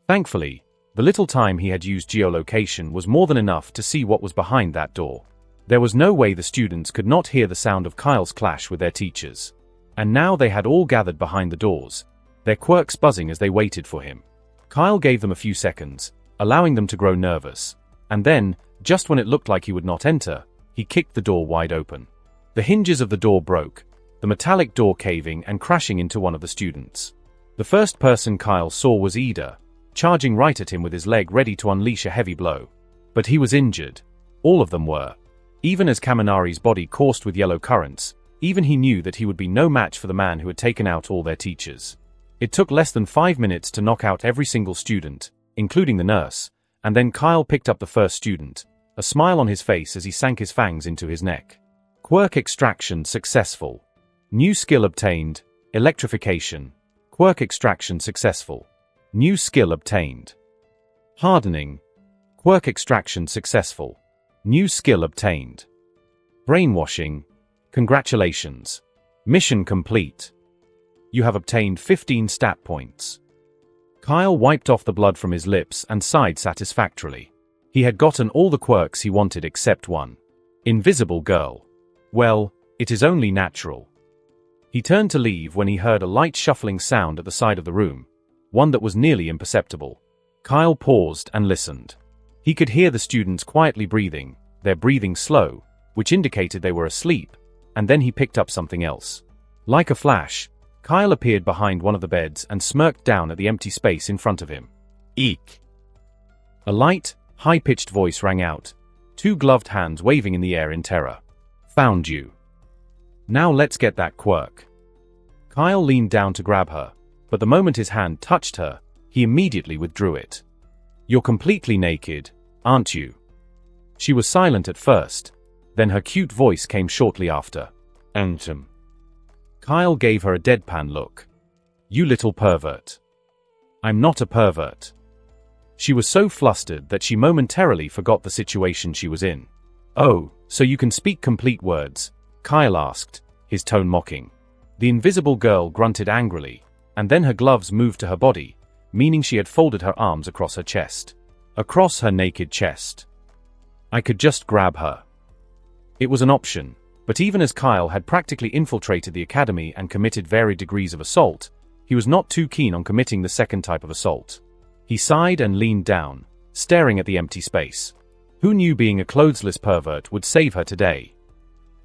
Thankfully, the little time he had used geolocation was more than enough to see what was behind that door. There was no way the students could not hear the sound of Kyle's clash with their teachers. And now they had all gathered behind the doors, their quirks buzzing as they waited for him. Kyle gave them a few seconds, allowing them to grow nervous. And then, just when it looked like he would not enter, he kicked the door wide open. The hinges of the door broke, the metallic door caving and crashing into one of the students. The first person Kyle saw was Ida, charging right at him with his leg ready to unleash a heavy blow. But he was injured. All of them were. Even as Kaminari's body coursed with yellow currents, even he knew that he would be no match for the man who had taken out all their teachers. It took less than 5 minutes to knock out every single student, including the nurse, and then Kyle picked up the first student, a smile on his face as he sank his fangs into his neck. Quirk extraction successful. New skill obtained, electrification. Quirk extraction successful. New skill obtained. Hardening. Quirk extraction successful. New skill obtained. Brainwashing. Congratulations. Mission complete. You have obtained 15 stat points. Kyle wiped off the blood from his lips and sighed satisfactorily. He had gotten all the quirks he wanted except one. Invisible girl. Well, it is only natural. He turned to leave when he heard a light shuffling sound at the side of the room, one that was nearly imperceptible. Kyle paused and listened. He could hear the students quietly breathing, their breathing slow, which indicated they were asleep, and then he picked up something else. Like a flash, Kyle appeared behind one of the beds and smirked down at the empty space in front of him. Eek! A light, high-pitched voice rang out, 2 gloved hands waving in the air in terror. Found you. Now let's get that quirk. Kyle leaned down to grab her, but the moment his hand touched her, he immediately withdrew it. You're completely naked, aren't you? She was silent at first, then her cute voice came shortly after. Kyle gave her a deadpan look. You little pervert. I'm not a pervert. She was so flustered that she momentarily forgot the situation she was in. Oh, so you can speak complete words? Kyle asked, his tone mocking. The invisible girl grunted angrily, and then her gloves moved to her body, meaning she had folded her arms across her chest. Across her naked chest. I could just grab her. It was an option, but even as Kyle had practically infiltrated the academy and committed varied degrees of assault, he was not too keen on committing the second type of assault. He sighed and leaned down, staring at the empty space. Who knew being a clothesless pervert would save her today?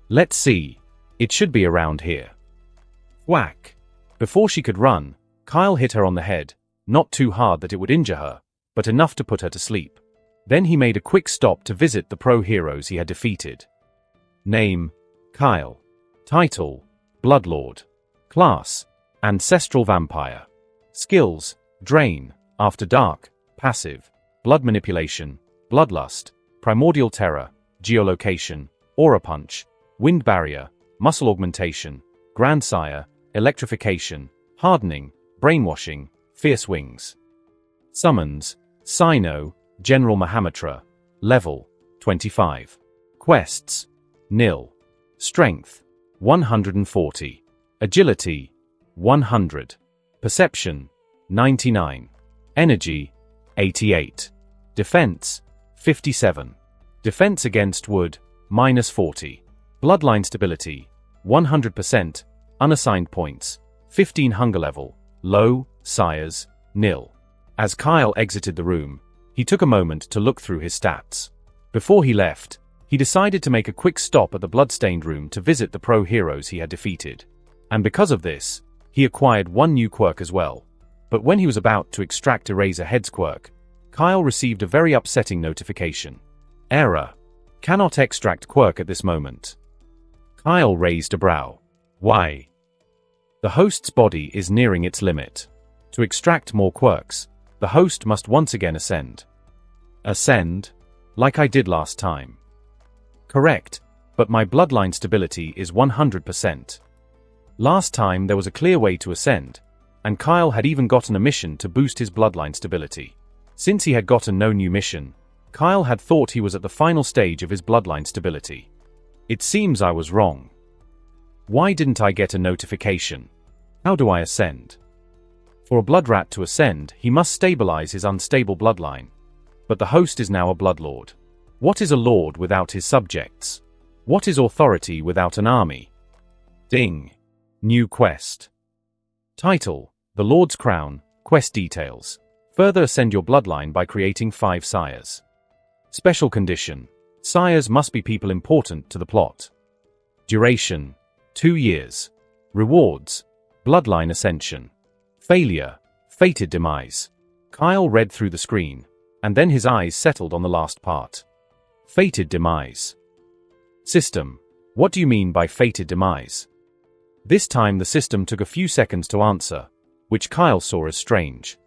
Let's see. It should be around here. Whack! Before she could run, Kyle hit her on the head, not too hard that it would injure her, but enough to put her to sleep. Then he made a quick stop to visit the pro-heroes he had defeated. Name: Kyle. Title: Bloodlord. Class: Ancestral Vampire. Skills: Drain, After Dark, Passive, Blood Manipulation, Bloodlust, Primordial Terror, Geolocation, Aura Punch, Wind Barrier, Muscle Augmentation, Grandsire, Electrification, Hardening, Brainwashing, Fierce Wings. Summons: Sino, General Mahamitra. Level 25. Quests nil. Strength 140. Agility 100. Perception 99. Energy 88. Defense 57. Defense against wood -40. Bloodline stability 100%. Unassigned points 15. Hunger level low. Sires nil. As Kyle exited the room, he took a moment to look through his stats. Before he left, he decided to make a quick stop at the bloodstained room to visit the pro heroes he had defeated. And because of this, he acquired one new quirk as well. But when he was about to extract Eraserhead's quirk, Kyle received a very upsetting notification. Error. Cannot extract quirk at this moment. Kyle raised a brow. Why? The host's body is nearing its limit. To extract more quirks, the host must once again ascend. Ascend? Like I did last time. Correct, but my bloodline stability is 100%. Last time there was a clear way to ascend, and Kyle had even gotten a mission to boost his bloodline stability. Since he had gotten no new mission, Kyle had thought he was at the final stage of his bloodline stability. It seems I was wrong. Why didn't I get a notification? How do I ascend? For a blood rat to ascend, he must stabilize his unstable bloodline. But the host is now a bloodlord. What is a lord without his subjects? What is authority without an army? Ding. New quest. Title: The Lord's Crown. Quest details. Further ascend your bloodline by creating 5 sires. Special condition: sires must be people important to the plot. Duration: 2 years. Rewards: bloodline ascension. Failure: fated demise. Kyle read through the screen, and then his eyes settled on the last part. Fated demise. System: what do you mean by fated demise? This time the system took a few seconds to answer, which Kyle saw as strange.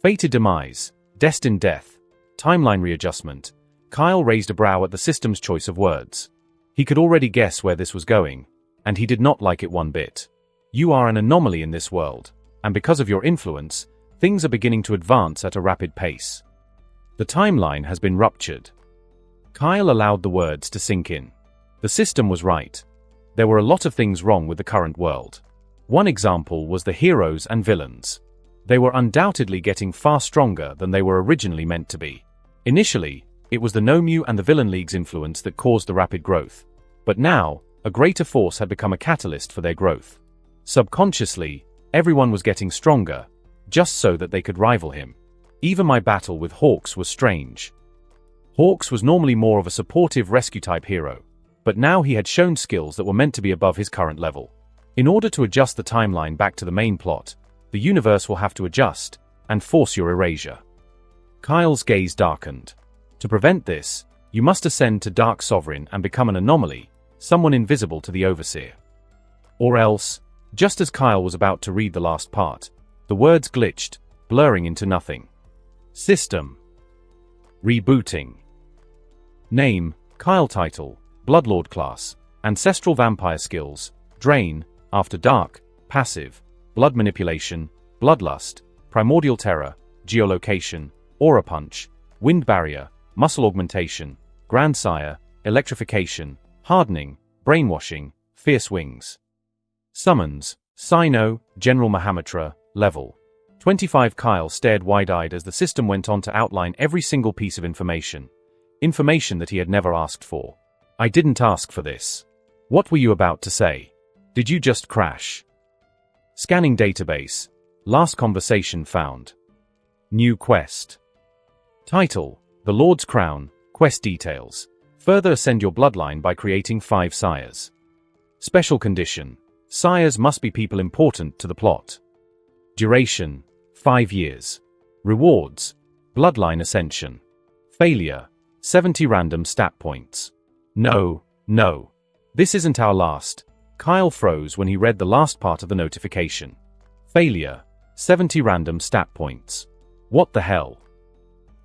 Fated demise, destined death, timeline readjustment. Kyle raised a brow at the system's choice of words. He could already guess where this was going, and he did not like it one bit. You are an anomaly in this world, and because of your influence, things are beginning to advance at a rapid pace. The timeline has been ruptured. Kyle allowed the words to sink in. The system was right. There were a lot of things wrong with the current world. One example was the heroes and villains. They were undoubtedly getting far stronger than they were originally meant to be. Initially, it was the Nomu and the Villain League's influence that caused the rapid growth. But now, a greater force had become a catalyst for their growth. Subconsciously, everyone was getting stronger, just so that they could rival him. Even my battle with Hawks was strange. Hawks was normally more of a supportive rescue-type hero, but now he had shown skills that were meant to be above his current level. In order to adjust the timeline back to the main plot, the universe will have to adjust and force your erasure. Kyle's gaze darkened. To prevent this, you must ascend to Dark Sovereign and become an anomaly, someone invisible to the Overseer. Or else, just as Kyle was about to read the last part, the words glitched, blurring into nothing. System. Rebooting. Name: Kyle. Title: Bloodlord. Class: Ancestral Vampire. Skills: Drain, After Dark, Passive, Blood Manipulation, Bloodlust, Primordial Terror, Geolocation, Aura Punch, Wind Barrier, Muscle Augmentation, Grandsire, Electrification, Hardening, Brainwashing, Fierce Wings. Summons: Sino, General Mahamitra. Level 25. Kyle stared wide-eyed as the system went on to outline every single piece of information. Information that he had never asked for. I didn't ask for this. What were you about to say? Did you just crash? Scanning database. Last conversation found. New quest. Title: The Lord's Crown. Quest details. Further ascend your bloodline by creating 5 sires. Special condition: sires must be people important to the plot. Duration: 5 years. Rewards: bloodline ascension. Failure: 70 random stat points. No. This isn't our last. Kyle froze when he read the last part of the notification. Failure: 70 random stat points. What the hell?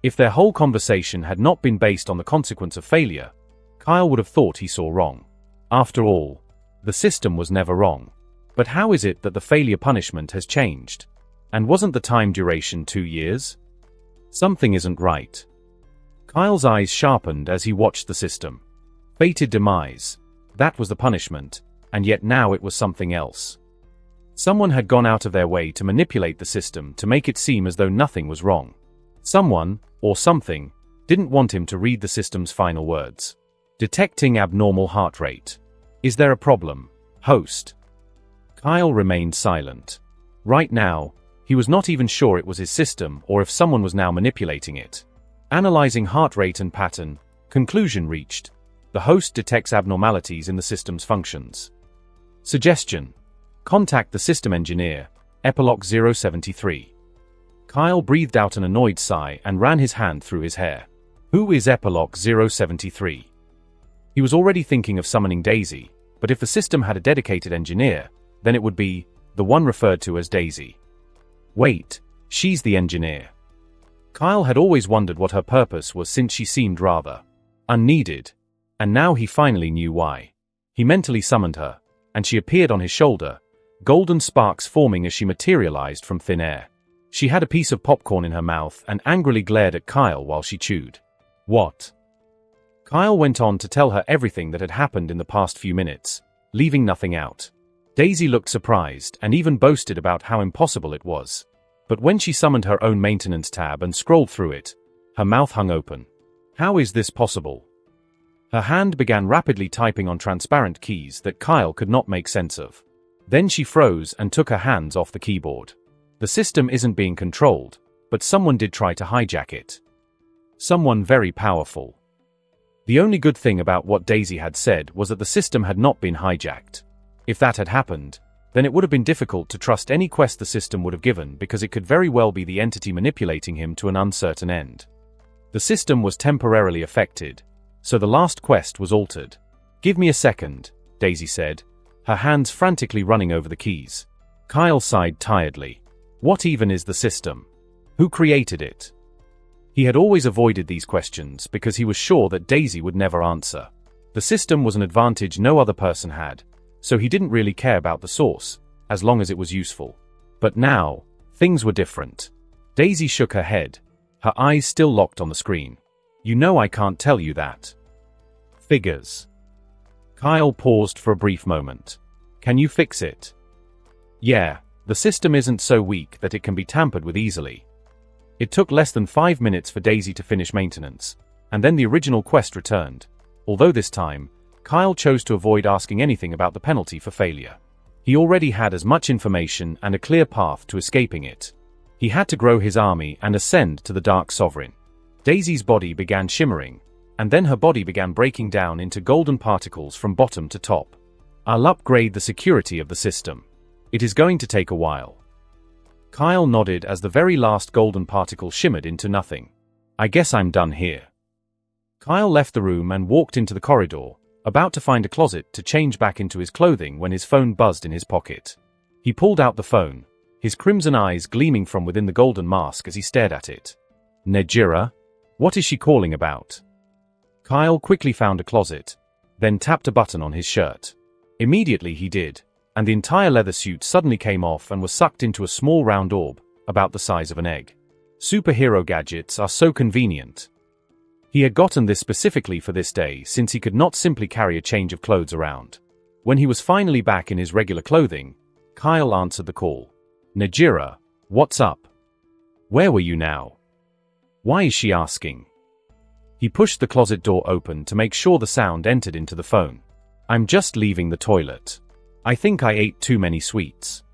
If their whole conversation had not been based on the consequence of failure, Kyle would have thought he saw wrong. After all, the system was never wrong. But how is it that the failure punishment has changed? And wasn't the time duration 2 years? Something isn't right. Kyle's eyes sharpened as he watched the system. Fated demise. That was the punishment, and yet now it was something else. Someone had gone out of their way to manipulate the system to make it seem as though nothing was wrong. Someone, or something, didn't want him to read the system's final words. Detecting abnormal heart rate. Is there a problem, host? Kyle remained silent. Right now, he was not even sure it was his system or if someone was now manipulating it. Analyzing heart rate and pattern, conclusion reached. The host detects abnormalities in the system's functions. Suggestion. Contact the system engineer, Epilogue 073. Kyle breathed out an annoyed sigh and ran his hand through his hair. Who is Epilogue 073? He was already thinking of summoning Daisy, but if the system had a dedicated engineer, then it would be the one referred to as Daisy. Wait, she's the engineer. Kyle had always wondered what her purpose was since she seemed rather unneeded, and now he finally knew why. He mentally summoned her, and she appeared on his shoulder, golden sparks forming as she materialized from thin air. She had a piece of popcorn in her mouth and angrily glared at Kyle while she chewed. What? Kyle went on to tell her everything that had happened in the past few minutes, leaving nothing out. Daisy looked surprised and even boasted about how impossible it was. But when she summoned her own maintenance tab and scrolled through it, her mouth hung open. How is this possible? Her hand began rapidly typing on transparent keys that Kyle could not make sense of. Then she froze and took her hands off the keyboard. The system isn't being controlled, but someone did try to hijack it. Someone very powerful. The only good thing about what Daisy had said was that the system had not been hijacked. If that had happened, then it would have been difficult to trust any quest the system would have given because it could very well be the entity manipulating him to an uncertain end. The system was temporarily affected, so the last quest was altered. Give me a second, Daisy said, her hands frantically running over the keys. Kyle sighed tiredly. What even is the system? Who created it? He had always avoided these questions because he was sure that Daisy would never answer. The system was an advantage no other person had, so he didn't really care about the source, as long as it was useful. But now, things were different. Daisy shook her head, her eyes still locked on the screen. You know I can't tell you that. Figures. Kyle paused for a brief moment. Can you fix it? Yeah, the system isn't so weak that it can be tampered with easily. It took less than 5 minutes for Daisy to finish maintenance, and then the original quest returned, although this time, Kyle chose to avoid asking anything about the penalty for failure. He already had as much information and a clear path to escaping it. He had to grow his army and ascend to the Dark Sovereign. Daisy's body began shimmering, and then her body began breaking down into golden particles from bottom to top. I'll upgrade the security of the system. It is going to take a while. Kyle nodded as the very last golden particle shimmered into nothing. I guess I'm done here. Kyle left the room and walked into the corridor, about to find a closet to change back into his clothing when his phone buzzed in his pocket. He pulled out the phone, his crimson eyes gleaming from within the golden mask as he stared at it. Nejira? What is she calling about? Kyle quickly found a closet, then tapped a button on his shirt. Immediately he did, and the entire leather suit suddenly came off and was sucked into a small round orb, about the size of an egg. Superhero gadgets are so convenient. He had gotten this specifically for this day since he could not simply carry a change of clothes around. When he was finally back in his regular clothing, Kyle answered the call. Nejira, what's up? Where were you now? Why is she asking? He pushed the closet door open to make sure the sound entered into the phone. I'm just leaving the toilet. I think I ate too many sweets.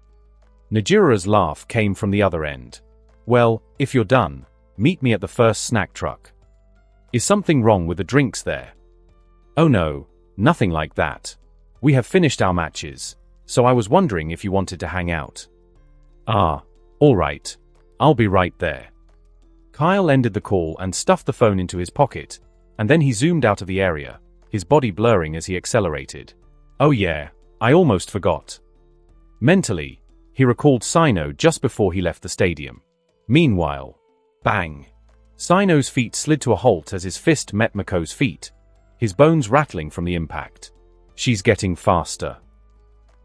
Nejira's laugh came from the other end. Well, if you're done, meet me at the first snack truck. Is something wrong with the drinks there? Oh no, nothing like that. We have finished our matches, so I was wondering if you wanted to hang out. Ah, alright. I'll be right there. Kyle ended the call and stuffed the phone into his pocket, and then he zoomed out of the area, his body blurring as he accelerated. Oh yeah, I almost forgot. Mentally, he recalled Sino just before he left the stadium. Meanwhile, bang! Sino's feet slid to a halt as his fist met Mako's feet, his bones rattling from the impact. She's getting faster.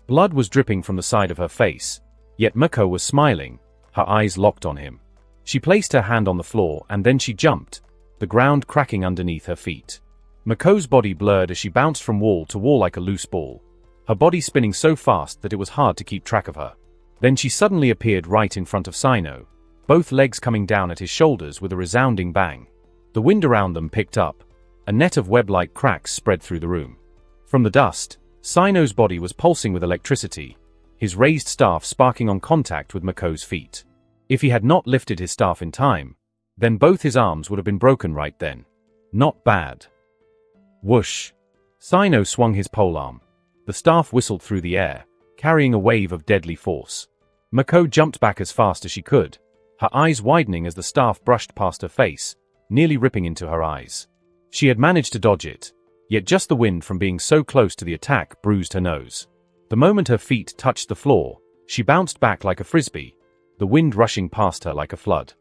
Blood was dripping from the side of her face, yet Mako was smiling, her eyes locked on him. She placed her hand on the floor and then she jumped, the ground cracking underneath her feet. Mako's body blurred as she bounced from wall to wall like a loose ball, her body spinning so fast that it was hard to keep track of her. Then she suddenly appeared right in front of Sino, both legs coming down at his shoulders with a resounding bang. The wind around them picked up. A net of web-like cracks spread through the room. From the dust, Sino's body was pulsing with electricity, his raised staff sparking on contact with Mako's feet. If he had not lifted his staff in time, then both his arms would have been broken right then. Not bad. Whoosh! Sino swung his polearm. The staff whistled through the air, carrying a wave of deadly force. Mako jumped back as fast as she could, her eyes widening as the staff brushed past her face, nearly ripping into her eyes. She had managed to dodge it, yet just the wind from being so close to the attack bruised her nose. The moment her feet touched the floor, she bounced back like a frisbee, the wind rushing past her like a flood.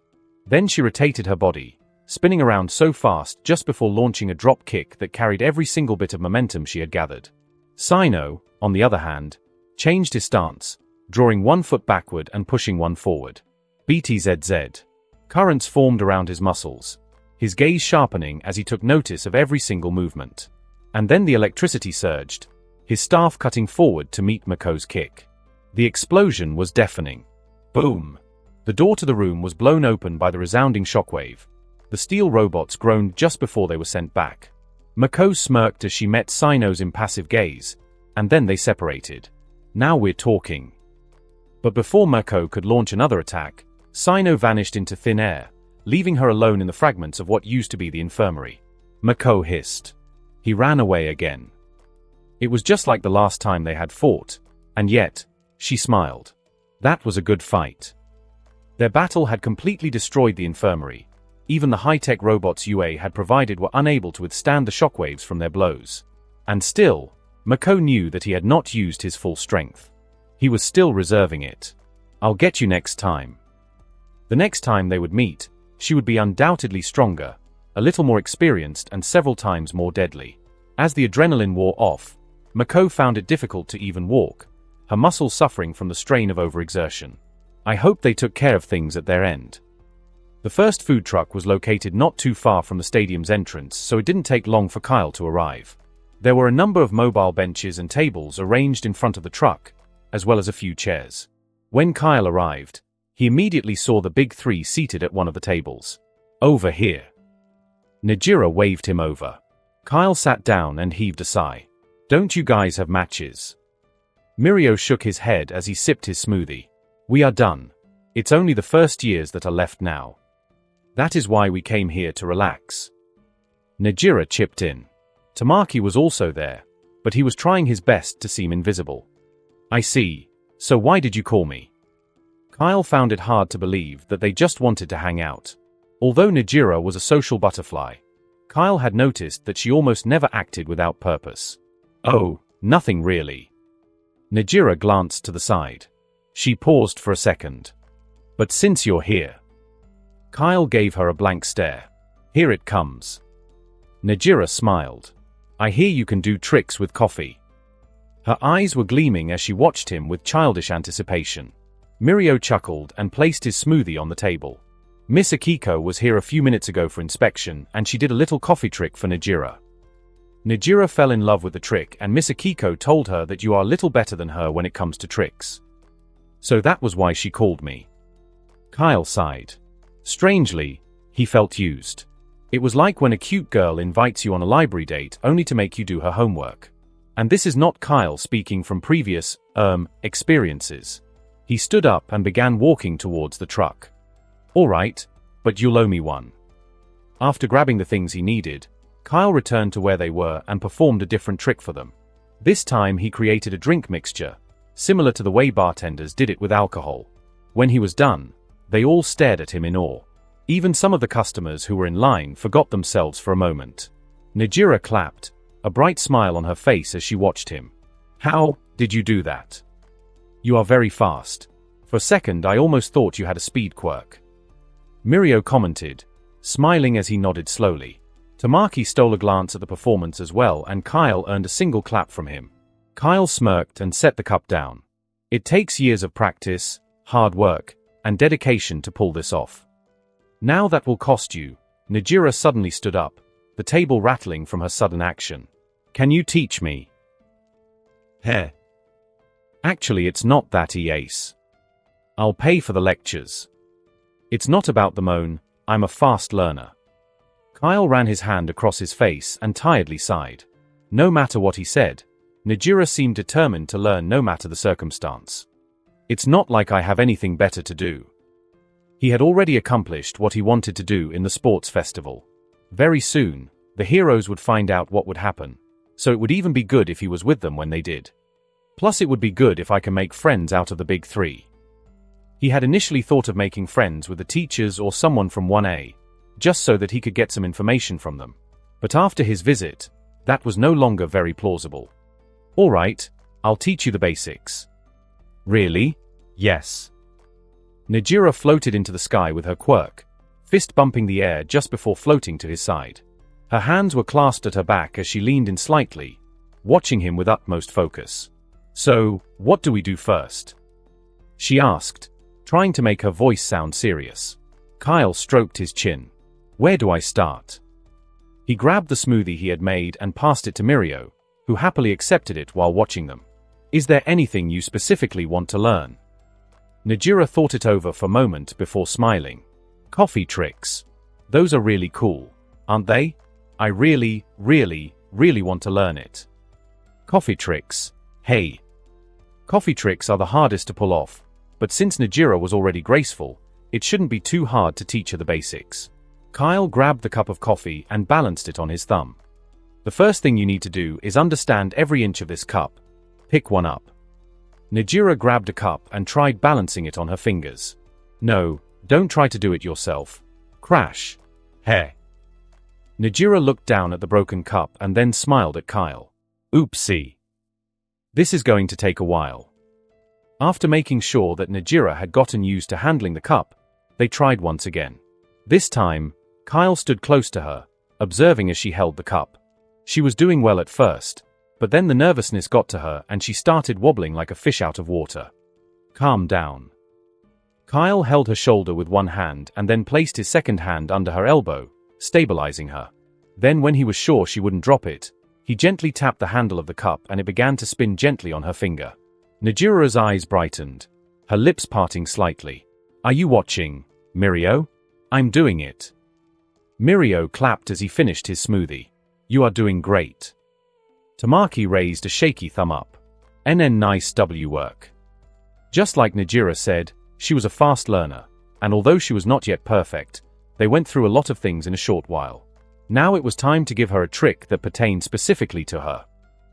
Then she rotated her body, spinning around so fast just before launching a drop kick that carried every single bit of momentum she had gathered. Sino, on the other hand, changed his stance, drawing one foot backward and pushing one forward. BTZZ. Currents formed around his muscles, his gaze sharpening as he took notice of every single movement. And then the electricity surged, his staff cutting forward to meet Mako's kick. The explosion was deafening. Boom! The door to the room was blown open by the resounding shockwave. The steel robots groaned just before they were sent back. Mako smirked as she met Sino's impassive gaze, and then they separated. Now we're talking. But before Mako could launch another attack, Sino vanished into thin air, leaving her alone in the fragments of what used to be the infirmary. Mako hissed. He ran away again. It was just like the last time they had fought, and yet, she smiled. That was a good fight. Their battle had completely destroyed the infirmary. Even the high-tech robots UA had provided were unable to withstand the shockwaves from their blows. And still, Mako knew that he had not used his full strength. He was still reserving it. I'll get you next time. The next time they would meet, she would be undoubtedly stronger, a little more experienced and several times more deadly. As the adrenaline wore off, Mako found it difficult to even walk, her muscles suffering from the strain of overexertion. I hope they took care of things at their end. The first food truck was located not too far from the stadium's entrance, so it didn't take long for Kyle to arrive. There were a number of mobile benches and tables arranged in front of the truck, as well as a few chairs. When Kyle arrived, he immediately saw the big three seated at one of the tables. Over here. Najira waved him over. Kyle sat down and heaved a sigh. Don't you guys have matches? Mirio shook his head as he sipped his smoothie. We are done. It's only the first years that are left now. That is why we came here to relax. Najira chipped in. Tamaki was also there, but he was trying his best to seem invisible. I see. So why did you call me? Kyle found it hard to believe that they just wanted to hang out. Although Najira was a social butterfly, Kyle had noticed that she almost never acted without purpose. Oh, nothing really. Najira glanced to the side. She paused for a second. But since you're here. Kyle gave her a blank stare. Here it comes. Najira smiled. I hear you can do tricks with coffee. Her eyes were gleaming as she watched him with childish anticipation. Mirio chuckled and placed his smoothie on the table. Miss Akiko was here a few minutes ago for inspection, and she did a little coffee trick for Najira. Najira fell in love with the trick, and Miss Akiko told her that you are little better than her when it comes to tricks. So that was why she called me. Kyle sighed. Strangely, he felt used. It was like when a cute girl invites you on a library date only to make you do her homework. And this is not Kyle speaking from previous, experiences. He stood up and began walking towards the truck. All right, but you'll owe me one. After grabbing the things he needed, Kyle returned to where they were and performed a different trick for them. This time he created a drink mixture, similar to the way bartenders did it with alcohol. When he was done, they all stared at him in awe. Even some of the customers who were in line forgot themselves for a moment. Najira clapped, a bright smile on her face as she watched him. How did you do that? You are very fast. For a second I almost thought you had a speed quirk. Mirio commented, smiling as he nodded slowly. Tamaki stole a glance at the performance as well, and Kyle earned a single clap from him. Kyle smirked and set the cup down. It takes years of practice, hard work, and dedication to pull this off. Now that will cost you, Najira suddenly stood up, the table rattling from her sudden action. Can you teach me? Heh. Actually, it's not that, Ace. I'll pay for the lectures. It's not about the moan, I'm a fast learner. Kyle ran his hand across his face and tiredly sighed. No matter what he said, Najira seemed determined to learn no matter the circumstance. It's not like I have anything better to do. He had already accomplished what he wanted to do in the sports festival. Very soon, the heroes would find out what would happen, so it would even be good if he was with them when they did. Plus it would be good if I can make friends out of the big three. He had initially thought of making friends with the teachers or someone from 1A, just so that he could get some information from them. But after his visit, that was no longer very plausible. Alright, I'll teach you the basics. Really? Yes. Najira floated into the sky with her quirk, fist bumping the air just before floating to his side. Her hands were clasped at her back as she leaned in slightly, watching him with utmost focus. So, what do we do first? She asked, trying to make her voice sound serious. Kyle stroked his chin. Where do I start? He grabbed the smoothie he had made and passed it to Mirio, who happily accepted it while watching them. Is there anything you specifically want to learn? Najira thought it over for a moment before smiling. Coffee tricks. Those are really cool, aren't they? I really want to learn it. Coffee tricks. Hey. Coffee tricks are the hardest to pull off, but since Najira was already graceful, it shouldn't be too hard to teach her the basics. Kyle grabbed the cup of coffee and balanced it on his thumb. The first thing you need to do is understand every inch of this cup. Pick one up. Najira grabbed a cup and tried balancing it on her fingers. No, don't try to do it yourself. Crash. Heh. Najira looked down at the broken cup and then smiled at Kyle. Oopsie. This is going to take a while. After making sure that Najira had gotten used to handling the cup, they tried once again. This time, Kyle stood close to her, observing as she held the cup. She was doing well at first, but then the nervousness got to her and she started wobbling like a fish out of water. Calm down. Kyle held her shoulder with one hand and then placed his second hand under her elbow, stabilizing her. Then when he was sure she wouldn't drop it, he gently tapped the handle of the cup and it began to spin gently on her finger. Najira's eyes brightened, her lips parting slightly. Are you watching, Mirio? I'm doing it. Mirio clapped as he finished his smoothie. You are doing great. Tamaki raised a shaky thumb up. Nice work. Just like Najira said, she was a fast learner, and although she was not yet perfect, they went through a lot of things in a short while. Now it was time to give her a trick that pertained specifically to her.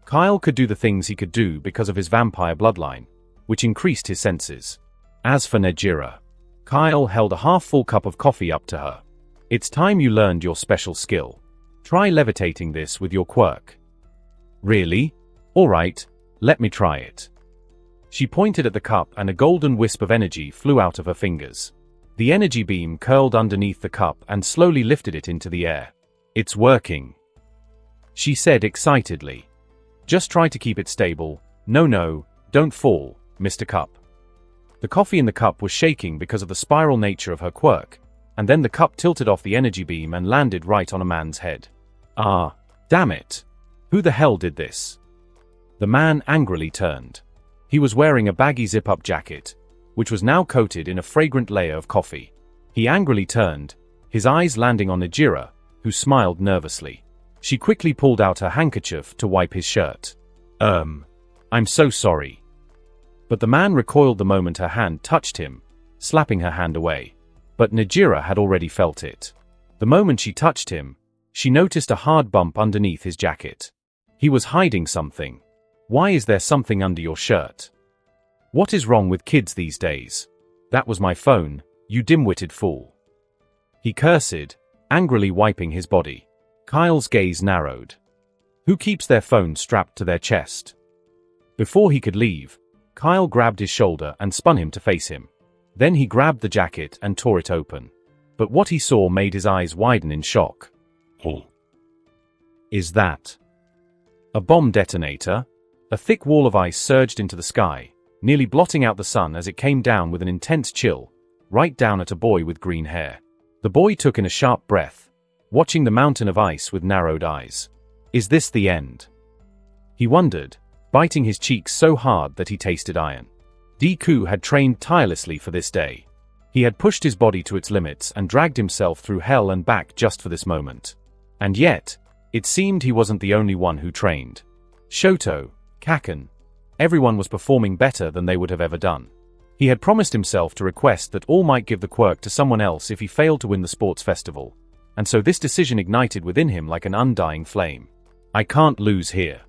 Kyle could do the things he could do because of his vampire bloodline, which increased his senses. As for Najira, Kyle held a half-full cup of coffee up to her. It's time you learned your special skill. Try levitating this with your quirk. Really? Alright, let me try it. She pointed at the cup and a golden wisp of energy flew out of her fingers. The energy beam curled underneath the cup and slowly lifted it into the air. It's working, she said excitedly. Just try to keep it stable. No, don't fall, Mr. Cup. The coffee in the cup was shaking because of the spiral nature of her quirk, and then the cup tilted off the energy beam and landed right on a man's head. Ah, damn it. Who the hell did this? The man angrily turned. He was wearing a baggy zip-up jacket, which was now coated in a fragrant layer of coffee. He angrily turned, his eyes landing on Najira, who smiled nervously. She quickly pulled out her handkerchief to wipe his shirt. I'm so sorry. But the man recoiled the moment her hand touched him, slapping her hand away. But Najira had already felt it. The moment she touched him, she noticed a hard bump underneath his jacket. He was hiding something. Why is there something under your shirt? What is wrong with kids these days? That was my phone, you dim-witted fool. He cursed, angrily wiping his body. Kyle's gaze narrowed. Who keeps their phone strapped to their chest? Before he could leave, Kyle grabbed his shoulder and spun him to face him. Then he grabbed the jacket and tore it open. But what he saw made his eyes widen in shock. Is that a bomb detonator? A thick wall of ice surged into the sky, nearly blotting out the sun as it came down with an intense chill, right down at a boy with green hair. The boy took in a sharp breath, watching the mountain of ice with narrowed eyes. Is this the end? He wondered, biting his cheeks so hard that he tasted iron. Deku had trained tirelessly for this day. He had pushed his body to its limits and dragged himself through hell and back just for this moment. And yet, it seemed he wasn't the only one who trained. Shoto, Kaken, everyone was performing better than they would have ever done. He had promised himself to request that All Might give the quirk to someone else if he failed to win the sports festival, and so this decision ignited within him like an undying flame. I can't lose here.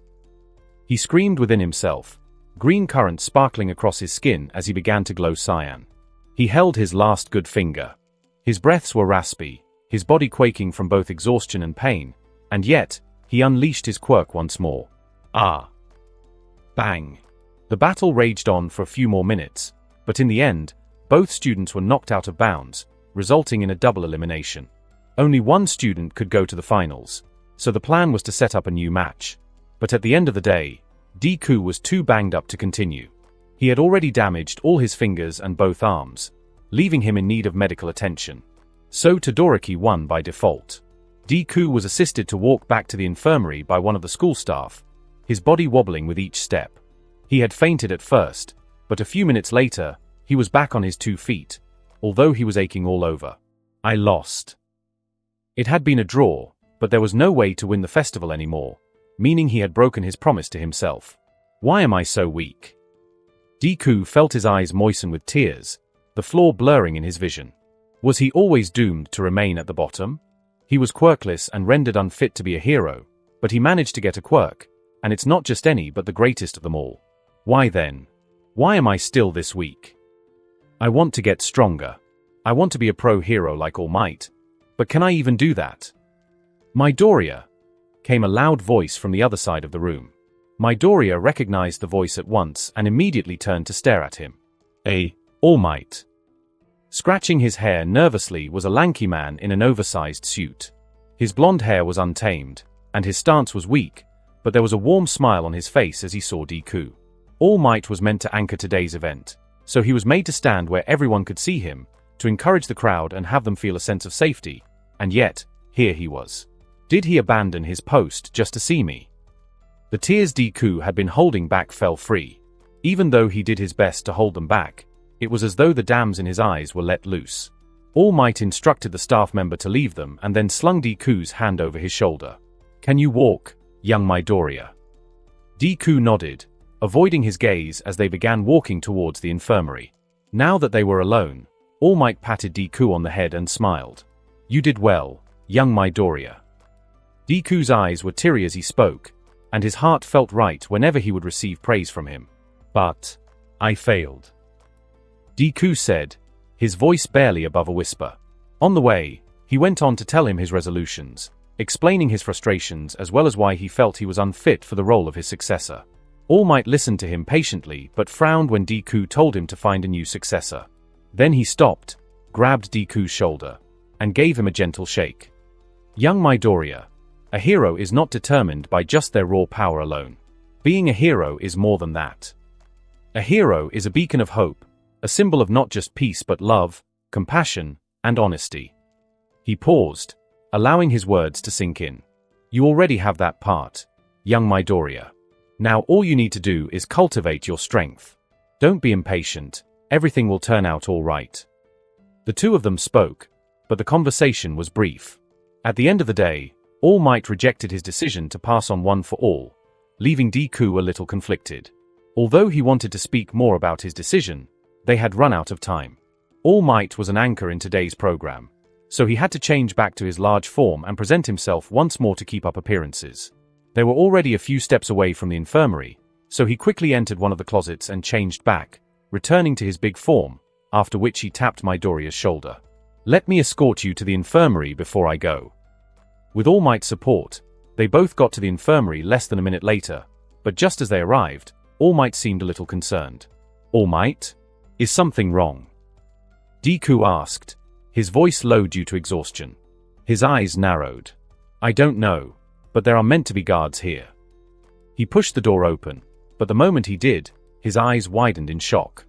He screamed within himself, green current sparkling across his skin as he began to glow cyan. He held his last good finger. His breaths were raspy, his body quaking from both exhaustion and pain, and yet, he unleashed his quirk once more. Ah! Bang! The battle raged on for a few more minutes, but in the end, both students were knocked out of bounds, resulting in a double elimination. Only one student could go to the finals, so the plan was to set up a new match. But at the end of the day, Deku was too banged up to continue. He had already damaged all his fingers and both arms, leaving him in need of medical attention. So Todoroki won by default. Deku was assisted to walk back to the infirmary by one of the school staff, his body wobbling with each step. He had fainted at first, but a few minutes later, he was back on his 2 feet, although he was aching all over. I lost. It had been a draw, but there was no way to win the festival anymore, meaning he had broken his promise to himself. Why am I so weak? Deku felt his eyes moisten with tears, the floor blurring in his vision. Was he always doomed to remain at the bottom? He was quirkless and rendered unfit to be a hero, but he managed to get a quirk, and it's not just any but the greatest of them all. Why then? Why am I still this weak? I want to get stronger. I want to be a pro hero like All Might. But can I even do that? Midoriya! Came a loud voice from the other side of the room. Midoriya recognized the voice at once and immediately turned to stare at him. All Might. Scratching his hair nervously was a lanky man in an oversized suit. His blonde hair was untamed, and his stance was weak, but there was a warm smile on his face as he saw Deku. All Might was meant to anchor today's event, so he was made to stand where everyone could see him, to encourage the crowd and have them feel a sense of safety, and yet, here he was. Did he abandon his post just to see me? The tears Deku had been holding back fell free. Even though he did his best to hold them back, it was as though the dams in his eyes were let loose. All Might instructed the staff member to leave them and then slung Deku's hand over his shoulder. Can you walk, young Midoriya? Deku nodded, avoiding his gaze as they began walking towards the infirmary. Now that they were alone, All Might patted Deku on the head and smiled. You did well, young Midoriya. Deku's eyes were teary as he spoke, and his heart felt right whenever he would receive praise from him. But I failed. Deku said, his voice barely above a whisper. On the way, he went on to tell him his resolutions, explaining his frustrations as well as why he felt he was unfit for the role of his successor. All Might listened to him patiently but frowned when Deku told him to find a new successor. Then he stopped, grabbed Deku's shoulder, and gave him a gentle shake. Young Midoriya, a hero is not determined by just their raw power alone. Being a hero is more than that. A hero is a beacon of hope, a symbol of not just peace but love, compassion, and honesty. He paused, allowing his words to sink in. You already have that part, young Midoriya. Now all you need to do is cultivate your strength. Don't be impatient, everything will turn out all right. The two of them spoke, but the conversation was brief. At the end of the day, All Might rejected his decision to pass on One for All, leaving Deku a little conflicted. Although he wanted to speak more about his decision, they had run out of time. All Might was an anchor in today's program, so he had to change back to his large form and present himself once more to keep up appearances. They were already a few steps away from the infirmary, so he quickly entered one of the closets and changed back, returning to his big form, after which he tapped Midoriya's shoulder. Let me escort you to the infirmary before I go. With All Might's support, they both got to the infirmary less than a minute later, but just as they arrived, All Might seemed a little concerned. All Might? Is something wrong? Deku asked, his voice low due to exhaustion. His eyes narrowed. I don't know, but there are meant to be guards here. He pushed the door open, but the moment he did, his eyes widened in shock.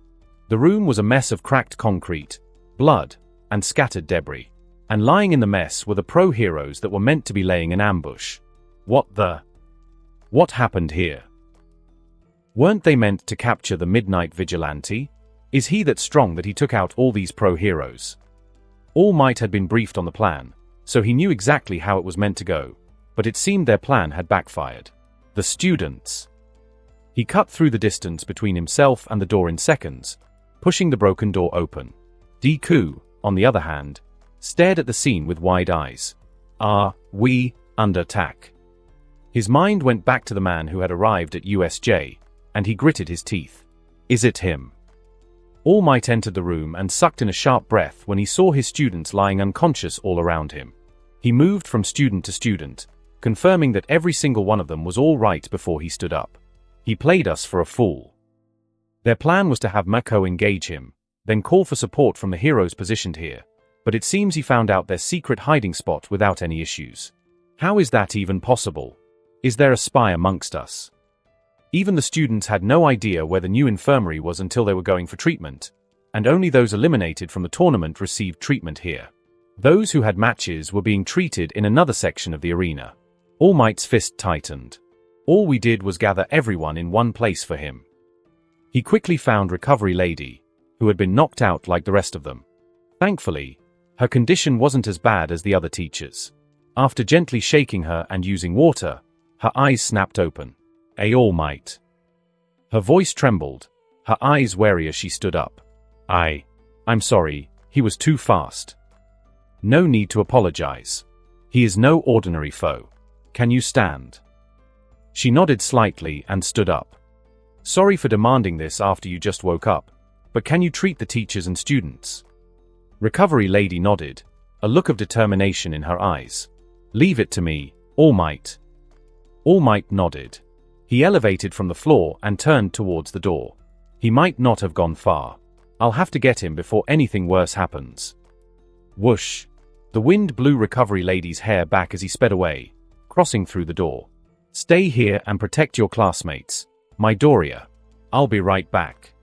The room was a mess of cracked concrete, blood, and scattered debris. And lying in the mess were the pro-heroes that were meant to be laying an ambush. What happened here? Weren't they meant to capture the Midnight Vigilante? Is he that strong that he took out all these pro-heroes? All Might had been briefed on the plan, so he knew exactly how it was meant to go, but it seemed their plan had backfired. The students. He cut through the distance between himself and the door in seconds, pushing the broken door open. Deku, on the other hand, stared at the scene with wide eyes. Are we under attack? His mind went back to the man who had arrived at USJ, and he gritted his teeth. Is it him? All Might entered the room and sucked in a sharp breath when he saw his students lying unconscious all around him. He moved from student to student, confirming that every single one of them was all right before he stood up. He played us for a fool. Their plan was to have Mako engage him, then call for support from the heroes positioned here, but it seems he found out their secret hiding spot without any issues. How is that even possible? Is there a spy amongst us? Even the students had no idea where the new infirmary was until they were going for treatment, and only those eliminated from the tournament received treatment here. Those who had matches were being treated in another section of the arena. All Might's fist tightened. All we did was gather everyone in one place for him. He quickly found Recovery Lady, who had been knocked out like the rest of them. Thankfully, her condition wasn't as bad as the other teachers. After gently shaking her and using water, her eyes snapped open. All Might. Her voice trembled, her eyes wary as she stood up. I'm sorry, he was too fast. No need to apologize. He is no ordinary foe. Can you stand? She nodded slightly and stood up. Sorry for demanding this after you just woke up, but can you treat the teachers and students? Recovery Lady nodded, a look of determination in her eyes. Leave it to me, All Might. All Might nodded. He elevated from the floor and turned towards the door. He might not have gone far. I'll have to get him before anything worse happens. Whoosh. The wind blew Recovery Lady's hair back as he sped away, crossing through the door. Stay here and protect your classmates, Midoriya. I'll be right back.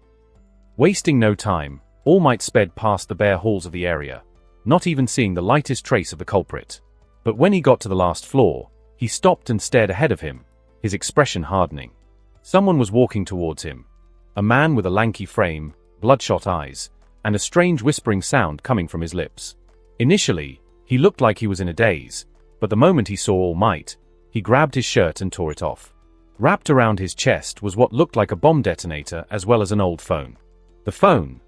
Wasting no time, All Might sped past the bare halls of the area, not even seeing the lightest trace of the culprit. But when he got to the last floor, he stopped and stared ahead of him, his expression hardening. Someone was walking towards him. A man with a lanky frame, bloodshot eyes, and a strange whispering sound coming from his lips. Initially, he looked like he was in a daze, but the moment he saw All Might, he grabbed his shirt and tore it off. Wrapped around his chest was what looked like a bomb detonator as well as an old phone. The phone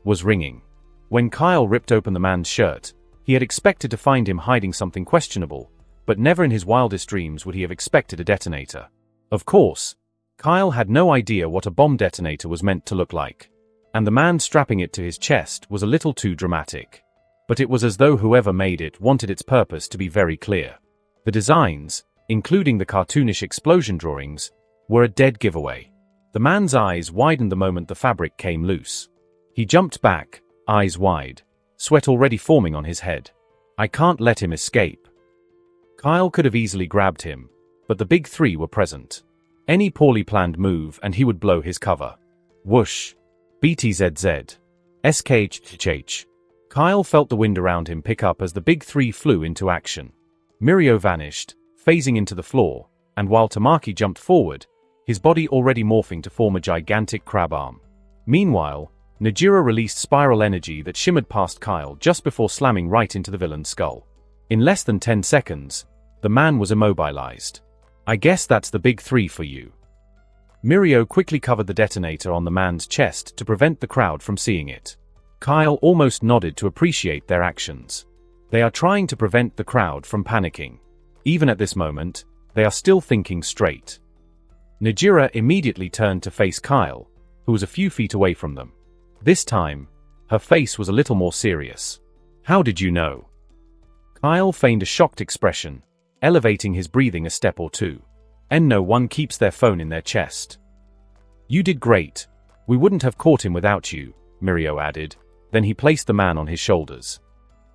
was ringing. When Kyle ripped open the man's shirt, he had expected to find him hiding something questionable, but never in his wildest dreams would he have expected a detonator. Of course, Kyle had no idea what a bomb detonator was meant to look like, and the man strapping it to his chest was a little too dramatic. But it was as though whoever made it wanted its purpose to be very clear. The designs, including the cartoonish explosion drawings, were a dead giveaway. The man's eyes widened the moment the fabric came loose. He jumped back, eyes wide, sweat already forming on his head. I can't let him escape. Kyle could have easily grabbed him, but the big three were present. Any poorly planned move and he would blow his cover. Whoosh. BTZZ. SKHH. Kyle felt the wind around him pick up as the big three flew into action. Mirio vanished, phasing into the floor, and while Tamaki jumped forward, his body already morphing to form a gigantic crab arm. Meanwhile, Najira released spiral energy that shimmered past Kyle just before slamming right into the villain's skull. In less than 10 seconds, the man was immobilized. I guess that's the big three for you. Mirio quickly covered the detonator on the man's chest to prevent the crowd from seeing it. Kyle almost nodded to appreciate their actions. They are trying to prevent the crowd from panicking. Even at this moment, they are still thinking straight. Najira immediately turned to face Kyle, who was a few feet away from them. This time, her face was a little more serious. How did you know? Kyle feigned a shocked expression, elevating his breathing a step or two. And no one keeps their phone in their chest. You did great. We wouldn't have caught him without you, Mirio added. Then he placed the man on his shoulders.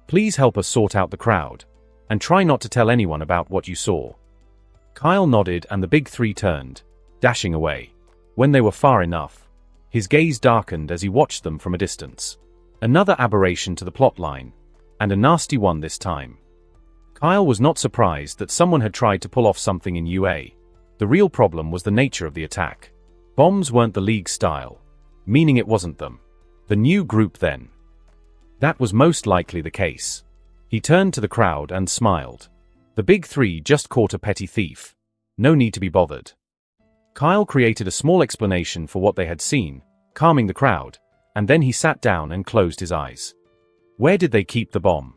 Please help us sort out the crowd, and try not to tell anyone about what you saw. Kyle nodded and the big three turned, dashing away. When they were far enough, his gaze darkened as he watched them from a distance. Another aberration to the plotline. and a nasty one this time. Kyle was not surprised that someone had tried to pull off something in UA. The real problem was the nature of the attack. Bombs weren't the League's style, meaning it wasn't them. The new group then. That was most likely the case. He turned to the crowd and smiled. The big three just caught a petty thief. No need to be bothered. Kyle created a small explanation for what they had seen, calming the crowd, and then he sat down and closed his eyes. Where did they keep the bomb?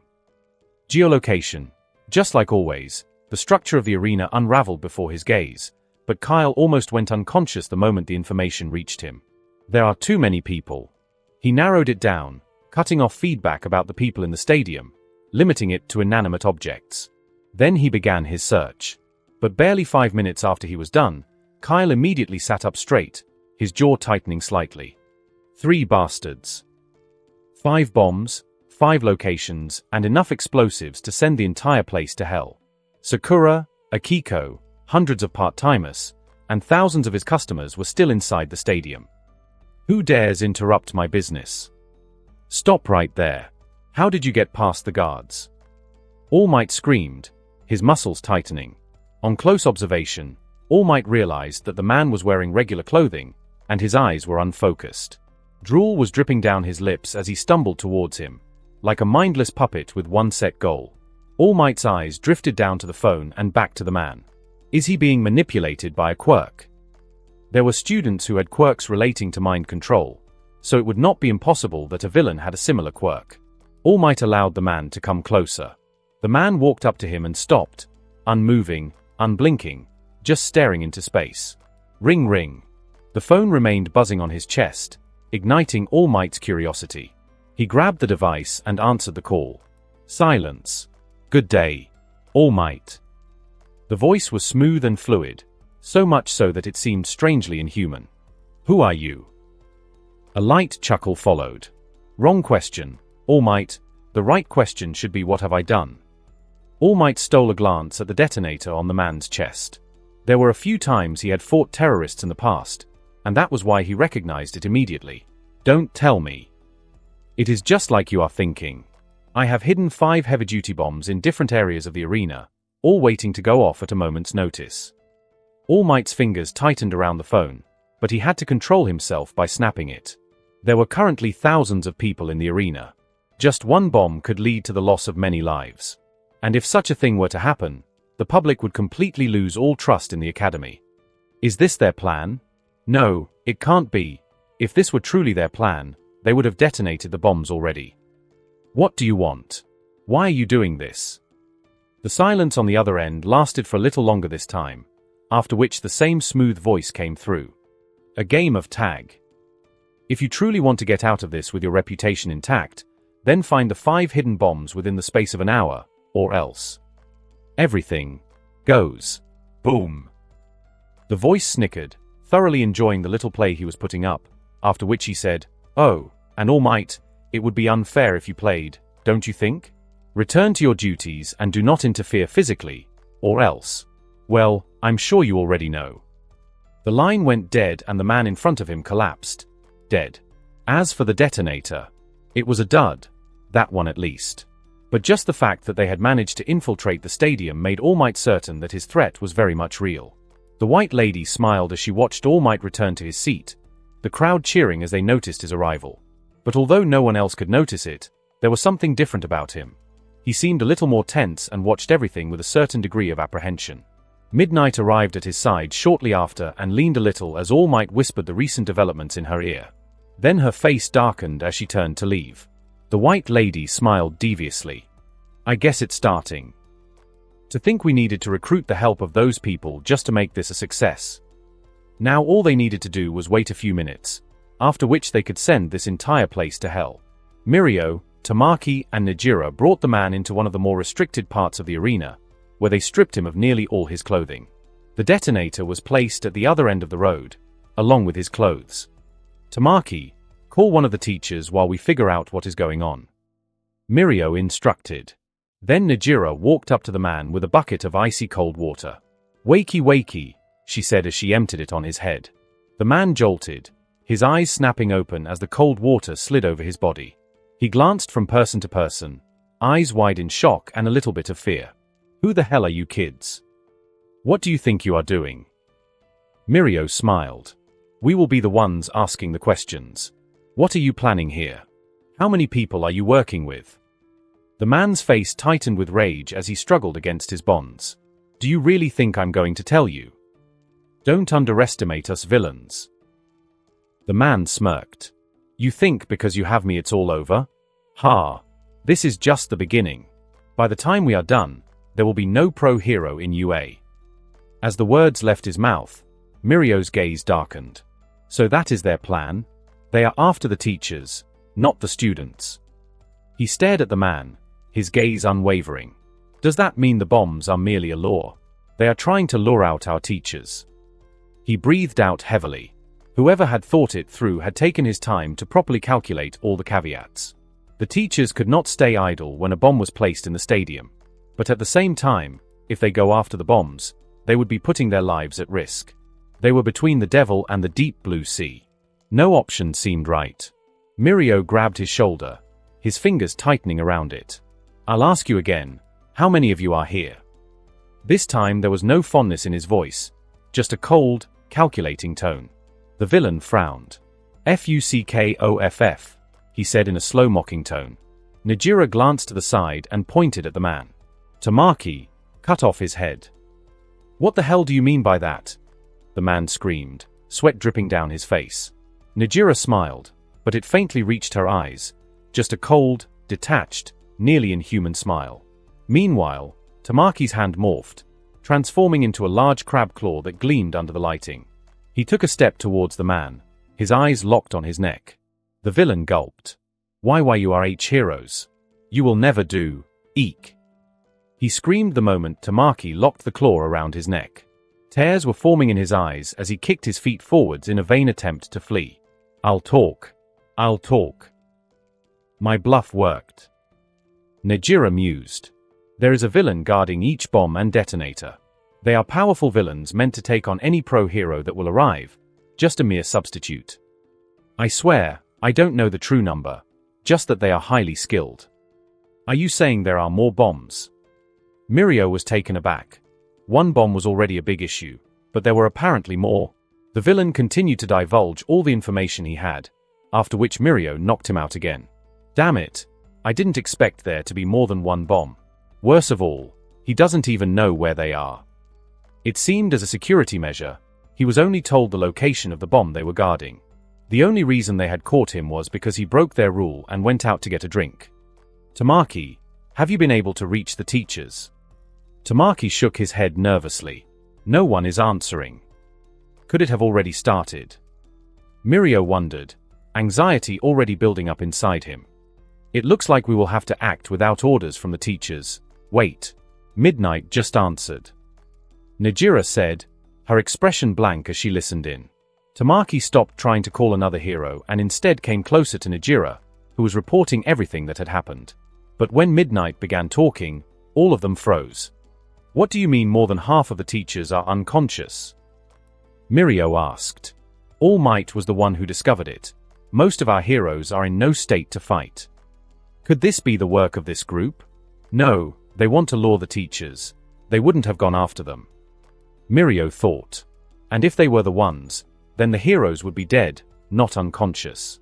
Geolocation. Just like always, the structure of the arena unraveled before his gaze, but Kyle almost went unconscious the moment the information reached him. There are too many people. He narrowed it down, cutting off feedback about the people in the stadium, limiting it to inanimate objects. Then he began his search. But barely 5 minutes after he was done, Kyle immediately sat up straight, his jaw tightening slightly. 3 bastards. 5 bombs, 5 locations, and enough explosives to send the entire place to hell. Sakura, Akiko, hundreds of part-timers, and thousands of his customers were still inside the stadium. Who dares interrupt my business? Stop right there. How did you get past the guards? All Might screamed, his muscles tightening. On close observation, All Might realized that the man was wearing regular clothing, and his eyes were unfocused. Drool was dripping down his lips as he stumbled towards him, like a mindless puppet with one set goal. All Might's eyes drifted down to the phone and back to the man. Is he being manipulated by a quirk? There were students who had quirks relating to mind control, so it would not be impossible that a villain had a similar quirk. All Might allowed the man to come closer. The man walked up to him and stopped, unmoving, unblinking, just staring into space. Ring ring. The phone remained buzzing on his chest, igniting All Might's curiosity. He grabbed the device and answered the call. Silence. Good day, All Might. The voice was smooth and fluid, so much so that it seemed strangely inhuman. Who are you? A light chuckle followed. Wrong question, All Might. The right question should be what have I done? All Might stole a glance at the detonator on the man's chest. There were a few times he had fought terrorists in the past, and that was why he recognized it immediately. Don't tell me. It is just like you are thinking. I have hidden 5 heavy-duty bombs in different areas of the arena, all waiting to go off at a moment's notice. All Might's fingers tightened around the phone, but he had to control himself by snapping it. There were currently thousands of people in the arena. Just one bomb could lead to the loss of many lives. And if such a thing were to happen, the public would completely lose all trust in the academy. Is this their plan? No, it can't be. If this were truly their plan, they would have detonated the bombs already. What do you want? Why are you doing this? The silence on the other end lasted for a little longer this time, after which the same smooth voice came through. A game of tag. If you truly want to get out of this with your reputation intact, then find the 5 hidden bombs within the space of an hour, or else everything goes boom. The voice snickered, thoroughly enjoying the little play he was putting up, after which he said, Oh, and All Might, it would be unfair if you played, don't you think? Return to your duties and do not interfere physically, or else. Well, I'm sure you already know. The line went dead and the man in front of him collapsed. Dead. As for the detonator, it was a dud. That one at least. But just the fact that they had managed to infiltrate the stadium made All Might certain that his threat was very much real. The White Lady smiled as she watched All Might return to his seat, the crowd cheering as they noticed his arrival. But although no one else could notice it, there was something different about him. He seemed a little more tense and watched everything with a certain degree of apprehension. Midnight arrived at his side shortly after and leaned a little as All Might whispered the recent developments in her ear. Then her face darkened as she turned to leave. The White Lady smiled deviously. I guess it's starting. To think we needed to recruit the help of those people just to make this a success. Now all they needed to do was wait a few minutes, after which they could send this entire place to hell. Mirio, Tamaki, and Najira brought the man into one of the more restricted parts of the arena, where they stripped him of nearly all his clothing. The detonator was placed at the other end of the road, along with his clothes. Tamaki, call one of the teachers while we figure out what is going on. Mirio instructed. Then Najira walked up to the man with a bucket of icy cold water. Wakey wakey, she said as she emptied it on his head. The man jolted, his eyes snapping open as the cold water slid over his body. He glanced from person to person, eyes wide in shock and a little bit of fear. Who the hell are you kids? What do you think you are doing? Mirio smiled. We will be the ones asking the questions. What are you planning here? How many people are you working with? The man's face tightened with rage as he struggled against his bonds. Do you really think I'm going to tell you? Don't underestimate us villains. The man smirked. You think because you have me it's all over? Ha! This is just the beginning. By the time we are done, there will be no pro-hero in UA. As the words left his mouth, Mirio's gaze darkened. So that is their plan? They are after the teachers, not the students. He stared at the man, his gaze unwavering. Does that mean the bombs are merely a lure? They are trying to lure out our teachers. He breathed out heavily. Whoever had thought it through had taken his time to properly calculate all the caveats. The teachers could not stay idle when a bomb was placed in the stadium. But at the same time, if they go after the bombs, they would be putting their lives at risk. They were between the devil and the deep blue sea. No option seemed right. Mirio grabbed his shoulder, his fingers tightening around it. I'll ask you again, how many of you are here? This time there was no fondness in his voice, just a cold, calculating tone. The villain frowned. Fuckoff, he said in a slow mocking tone. Najira glanced to the side and pointed at the man. Tamaki, cut off his head. What the hell do you mean by that? The man screamed, sweat dripping down his face. Najira smiled, but it faintly reached her eyes, just a cold, detached, nearly inhuman smile. Meanwhile, Tamaki's hand morphed, transforming into a large crab claw that gleamed under the lighting. He took a step towards the man, his eyes locked on his neck. The villain gulped. Why you are heroes? You will never do, eek. He screamed the moment Tamaki locked the claw around his neck. Tears were forming in his eyes as he kicked his feet forwards in a vain attempt to flee. I'll talk. My bluff worked. Najira mused. There is a villain guarding each bomb and detonator. They are powerful villains meant to take on any pro-hero that will arrive, just a mere substitute. I swear, I don't know the true number, just that they are highly skilled. Are you saying there are more bombs? Mirio was taken aback. One bomb was already a big issue, but there were apparently more. The villain continued to divulge all the information he had, after which Mirio knocked him out again. Damn it, I didn't expect there to be more than one bomb. Worse of all, he doesn't even know where they are. It seemed as a security measure, he was only told the location of the bomb they were guarding. The only reason they had caught him was because he broke their rule and went out to get a drink. Tamaki, have you been able to reach the teachers? Tamaki shook his head nervously. No one is answering. Could it have already started? Mirio wondered, anxiety already building up inside him. It looks like we will have to act without orders from the teachers. Wait. Midnight just answered. Najira said, her expression blank as she listened in. Tamaki stopped trying to call another hero and instead came closer to Najira, who was reporting everything that had happened. But when Midnight began talking, all of them froze. What do you mean more than half of the teachers are unconscious? Mirio asked. All Might was the one who discovered it. Most of our heroes are in no state to fight. Could this be the work of this group? No, they want to lure the teachers. They wouldn't have gone after them. Mirio thought. And if they were the ones, then the heroes would be dead, not unconscious.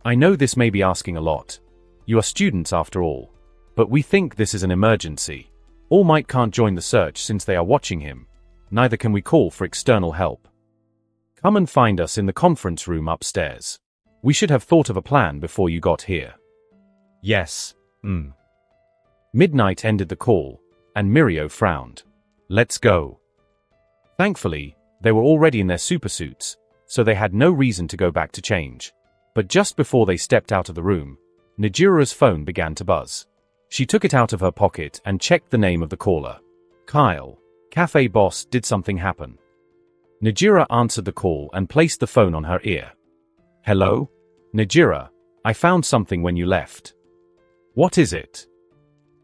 I know this may be asking a lot. You are students after all. But we think this is an emergency. All Might can't join the search since they are watching him. Neither can we call for external help. Come and find us in the conference room upstairs. We should have thought of a plan before you got here. Yes. Midnight ended the call, and Mirio frowned. Let's go. Thankfully, they were already in their supersuits, so they had no reason to go back to change. But just before they stepped out of the room, Najira's phone began to buzz. She took it out of her pocket and checked the name of the caller. Kyle, cafe boss, did something happen? Najira answered the call and placed the phone on her ear. Hello? Najira, I found something when you left. What is it?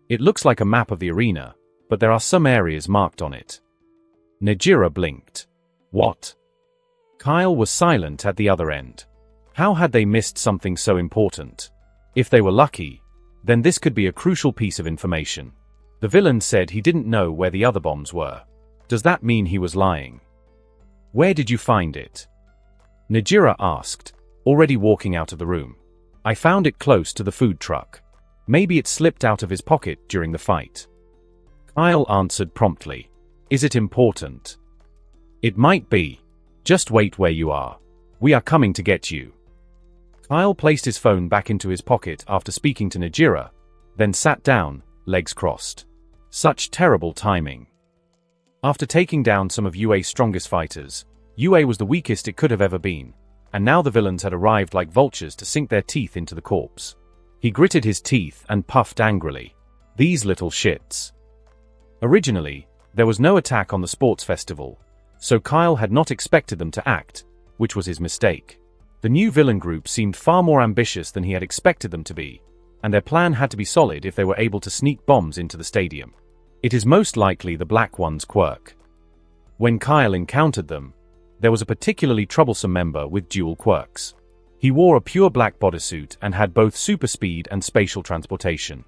It looks like a map of the arena, but there are some areas marked on it. Najira blinked. What? Kyle was silent at the other end. How had they missed something so important? If they were lucky, Then this could be a crucial piece of information. The villain said he didn't know where the other bombs were. Does that mean he was lying? Where did you find it? Najira asked, already walking out of the room. I found it close to the food truck. Maybe it slipped out of his pocket during the fight. Kyle answered promptly. Is it important? It might be. Just wait where you are. We are coming to get you. Kyle placed his phone back into his pocket after speaking to Najira, then sat down, legs crossed. Such terrible timing. After taking down some of UA's strongest fighters, UA was the weakest it could have ever been, and now the villains had arrived like vultures to sink their teeth into the corpse. He gritted his teeth and puffed angrily. These little shits. Originally, there was no attack on the sports festival, so Kyle had not expected them to act, which was his mistake. The new villain group seemed far more ambitious than he had expected them to be, and their plan had to be solid if they were able to sneak bombs into the stadium. It is most likely the Black One's quirk. When Kyle encountered them, there was a particularly troublesome member with dual quirks. He wore a pure black bodysuit and had both super speed and spatial transportation.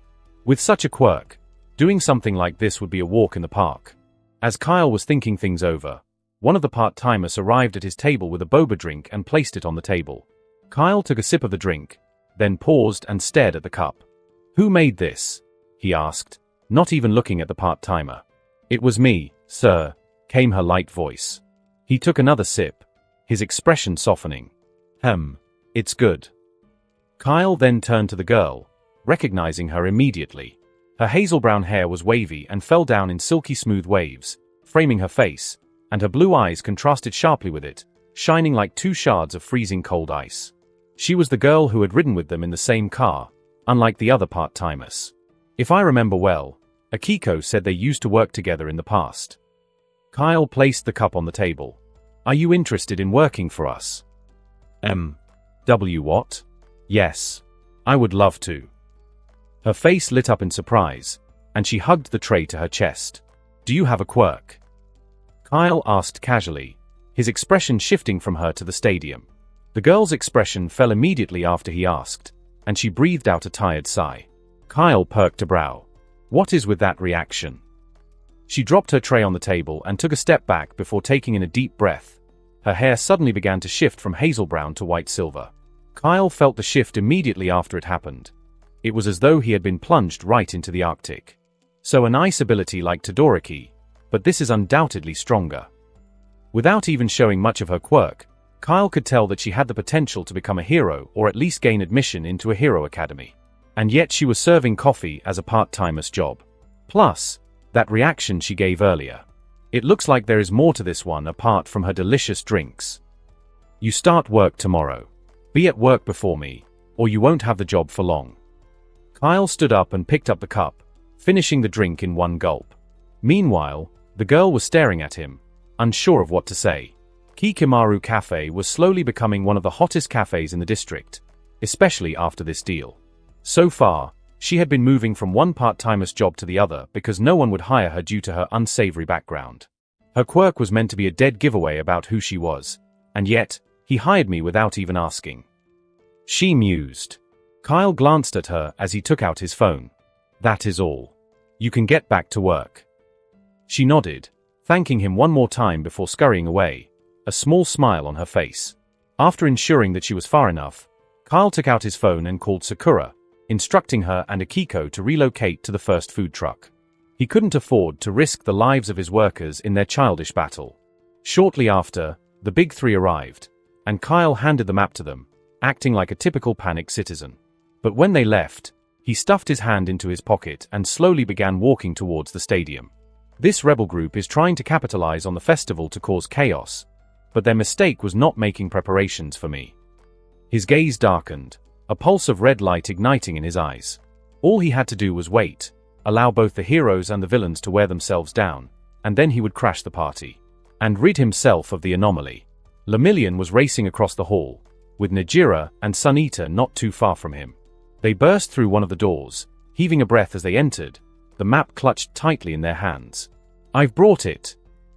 With such a quirk, doing something like this would be a walk in the park. As Kyle was thinking things over, one of the part-timers arrived at his table with a boba drink and placed it on the table. Kyle took a sip of the drink, then paused and stared at the cup. Who made this? He asked, not even looking at the part-timer. It was me, sir, came her light voice. He took another sip, his expression softening. It's good. Kyle then turned to the girl, recognizing her immediately. Her hazel brown hair was wavy and fell down in silky smooth waves, framing her face, and her blue eyes contrasted sharply with it, shining like two shards of freezing cold ice. She was the girl who had ridden with them in the same car, unlike the other part-timers. If I remember well, Akiko said they used to work together in the past. Kyle placed the cup on the table. Are you interested in working for us? What? Yes. I would love to. Her face lit up in surprise, and she hugged the tray to her chest. Do you have a quirk? Kyle asked casually, his expression shifting from her to the stadium. The girl's expression fell immediately after he asked, and she breathed out a tired sigh. Kyle perked a brow. What is with that reaction? She dropped her tray on the table and took a step back before taking in a deep breath. Her hair suddenly began to shift from hazel brown to white silver. Kyle felt the shift immediately after it happened. It was as though he had been plunged right into the Arctic. So a nice ability like Todoroki, but this is undoubtedly stronger. Without even showing much of her quirk, Kyle could tell that she had the potential to become a hero or at least gain admission into a hero academy. And yet she was serving coffee as a part-timer's job. Plus, that reaction she gave earlier. It looks like there is more to this one apart from her delicious drinks. You start work tomorrow. Be at work before me, or you won't have the job for long. Kyle stood up and picked up the cup, finishing the drink in one gulp. Meanwhile, the girl was staring at him, unsure of what to say. Kikimaru Cafe was slowly becoming one of the hottest cafes in the district, especially after this deal. So far, she had been moving from one part-timer's job to the other because no one would hire her due to her unsavory background. Her quirk was meant to be a dead giveaway about who she was, and yet, he hired me without even asking. She mused. Kyle glanced at her as he took out his phone. That is all. You can get back to work. She nodded, thanking him one more time before scurrying away, a small smile on her face. After ensuring that she was far enough, Kyle took out his phone and called Sakura, instructing her and Akiko to relocate to the first food truck. He couldn't afford to risk the lives of his workers in their childish battle. Shortly after, the big three arrived, and Kyle handed the map to them, acting like a typical panicked citizen. But when they left, he stuffed his hand into his pocket and slowly began walking towards the stadium. This rebel group is trying to capitalize on the festival to cause chaos, but their mistake was not making preparations for me. His gaze darkened, a pulse of red light igniting in his eyes. All he had to do was wait, allow both the heroes and the villains to wear themselves down, and then he would crash the party, and rid himself of the anomaly. Lemillion was racing across the hall, with Najira and Sunita not too far from him. They burst through one of the doors, heaving a breath as they entered, the map clutched tightly in their hands. I've brought it,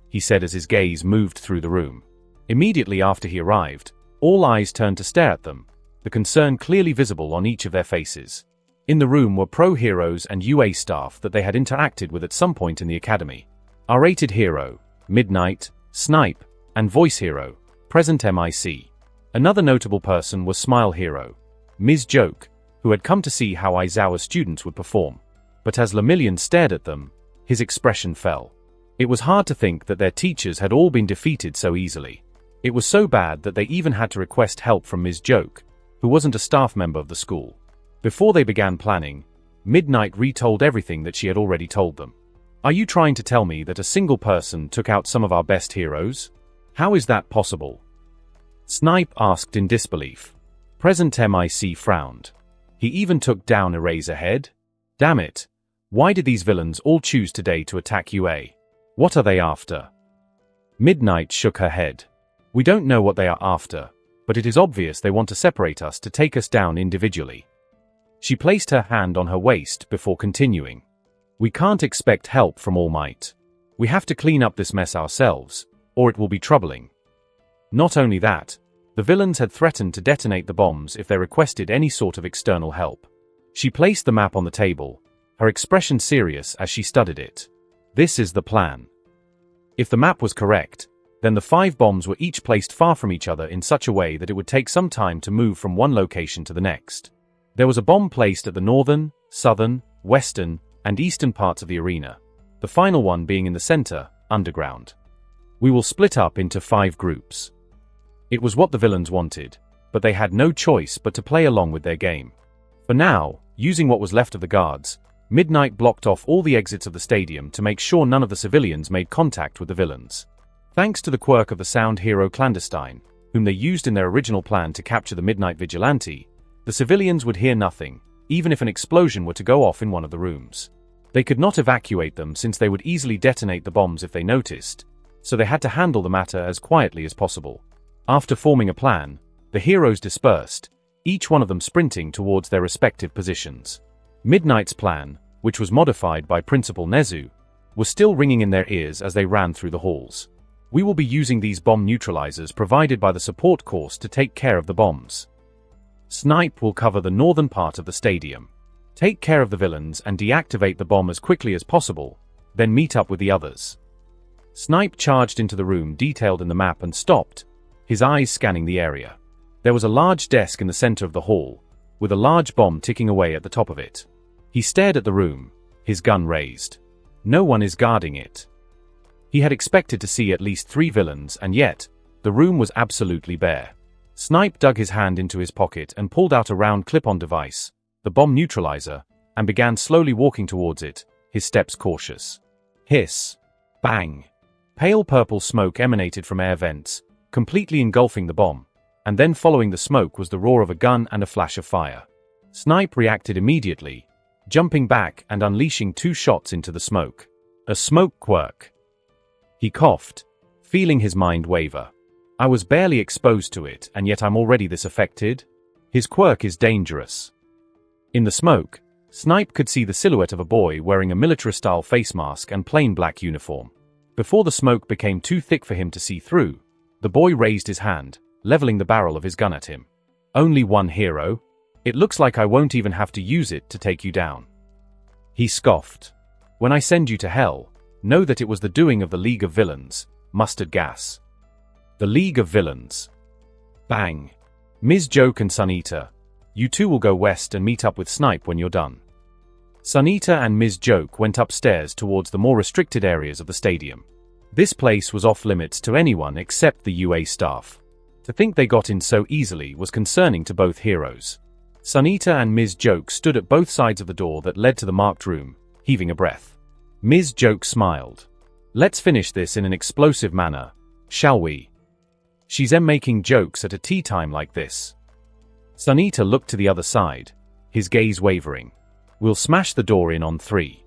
he said as his gaze moved through the room. Immediately after he arrived, all eyes turned to stare at them, the concern clearly visible on each of their faces. In the room were pro-heroes and UA staff that they had interacted with at some point in the academy. R-rated hero, Midnight, Snipe, and voice hero, present MIC. Another notable person was Smile hero, Ms. Joke, who had come to see how Aizawa's students would perform. But as Lemillion stared at them, his expression fell. It was hard to think that their teachers had all been defeated so easily. It was so bad that they even had to request help from Ms. Joke, who wasn't a staff member of the school. Before they began planning, Midnight retold everything that she had already told them. Are you trying to tell me that a single person took out some of our best heroes? How is that possible? Snipe asked in disbelief. Present MIC frowned. He even took down Eraserhead? Damn it. Why did these villains all choose today to attack UA? What are they after? Midnight shook her head. We don't know what they are after, but it is obvious they want to separate us to take us down individually. She placed her hand on her waist before continuing. We can't expect help from All Might. We have to clean up this mess ourselves, or it will be troubling. Not only that, the villains had threatened to detonate the bombs if they requested any sort of external help. She placed the map on the table, her expression serious as she studied it. This is the plan. If the map was correct, then the 5 bombs were each placed far from each other in such a way that it would take some time to move from one location to the next. There was a bomb placed at the northern, southern, western, and eastern parts of the arena, the final one being in the center, underground. We will split up into 5 groups. It was what the villains wanted, but they had no choice but to play along with their game. For now, using what was left of the guards, Midnight blocked off all the exits of the stadium to make sure none of the civilians made contact with the villains. Thanks to the quirk of the sound hero Clandestine, whom they used in their original plan to capture the Midnight Vigilante, the civilians would hear nothing, even if an explosion were to go off in one of the rooms. They could not evacuate them since they would easily detonate the bombs if they noticed, so they had to handle the matter as quietly as possible. After forming a plan, the heroes dispersed, each one of them sprinting towards their respective positions. Midnight's plan, which was modified by Principal Nezu, was still ringing in their ears as they ran through the halls. We will be using these bomb neutralizers provided by the support course to take care of the bombs. Snipe will cover the northern part of the stadium. Take care of the villains and deactivate the bomb as quickly as possible, then meet up with the others. Snipe charged into the room detailed in the map and stopped, his eyes scanning the area. There was a large desk in the center of the hall, with a large bomb ticking away at the top of it. He stared at the room, his gun raised. No one is guarding it. He had expected to see at least 3 villains, and yet, the room was absolutely bare. Snipe dug his hand into his pocket and pulled out a round clip-on device, the bomb neutralizer, and began slowly walking towards it, his steps cautious. Hiss. Bang. Pale purple smoke emanated from air vents, completely engulfing the bomb, and then following the smoke was the roar of a gun and a flash of fire. Snipe reacted immediately, jumping back and unleashing 2 shots into the smoke. A smoke quirk. He coughed, feeling his mind waver. I was barely exposed to it, and yet I'm already this affected? His quirk is dangerous. In the smoke, Snipe could see the silhouette of a boy wearing a military-style face mask and plain black uniform. Before the smoke became too thick for him to see through, the boy raised his hand, leveling the barrel of his gun at him. Only one hero? It looks like I won't even have to use it to take you down. He scoffed. When I send you to hell, know that it was the doing of the League of Villains, mustard gas. The League of Villains. Bang. Ms. Joke and Sunita, you two will go west and meet up with Snipe when you're done. Sunita and Ms. Joke went upstairs towards the more restricted areas of the stadium. This place was off limits to anyone except the UA staff. To think they got in so easily was concerning to both heroes. Sunita and Ms. Joke stood at both sides of the door that led to the marked room, heaving a breath. Ms. Joke smiled. Let's finish this in an explosive manner, shall we? She's making jokes at a tea time like this. Sunita looked to the other side, his gaze wavering. We'll smash the door in on 3.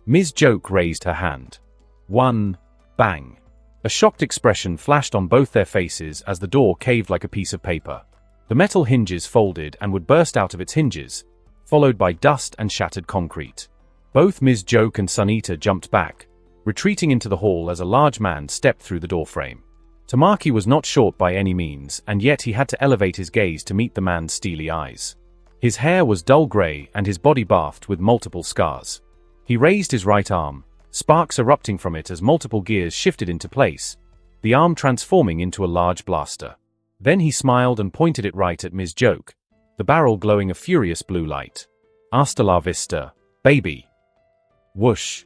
Ms. Joke raised her hand. 1. Bang. A shocked expression flashed on both their faces as the door caved like a piece of paper. The metal hinges folded and would burst out of its hinges, followed by dust and shattered concrete. Both Ms. Joke and Sunita jumped back, retreating into the hall as a large man stepped through the doorframe. Tamaki was not short by any means, and yet he had to elevate his gaze to meet the man's steely eyes. His hair was dull gray and his body bathed with multiple scars. He raised his right arm, sparks erupting from it as multiple gears shifted into place, the arm transforming into a large blaster. Then he smiled and pointed it right at Ms. Joke, the barrel glowing a furious blue light. Hasta la vista, baby. Whoosh.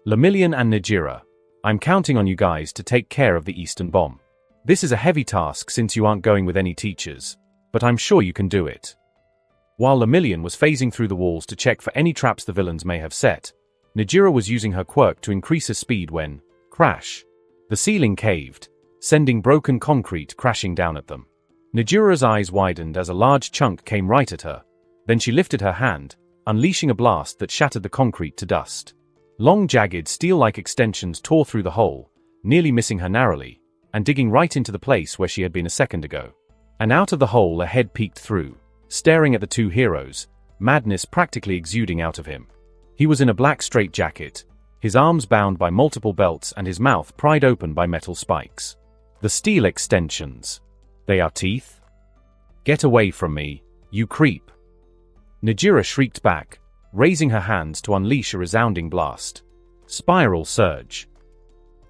Lemillion and Najira, I'm counting on you guys to take care of the Eastern bomb. This is a heavy task since you aren't going with any teachers, but I'm sure you can do it. While Lemillion was phasing through the walls to check for any traps the villains may have set, Najira was using her quirk to increase her speed when, crash, the ceiling caved, sending broken concrete crashing down at them. Najira's eyes widened as a large chunk came right at her. Then she lifted her hand, unleashing a blast that shattered the concrete to dust. Long jagged steel-like extensions tore through the hole, nearly missing her narrowly, and digging right into the place where she had been a second ago. And out of the hole a head peeked through, staring at the two heroes, madness practically exuding out of him. He was in a black straitjacket, his arms bound by multiple belts and his mouth pried open by metal spikes. The steel extensions. They are teeth? Get away from me, you creep. Najira shrieked back, raising her hands to unleash a resounding blast. Spiral surge.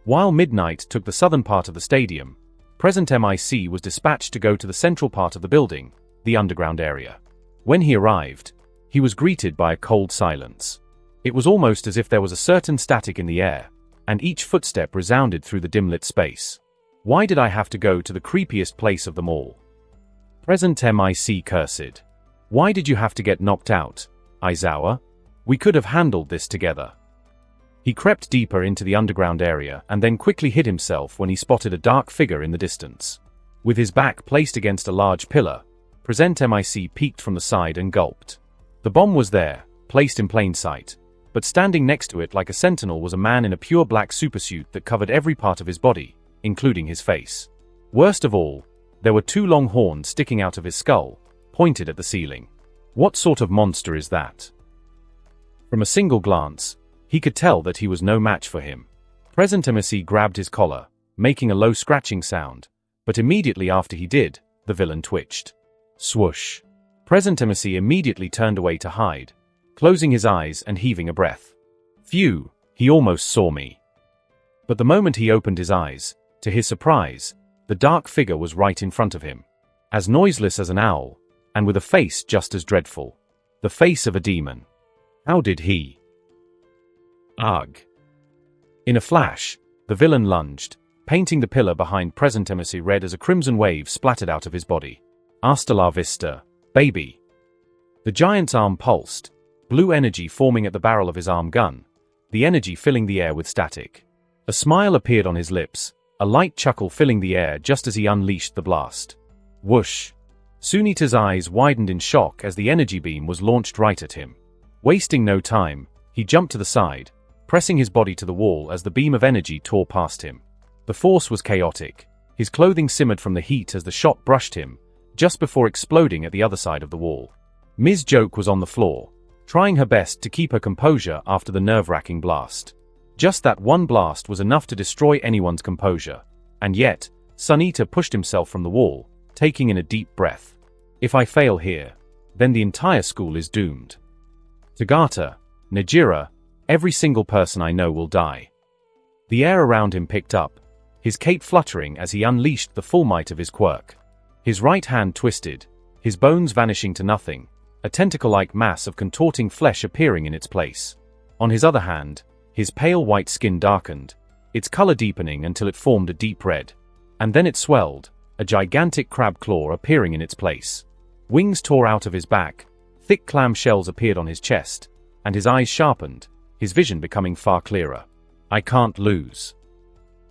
While Midnight took the southern part of the stadium, present MIC was dispatched to go to the central part of the building, the underground area. When he arrived, he was greeted by a cold silence. It was almost as if there was a certain static in the air, and each footstep resounded through the dim-lit space. Why did I have to go to the creepiest place of them all? Present MIC cursed. Why did you have to get knocked out, Aizawa? We could have handled this together. He crept deeper into the underground area and then quickly hid himself when he spotted a dark figure in the distance. With his back placed against a large pillar, Present MIC peeked from the side and gulped. The bomb was there, placed in plain sight, but standing next to it like a sentinel was a man in a pure black supersuit that covered every part of his body, including his face. Worst of all, there were two long horns sticking out of his skull, pointed at the ceiling. What sort of monster is that? From a single glance, he could tell that he was no match for him. Present MIC grabbed his collar, making a low scratching sound, but immediately after he did, the villain twitched. Swoosh. Present MIC immediately turned away to hide, closing his eyes and heaving a breath. Phew, he almost saw me. But the moment he opened his eyes, to his surprise, the dark figure was right in front of him. As noiseless as an owl, and with a face just as dreadful. The face of a demon. How did he? Ugh. In a flash, the villain lunged, painting the pillar behind Present MIC red as a crimson wave splattered out of his body. Hasta la vista, baby. The giant's arm pulsed, blue energy forming at the barrel of his arm gun, the energy filling the air with static. A smile appeared on his lips, a light chuckle filling the air just as he unleashed the blast. Whoosh. Sunita's eyes widened in shock as the energy beam was launched right at him. Wasting no time, he jumped to the side, pressing his body to the wall as the beam of energy tore past him. The force was chaotic. His clothing simmered from the heat as the shot brushed him, just before exploding at the other side of the wall. Ms. Joke was on the floor, trying her best to keep her composure after the nerve-wracking blast. Just that one blast was enough to destroy anyone's composure, and yet, Sunita pushed himself from the wall, taking in a deep breath. If I fail here, then the entire school is doomed. Tagata, Najira, every single person I know will die. The air around him picked up, his cape fluttering as he unleashed the full might of his quirk. His right hand twisted, his bones vanishing to nothing, a tentacle-like mass of contorting flesh appearing in its place. On his other hand, his pale white skin darkened, its color deepening until it formed a deep red. And then it swelled, a gigantic crab claw appearing in its place. Wings tore out of his back, thick clam shells appeared on his chest, and his eyes sharpened, his vision becoming far clearer. I can't lose.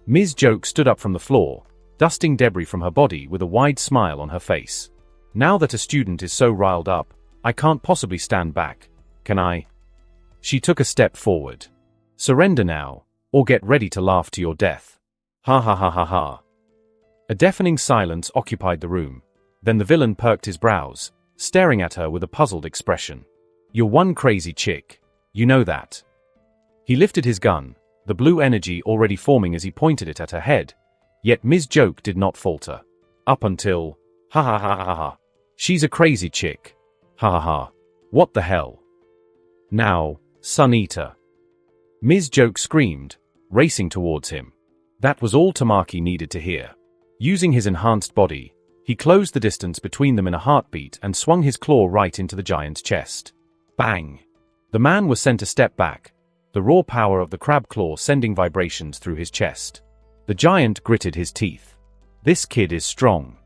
Ms. Joke stood up from the floor, dusting debris from her body with a wide smile on her face. Now that a student is so riled up, I can't possibly stand back, can I? She took a step forward. Surrender now, or get ready to laugh to your death. Ha ha ha ha ha. A deafening silence occupied the room. Then the villain perked his brows, staring at her with a puzzled expression. You're one crazy chick. You know that. He lifted his gun, the blue energy already forming as he pointed it at her head. Yet Ms. Joke did not falter. Up until, ha ha ha ha ha. She's a crazy chick. Ha ha ha. What the hell? Now, Sun Eater. Ms. Joke screamed, racing towards him. That was all Tamaki needed to hear. Using his enhanced body, he closed the distance between them in a heartbeat and swung his claw right into the giant's chest. Bang! The man was sent a step back, the raw power of the crab claw sending vibrations through his chest. The giant gritted his teeth. This kid is strong.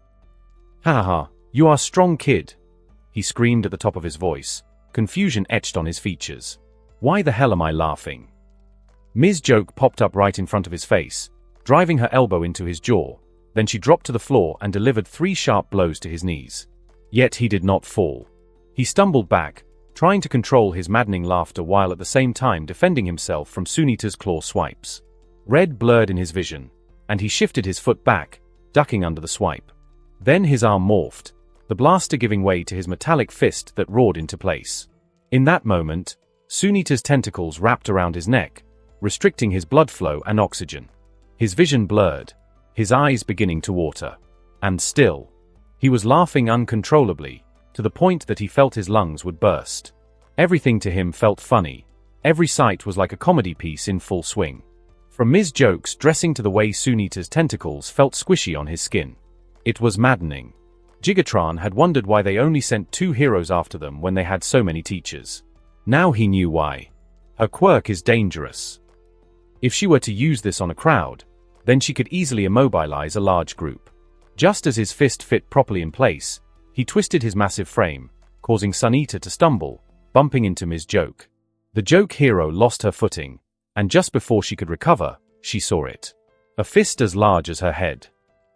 Ha ha, you are strong, kid, he screamed at the top of his voice, confusion etched on his features. Why the hell am I laughing? Ms. Joke popped up right in front of his face, driving her elbow into his jaw. Then she dropped to the floor and delivered 3 sharp blows to his knees. Yet he did not fall. He stumbled back, trying to control his maddening laughter while at the same time defending himself from Sunita's claw swipes. Red blurred in his vision, and he shifted his foot back, ducking under the swipe. Then his arm morphed, the blaster giving way to his metallic fist that roared into place. In that moment, Sunita's tentacles wrapped around his neck, restricting his blood flow and oxygen. His vision blurred, his eyes beginning to water. And still, he was laughing uncontrollably, to the point that he felt his lungs would burst. Everything to him felt funny. Every sight was like a comedy piece in full swing. From Ms. Joke's dressing to the way Sunita's tentacles felt squishy on his skin. It was maddening. Gigatron had wondered why they only sent 2 heroes after them when they had so many teachers. Now he knew why. Her quirk is dangerous. If she were to use this on a crowd, then she could easily immobilize a large group. Just as his fist fit properly in place, he twisted his massive frame, causing Sun Eater to stumble, bumping into Ms. Joke. The Joke hero lost her footing, and just before she could recover, she saw it. A fist as large as her head.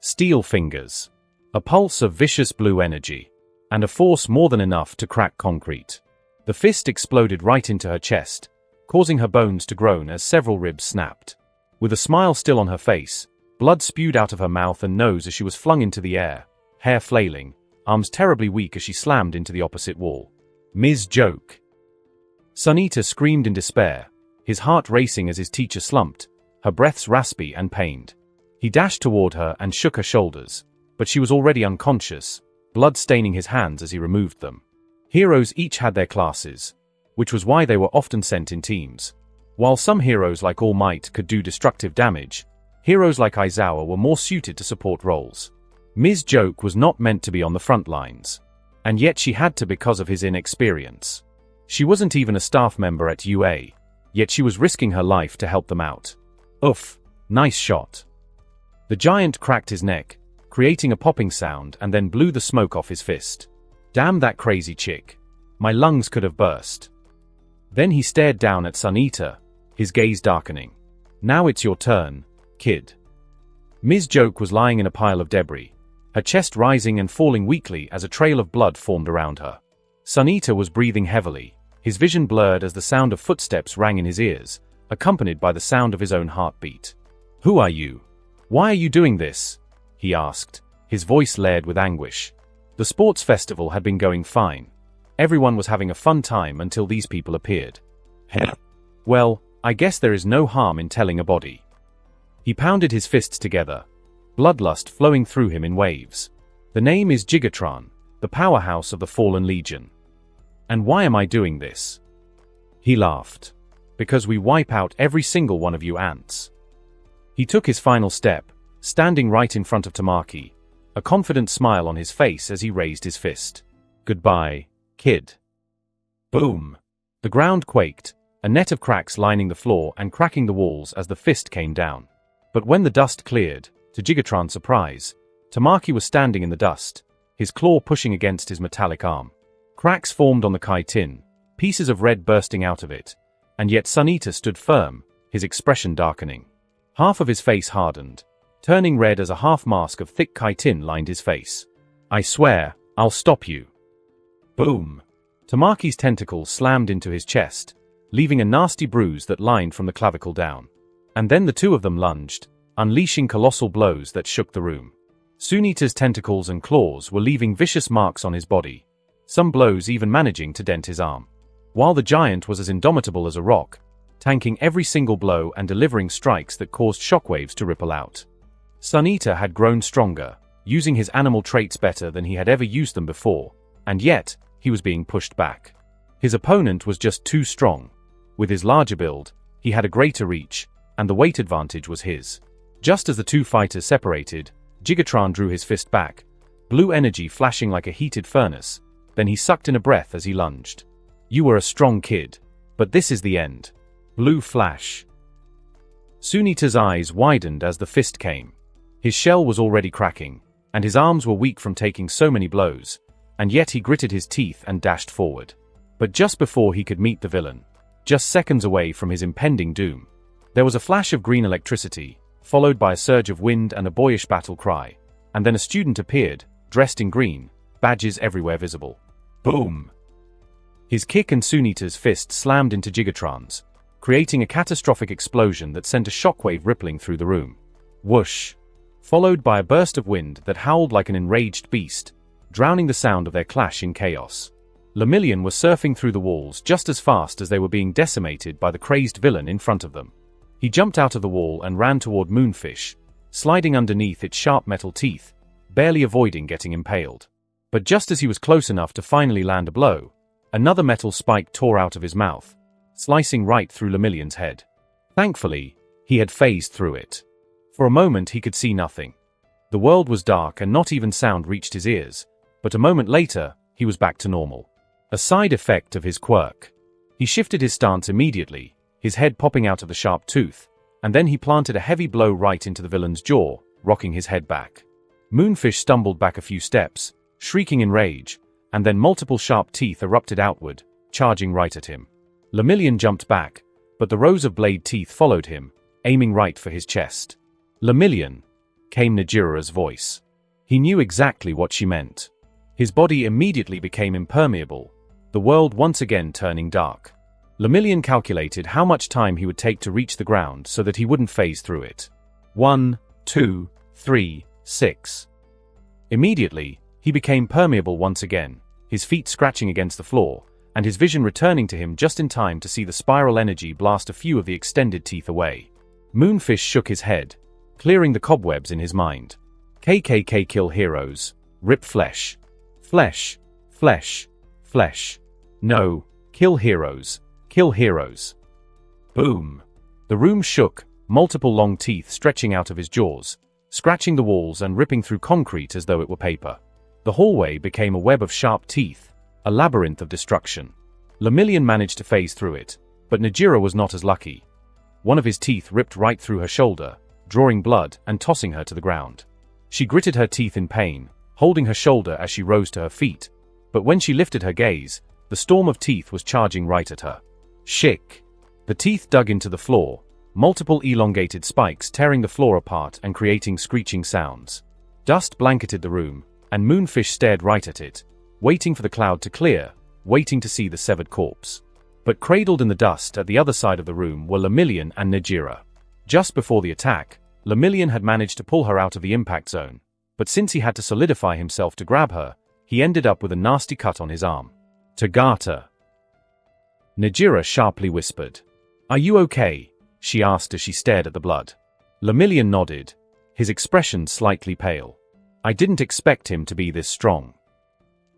Steel fingers. A pulse of vicious blue energy. And a force more than enough to crack concrete. The fist exploded right into her chest, causing her bones to groan as several ribs snapped. With a smile still on her face, blood spewed out of her mouth and nose as she was flung into the air, hair flailing, arms terribly weak as she slammed into the opposite wall. Ms. Joke. Sun Eater screamed in despair, his heart racing as his teacher slumped, her breaths raspy and pained. He dashed toward her and shook her shoulders, but she was already unconscious, blood staining his hands as he removed them. Heroes each had their classes, which was why they were often sent in teams. While some heroes like All Might could do destructive damage, heroes like Aizawa were more suited to support roles. Ms. Joke was not meant to be on the front lines. And yet she had to because of his inexperience. She wasn't even a staff member at UA, yet she was risking her life to help them out. Oof, nice shot. The giant cracked his neck, creating a popping sound and then blew the smoke off his fist. Damn that crazy chick. My lungs could have burst. Then he stared down at Sun Eater, his gaze darkening. Now it's your turn, kid. Ms. Joke was lying in a pile of debris, her chest rising and falling weakly as a trail of blood formed around her. Sun Eater was breathing heavily, his vision blurred as the sound of footsteps rang in his ears, accompanied by the sound of his own heartbeat. Who are you? Why are you doing this? He asked, his voice layered with anguish. The sports festival had been going fine. Everyone was having a fun time until these people appeared. Well, I guess there is no harm in telling a body. He pounded his fists together, bloodlust flowing through him in waves. The name is Gigatron, the powerhouse of the Fallen Legion. And why am I doing this? He laughed. Because we wipe out every single one of you ants. He took his final step, standing right in front of Tamaki, a confident smile on his face as he raised his fist. Goodbye, kid. Boom. The ground quaked, a net of cracks lining the floor and cracking the walls as the fist came down. But when the dust cleared, to Gigatron's surprise, Tamaki was standing in the dust, his claw pushing against his metallic arm. Cracks formed on the chitin, pieces of red bursting out of it, and yet Sun Eater stood firm, his expression darkening. Half of his face hardened, turning red as a half mask of thick chitin lined his face. I swear, I'll stop you. Boom. Tamaki's tentacles slammed into his chest, leaving a nasty bruise that lined from the clavicle down. And then the two of them lunged, unleashing colossal blows that shook the room. Sunita's tentacles and claws were leaving vicious marks on his body, some blows even managing to dent his arm. While the giant was as indomitable as a rock, tanking every single blow and delivering strikes that caused shockwaves to ripple out. Sun Eater had grown stronger, using his animal traits better than he had ever used them before, and yet, he was being pushed back. His opponent was just too strong. With his larger build, he had a greater reach, and the weight advantage was his. Just as the two fighters separated, Gigatron drew his fist back, blue energy flashing like a heated furnace. Then he sucked in a breath as he lunged. "You were a strong kid, but this is the end." Blue flash. Sunita's eyes widened as the fist came. His shell was already cracking, and his arms were weak from taking so many blows, and yet he gritted his teeth and dashed forward. But just before he could meet the villain, just seconds away from his impending doom, there was a flash of green electricity, followed by a surge of wind and a boyish battle cry, and then a student appeared, dressed in green, badges everywhere visible. Boom! His kick and Sunita's fist slammed into Gigatron's, creating a catastrophic explosion that sent a shockwave rippling through the room. Whoosh! Followed by a burst of wind that howled like an enraged beast, drowning the sound of their clash in chaos. Lemillion was surfing through the walls just as fast as they were being decimated by the crazed villain in front of them. He jumped out of the wall and ran toward Moonfish, sliding underneath its sharp metal teeth, barely avoiding getting impaled. But just as he was close enough to finally land a blow, another metal spike tore out of his mouth, slicing right through Lemillion's head. Thankfully, he had phased through it. For a moment he could see nothing. The world was dark and not even sound reached his ears, but a moment later, he was back to normal. A side effect of his quirk. He shifted his stance immediately, his head popping out of the sharp tooth, and then he planted a heavy blow right into the villain's jaw, rocking his head back. Moonfish stumbled back a few steps, shrieking in rage, and then multiple sharp teeth erupted outward, charging right at him. Lemillion jumped back, but the rows of blade teeth followed him, aiming right for his chest. "Lemillion," came Najira's voice. He knew exactly what she meant. His body immediately became impermeable, the world once again turning dark. Lemillion calculated how much time he would take to reach the ground so that he wouldn't phase through it. 1, 2, 3, 6. Immediately, he became permeable once again, his feet scratching against the floor, and his vision returning to him just in time to see the spiral energy blast a few of the extended teeth away. Moonfish shook his head, clearing the cobwebs in his mind. KKK kill heroes, rip flesh. Flesh, flesh, flesh. No, kill heroes, kill heroes. Boom. The room shook, multiple long teeth stretching out of his jaws, scratching the walls and ripping through concrete as though it were paper. The hallway became a web of sharp teeth, a labyrinth of destruction. Lemillion managed to phase through it, but Najira was not as lucky. One of his teeth ripped right through her shoulder, drawing blood and tossing her to the ground. She gritted her teeth in pain, holding her shoulder as she rose to her feet, but when she lifted her gaze, the storm of teeth was charging right at her. Shick! The teeth dug into the floor, multiple elongated spikes tearing the floor apart and creating screeching sounds. Dust blanketed the room, and Moonfish stared right at it, waiting for the cloud to clear, waiting to see the severed corpse. But cradled in the dust at the other side of the room were Lemillion and Najira. Just before the attack, Lemillion had managed to pull her out of the impact zone, but since he had to solidify himself to grab her, he ended up with a nasty cut on his arm. Tagata. Najira sharply whispered. "Are you okay?" she asked as she stared at the blood. Lemillion nodded, his expression slightly pale. "I didn't expect him to be this strong."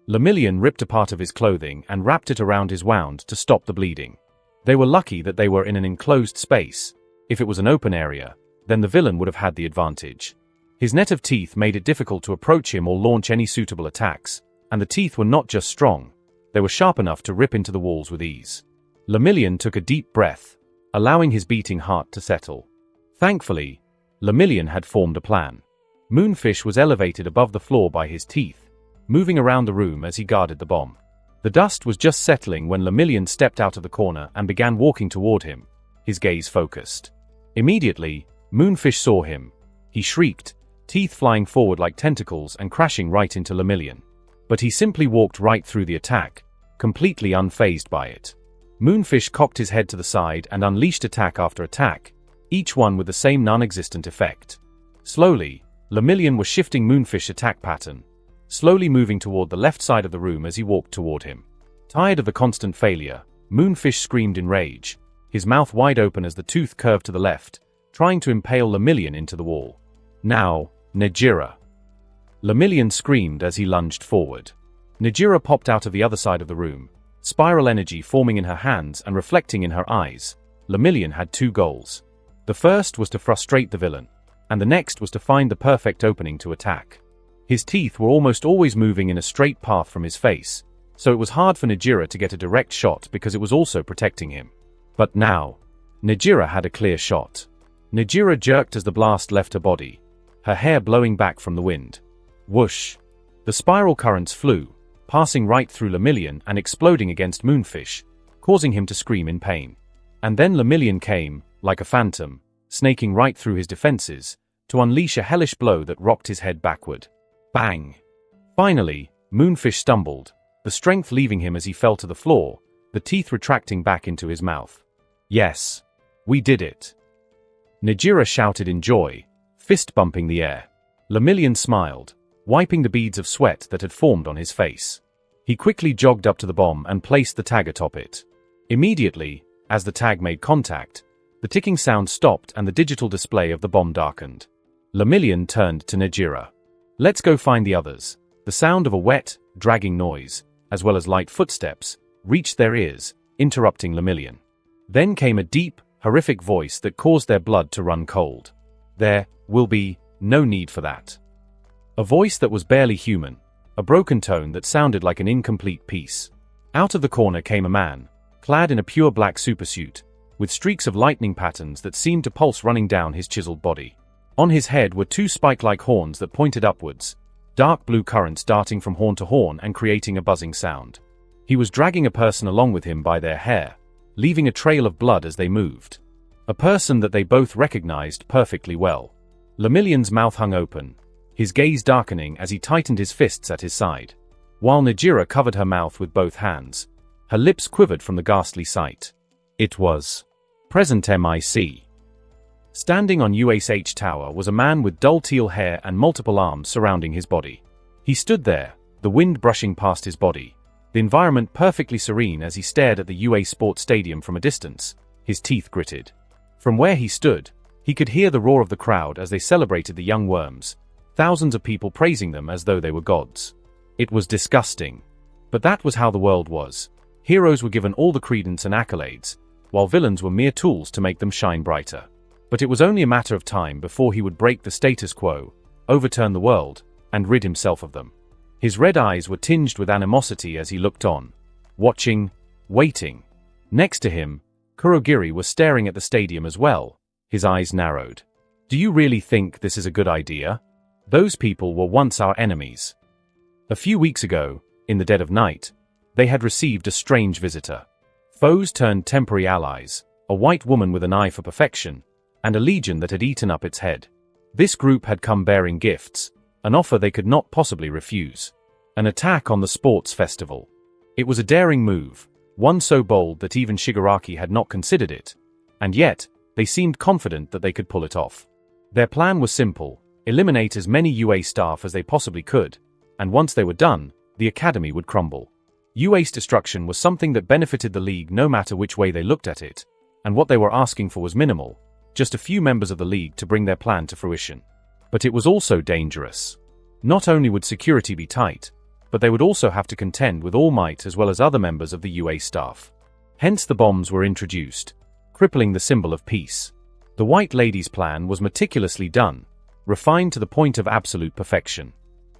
Lemillion ripped a part of his clothing and wrapped it around his wound to stop the bleeding. They were lucky that they were in an enclosed space. If it was an open area, then the villain would have had the advantage. His net of teeth made it difficult to approach him or launch any suitable attacks, and the teeth were not just strong, they were sharp enough to rip into the walls with ease. Lemillion took a deep breath, allowing his beating heart to settle. Thankfully, Lemillion had formed a plan. Moonfish was elevated above the floor by his teeth, moving around the room as he guarded the bomb. The dust was just settling when Lemillion stepped out of the corner and began walking toward him, his gaze focused. Immediately, Moonfish saw him. He shrieked, teeth flying forward like tentacles and crashing right into Lemillion. But he simply walked right through the attack, completely unfazed by it. Moonfish cocked his head to the side and unleashed attack after attack, each one with the same non-existent effect. Slowly, Lemillion was shifting Moonfish's attack pattern, slowly moving toward the left side of the room as he walked toward him. Tired of the constant failure, Moonfish screamed in rage, his mouth wide open as the tooth curved to the left, trying to impale Lemillion into the wall. "Now, Najira!" Lemillion screamed as he lunged forward. Najira popped out of the other side of the room, spiral energy forming in her hands and reflecting in her eyes. Lemillion had two goals. The first was to frustrate the villain, and the next was to find the perfect opening to attack. His teeth were almost always moving in a straight path from his face, so it was hard for Najira to get a direct shot because it was also protecting him. But now, Najira had a clear shot. Najira jerked as the blast left her body, her hair blowing back from the wind. Whoosh! The spiral currents flew, passing right through Lemillion and exploding against Moonfish, causing him to scream in pain. And then Lemillion came, like a phantom, snaking right through his defenses, to unleash a hellish blow that rocked his head backward. Bang! Finally, Moonfish stumbled, the strength leaving him as he fell to the floor, the teeth retracting back into his mouth. Yes, we did it. Najira shouted in joy, fist bumping the air. Lemillion smiled, wiping the beads of sweat that had formed on his face. He quickly jogged up to the bomb and placed the tag atop it. Immediately, as the tag made contact, the ticking sound stopped and the digital display of the bomb darkened. Lemillion turned to Najira. Let's go find the others. The sound of a wet, dragging noise, as well as light footsteps, reached their ears, interrupting Lemillion. Then came a deep, horrific voice that caused their blood to run cold. There will be no need for that. A voice that was barely human, a broken tone that sounded like an incomplete piece. Out of the corner came a man, clad in a pure black supersuit, with streaks of lightning patterns that seemed to pulse running down his chiseled body. On his head were two spike-like horns that pointed upwards, dark blue currents darting from horn to horn and creating a buzzing sound. He was dragging a person along with him by their hair, leaving a trail of blood as they moved. A person that they both recognized perfectly well. Lemillion's mouth hung open, his gaze darkening as he tightened his fists at his side. While Najira covered her mouth with both hands, her lips quivered from the ghastly sight. It was Present MIC. Standing on USH Tower was a man with dull teal hair and multiple arms surrounding his body. He stood there, the wind brushing past his body, the environment perfectly serene as he stared at the UA Sports Stadium from a distance, his teeth gritted. From where he stood, he could hear the roar of the crowd as they celebrated the young worms, thousands of people praising them as though they were gods. It was disgusting. But that was how the world was. Heroes were given all the credence and accolades, while villains were mere tools to make them shine brighter. But it was only a matter of time before he would break the status quo, overturn the world, and rid himself of them. His red eyes were tinged with animosity as he looked on, watching, waiting. Next to him, Kurogiri was staring at the stadium as well, his eyes narrowed. Do you really think this is a good idea? Those people were once our enemies. A few weeks ago, in the dead of night, they had received a strange visitor. Foes turned temporary allies, a white woman with an eye for perfection, and a legion that had eaten up its head. This group had come bearing gifts, an offer they could not possibly refuse. An attack on the sports festival. It was a daring move, one so bold that even Shigaraki had not considered it, and yet, they seemed confident that they could pull it off. Their plan was simple: eliminate as many UA staff as they possibly could, and once they were done, the academy would crumble. UA's destruction was something that benefited the league no matter which way they looked at it, and what they were asking for was minimal, just a few members of the league to bring their plan to fruition. But it was also dangerous. Not only would security be tight, but they would also have to contend with All Might as well as other members of the UA staff. Hence the bombs were introduced, crippling the symbol of peace. The White Lady's plan was meticulously done, refined to the point of absolute perfection.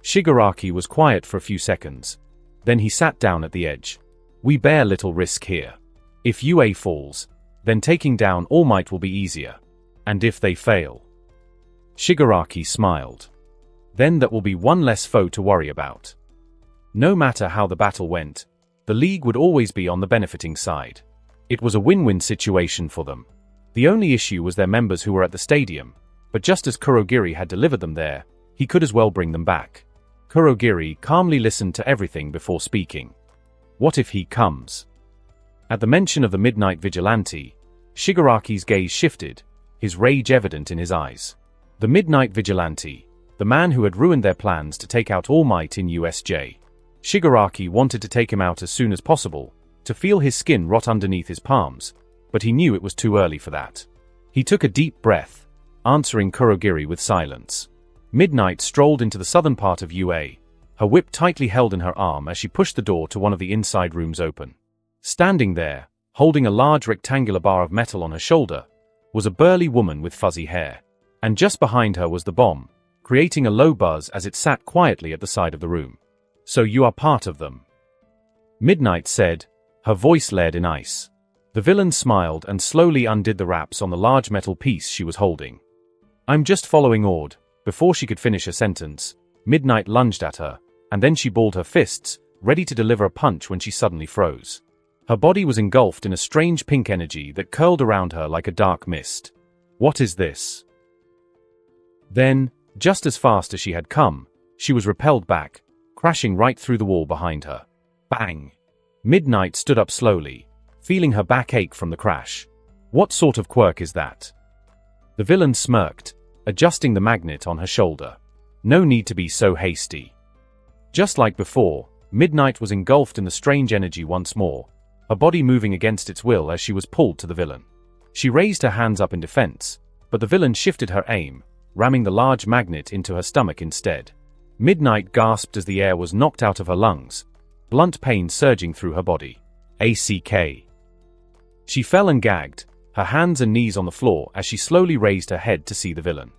Shigaraki was quiet for a few seconds. Then he sat down at the edge. We bear little risk here. If UA falls, then taking down All Might will be easier. And if they fail? Shigaraki smiled. Then that will be one less foe to worry about. No matter how the battle went, the league would always be on the benefiting side. It was a win-win situation for them. The only issue was their members who were at the stadium, but just as Kurogiri had delivered them there, he could as well bring them back. Kurogiri calmly listened to everything before speaking. What if he comes? At the mention of the Midnight Vigilante, Shigaraki's gaze shifted, his rage evident in his eyes. The Midnight Vigilante, the man who had ruined their plans to take out All Might in USJ. Shigaraki wanted to take him out as soon as possible, to feel his skin rot underneath his palms, but he knew it was too early for that. He took a deep breath, answering Kurogiri with silence. Midnight strolled into the southern part of UA, her whip tightly held in her arm as she pushed the door to one of the inside rooms open. Standing there, holding a large rectangular bar of metal on her shoulder, was a burly woman with fuzzy hair. And just behind her was the bomb, creating a low buzz as it sat quietly at the side of the room. "So you are part of them," Midnight said, her voice layered in ice. The villain smiled and slowly undid the wraps on the large metal piece she was holding. "I'm just following orders." Before she could finish a sentence, Midnight lunged at her, and then she balled her fists, ready to deliver a punch when she suddenly froze. Her body was engulfed in a strange pink energy that curled around her like a dark mist. "What is this?" Then, just as fast as she had come, she was repelled back, crashing right through the wall behind her. Bang! Midnight stood up slowly, feeling her back ache from the crash. "What sort of quirk is that?" The villain smirked, adjusting the magnet on her shoulder. "No need to be so hasty." Just like before, Midnight was engulfed in the strange energy once more, her body moving against its will as she was pulled to the villain. She raised her hands up in defense, but the villain shifted her aim, ramming the large magnet into her stomach instead. Midnight gasped as the air was knocked out of her lungs, blunt pain surging through her body. ACK. She fell and gagged, her hands and knees on the floor as she slowly raised her head to see the villain.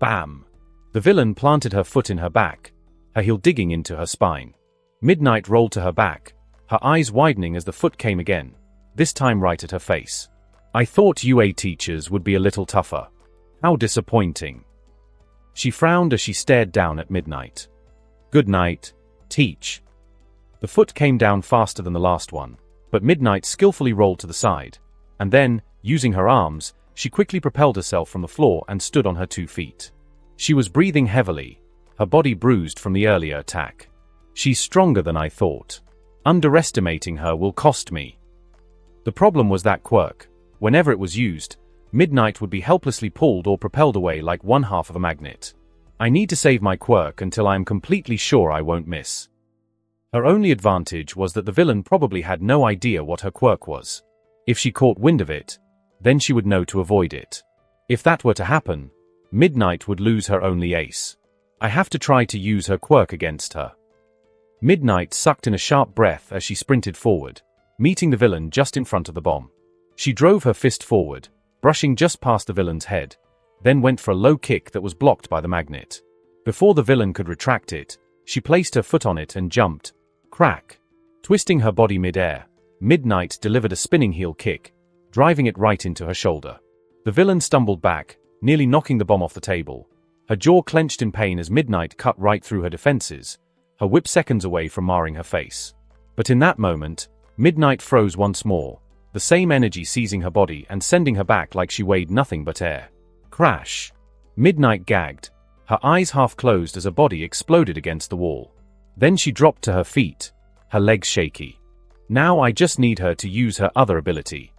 Bam! The villain planted her foot in her back, her heel digging into her spine. Midnight rolled to her back, her eyes widening as the foot came again, this time right at her face. "I thought UA teachers would be a little tougher. How disappointing." She frowned as she stared down at Midnight. "Good night, teach." The foot came down faster than the last one, but Midnight skillfully rolled to the side, and then, using her arms, she quickly propelled herself from the floor and stood on her 2 feet. She was breathing heavily, her body bruised from the earlier attack. "She's stronger than I thought. Underestimating her will cost me." The problem was that quirk. Whenever it was used, Midnight would be helplessly pulled or propelled away like one half of a magnet. "I need to save my quirk until I am completely sure I won't miss." Her only advantage was that the villain probably had no idea what her quirk was. If she caught wind of it, then she would know to avoid it. If that were to happen, Midnight would lose her only ace. "I have to try to use her quirk against her." Midnight sucked in a sharp breath as she sprinted forward, meeting the villain just in front of the bomb. She drove her fist forward, brushing just past the villain's head, then went for a low kick that was blocked by the magnet. Before the villain could retract it, she placed her foot on it and jumped. Crack! Twisting her body mid-air, Midnight delivered a spinning heel kick, driving it right into her shoulder. The villain stumbled back, nearly knocking the bomb off the table. Her jaw clenched in pain as Midnight cut right through her defenses, her whip seconds away from marring her face. But in that moment, Midnight froze once more, the same energy seizing her body and sending her back like she weighed nothing but air. Crash! Midnight gagged, her eyes half closed as her body exploded against the wall. Then she dropped to her feet, her legs shaky. Now I just need her to use her other ability.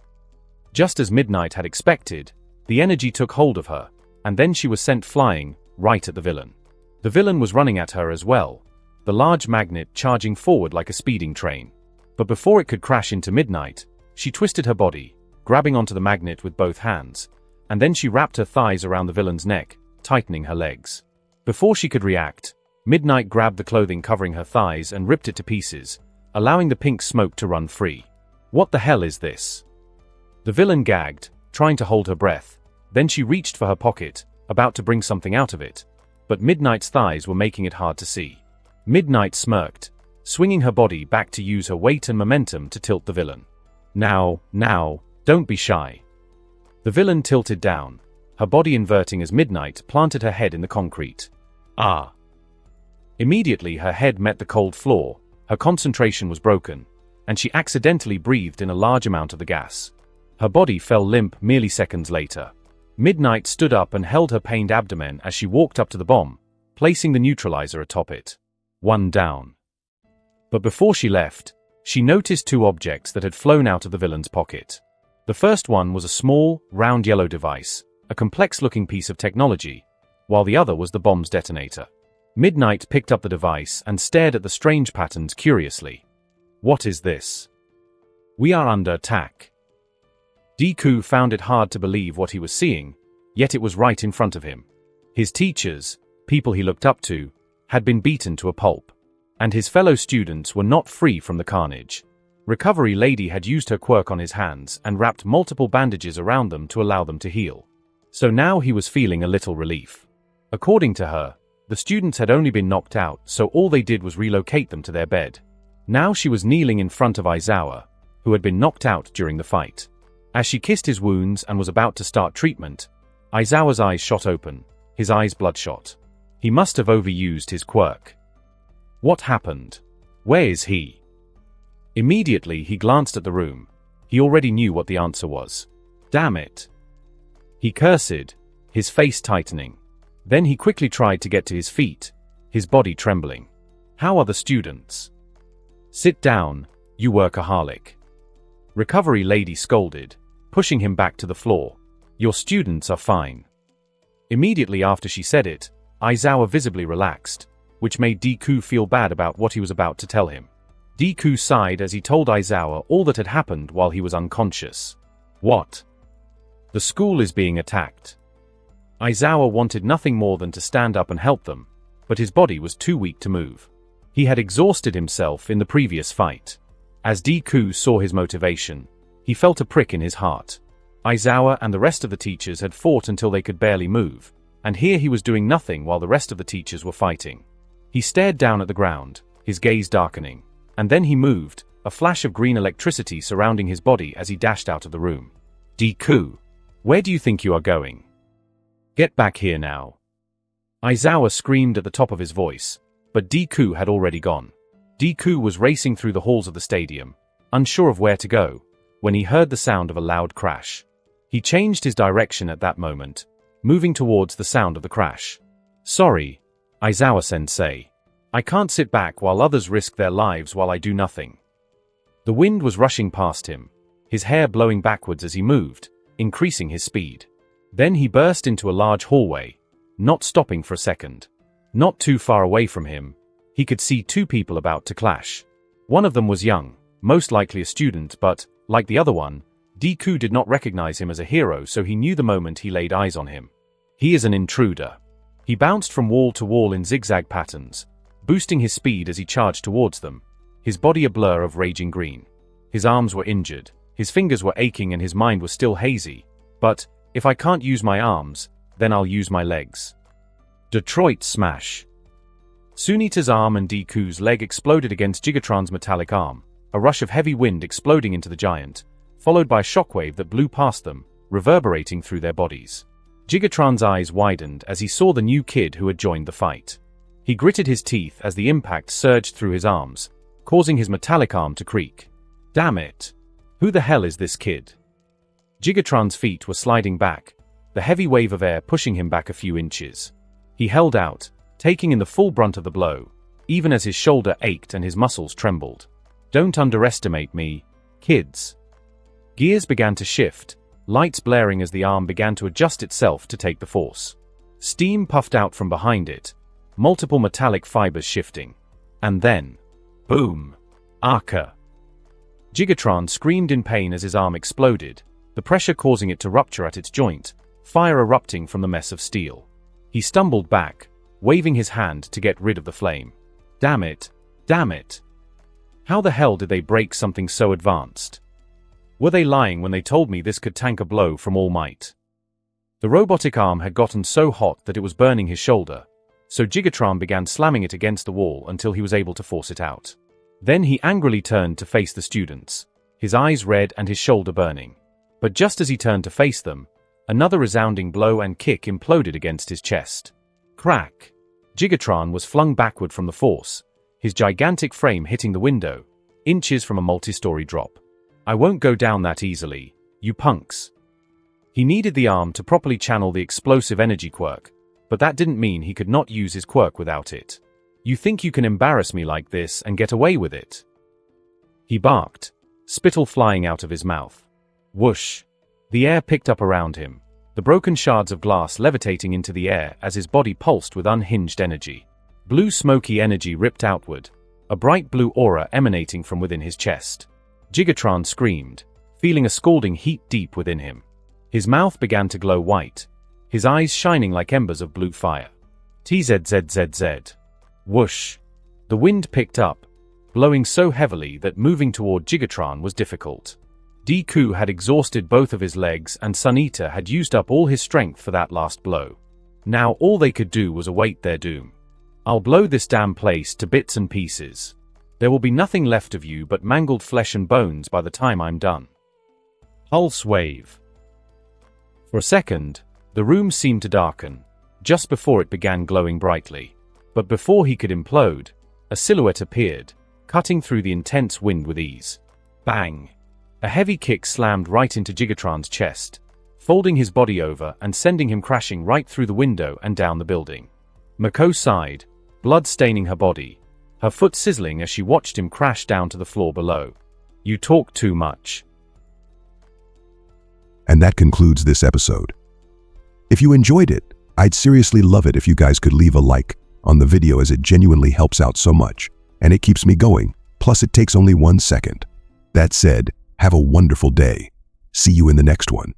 Just as Midnight had expected, the energy took hold of her, and then she was sent flying, right at the villain. The villain was running at her as well, the large magnet charging forward like a speeding train. But before it could crash into Midnight, she twisted her body, grabbing onto the magnet with both hands, and then she wrapped her thighs around the villain's neck, tightening her legs. Before she could react, Midnight grabbed the clothing covering her thighs and ripped it to pieces, allowing the pink smoke to run free. "What the hell is this?" The villain gagged, trying to hold her breath. Then she reached for her pocket, about to bring something out of it, but Midnight's thighs were making it hard to see. Midnight smirked, swinging her body back to use her weight and momentum to tilt the villain. Now, don't be shy." The villain tilted down, her body inverting as Midnight planted her head in the concrete. Ah! Immediately her head met the cold floor, her concentration was broken, and she accidentally breathed in a large amount of the gas. Her body fell limp merely seconds later. Midnight stood up and held her pained abdomen as she walked up to the bomb, placing the neutralizer atop it. One down. But before she left, she noticed 2 objects that had flown out of the villain's pocket. The first one was a small, round yellow device, a complex-looking piece of technology, while the other was the bomb's detonator. Midnight picked up the device and stared at the strange patterns curiously. "What is this? We are under attack." Deku found it hard to believe what he was seeing, yet it was right in front of him. His teachers, people he looked up to, had been beaten to a pulp. And his fellow students were not free from the carnage. Recovery Lady had used her quirk on his hands and wrapped multiple bandages around them to allow them to heal. So now he was feeling a little relief. According to her, the students had only been knocked out, so all they did was relocate them to their bed. Now she was kneeling in front of Aizawa, who had been knocked out during the fight. As she kissed his wounds and was about to start treatment, Aizawa's eyes shot open, his eyes bloodshot. He must have overused his quirk. What happened? Where is he? Immediately he glanced at the room. He already knew what the answer was. Damn it! He cursed, his face tightening. Then he quickly tried to get to his feet, his body trembling. How are the students? Sit down, you workaholic. Recovery Lady scolded, pushing him back to the floor. Your students are fine. Immediately after she said it, Aizawa visibly relaxed, which made Deku feel bad about what he was about to tell him. Deku sighed as he told Aizawa all that had happened while he was unconscious. What? The school is being attacked. Aizawa wanted nothing more than to stand up and help them, but his body was too weak to move. He had exhausted himself in the previous fight. As Deku saw his motivation, he felt a prick in his heart. Aizawa and the rest of the teachers had fought until they could barely move, and here he was doing nothing while the rest of the teachers were fighting. He stared down at the ground, his gaze darkening, and then he moved, a flash of green electricity surrounding his body as he dashed out of the room. Deku, where do you think you are going? Get back here now. Aizawa screamed at the top of his voice, but Deku had already gone. Deku was racing through the halls of the stadium, unsure of where to go, when he heard the sound of a loud crash. He changed his direction at that moment, moving towards the sound of the crash. Sorry, Aizawa-sensei. I can't sit back while others risk their lives while I do nothing. The wind was rushing past him, his hair blowing backwards as he moved, increasing his speed. Then he burst into a large hallway, not stopping for a second. Not too far away from him, he could see two people about to clash. One of them was young, most likely a student, but, like the other one, Deku did not recognize him as a hero, so he knew the moment he laid eyes on him. He is an intruder. He bounced from wall to wall in zigzag patterns, boosting his speed as he charged towards them, his body a blur of raging green. His arms were injured, his fingers were aching and his mind was still hazy. But, if I can't use my arms, then I'll use my legs. Detroit Smash. Sunita's arm and Deku's leg exploded against Gigatron's metallic arm, a rush of heavy wind exploding into the giant, followed by a shockwave that blew past them, reverberating through their bodies. Gigatron's eyes widened as he saw the new kid who had joined the fight. He gritted his teeth as the impact surged through his arms, causing his metallic arm to creak. Damn it! Who the hell is this kid? Gigatron's feet were sliding back, the heavy wave of air pushing him back a few inches. He held out, taking in the full brunt of the blow, even as his shoulder ached and his muscles trembled. Don't underestimate me, kids. Gears began to shift, lights blaring as the arm began to adjust itself to take the force. Steam puffed out from behind it, multiple metallic fibers shifting. And then, boom! Arca! Gigatron screamed in pain as his arm exploded, the pressure causing it to rupture at its joint, fire erupting from the mess of steel. He stumbled back, waving his hand to get rid of the flame. Damn it! Damn it! How the hell did they break something so advanced? Were they lying when they told me this could tank a blow from All Might? The robotic arm had gotten so hot that it was burning his shoulder, so Gigatron began slamming it against the wall until he was able to force it out. Then he angrily turned to face the students, his eyes red and his shoulder burning. But just as he turned to face them, another resounding blow and kick imploded against his chest. Crack! Gigatron was flung backward from the force, his gigantic frame hitting the window, inches from a multi-story drop. I won't go down that easily, you punks. He needed the arm to properly channel the explosive energy quirk, but that didn't mean he could not use his quirk without it. You think you can embarrass me like this and get away with it? He barked, spittle flying out of his mouth. Whoosh! The air picked up around him, the broken shards of glass levitating into the air as his body pulsed with unhinged energy. Blue smoky energy ripped outward, a bright blue aura emanating from within his chest. Gigatron screamed, feeling a scalding heat deep within him. His mouth began to glow white, his eyes shining like embers of blue fire. TZZZZ. Whoosh! The wind picked up, blowing so heavily that moving toward Gigatron was difficult. Deku had exhausted both of his legs and Sunita had used up all his strength for that last blow. Now all they could do was await their doom. I'll blow this damn place to bits and pieces. There will be nothing left of you but mangled flesh and bones by the time I'm done. Pulse wave. For a second, the room seemed to darken, just before it began glowing brightly. But before he could implode, a silhouette appeared, cutting through the intense wind with ease. Bang! A heavy kick slammed right into Gigatron's chest, folding his body over and sending him crashing right through the window and down the building. Mako sighed, blood staining her body, her foot sizzling as she watched him crash down to the floor below. You talk too much. And that concludes this episode. If you enjoyed it, I'd seriously love it if you guys could leave a like on the video, as it genuinely helps out so much, and it keeps me going, plus it takes only 1 second. That said, have a wonderful day. See you in the next one.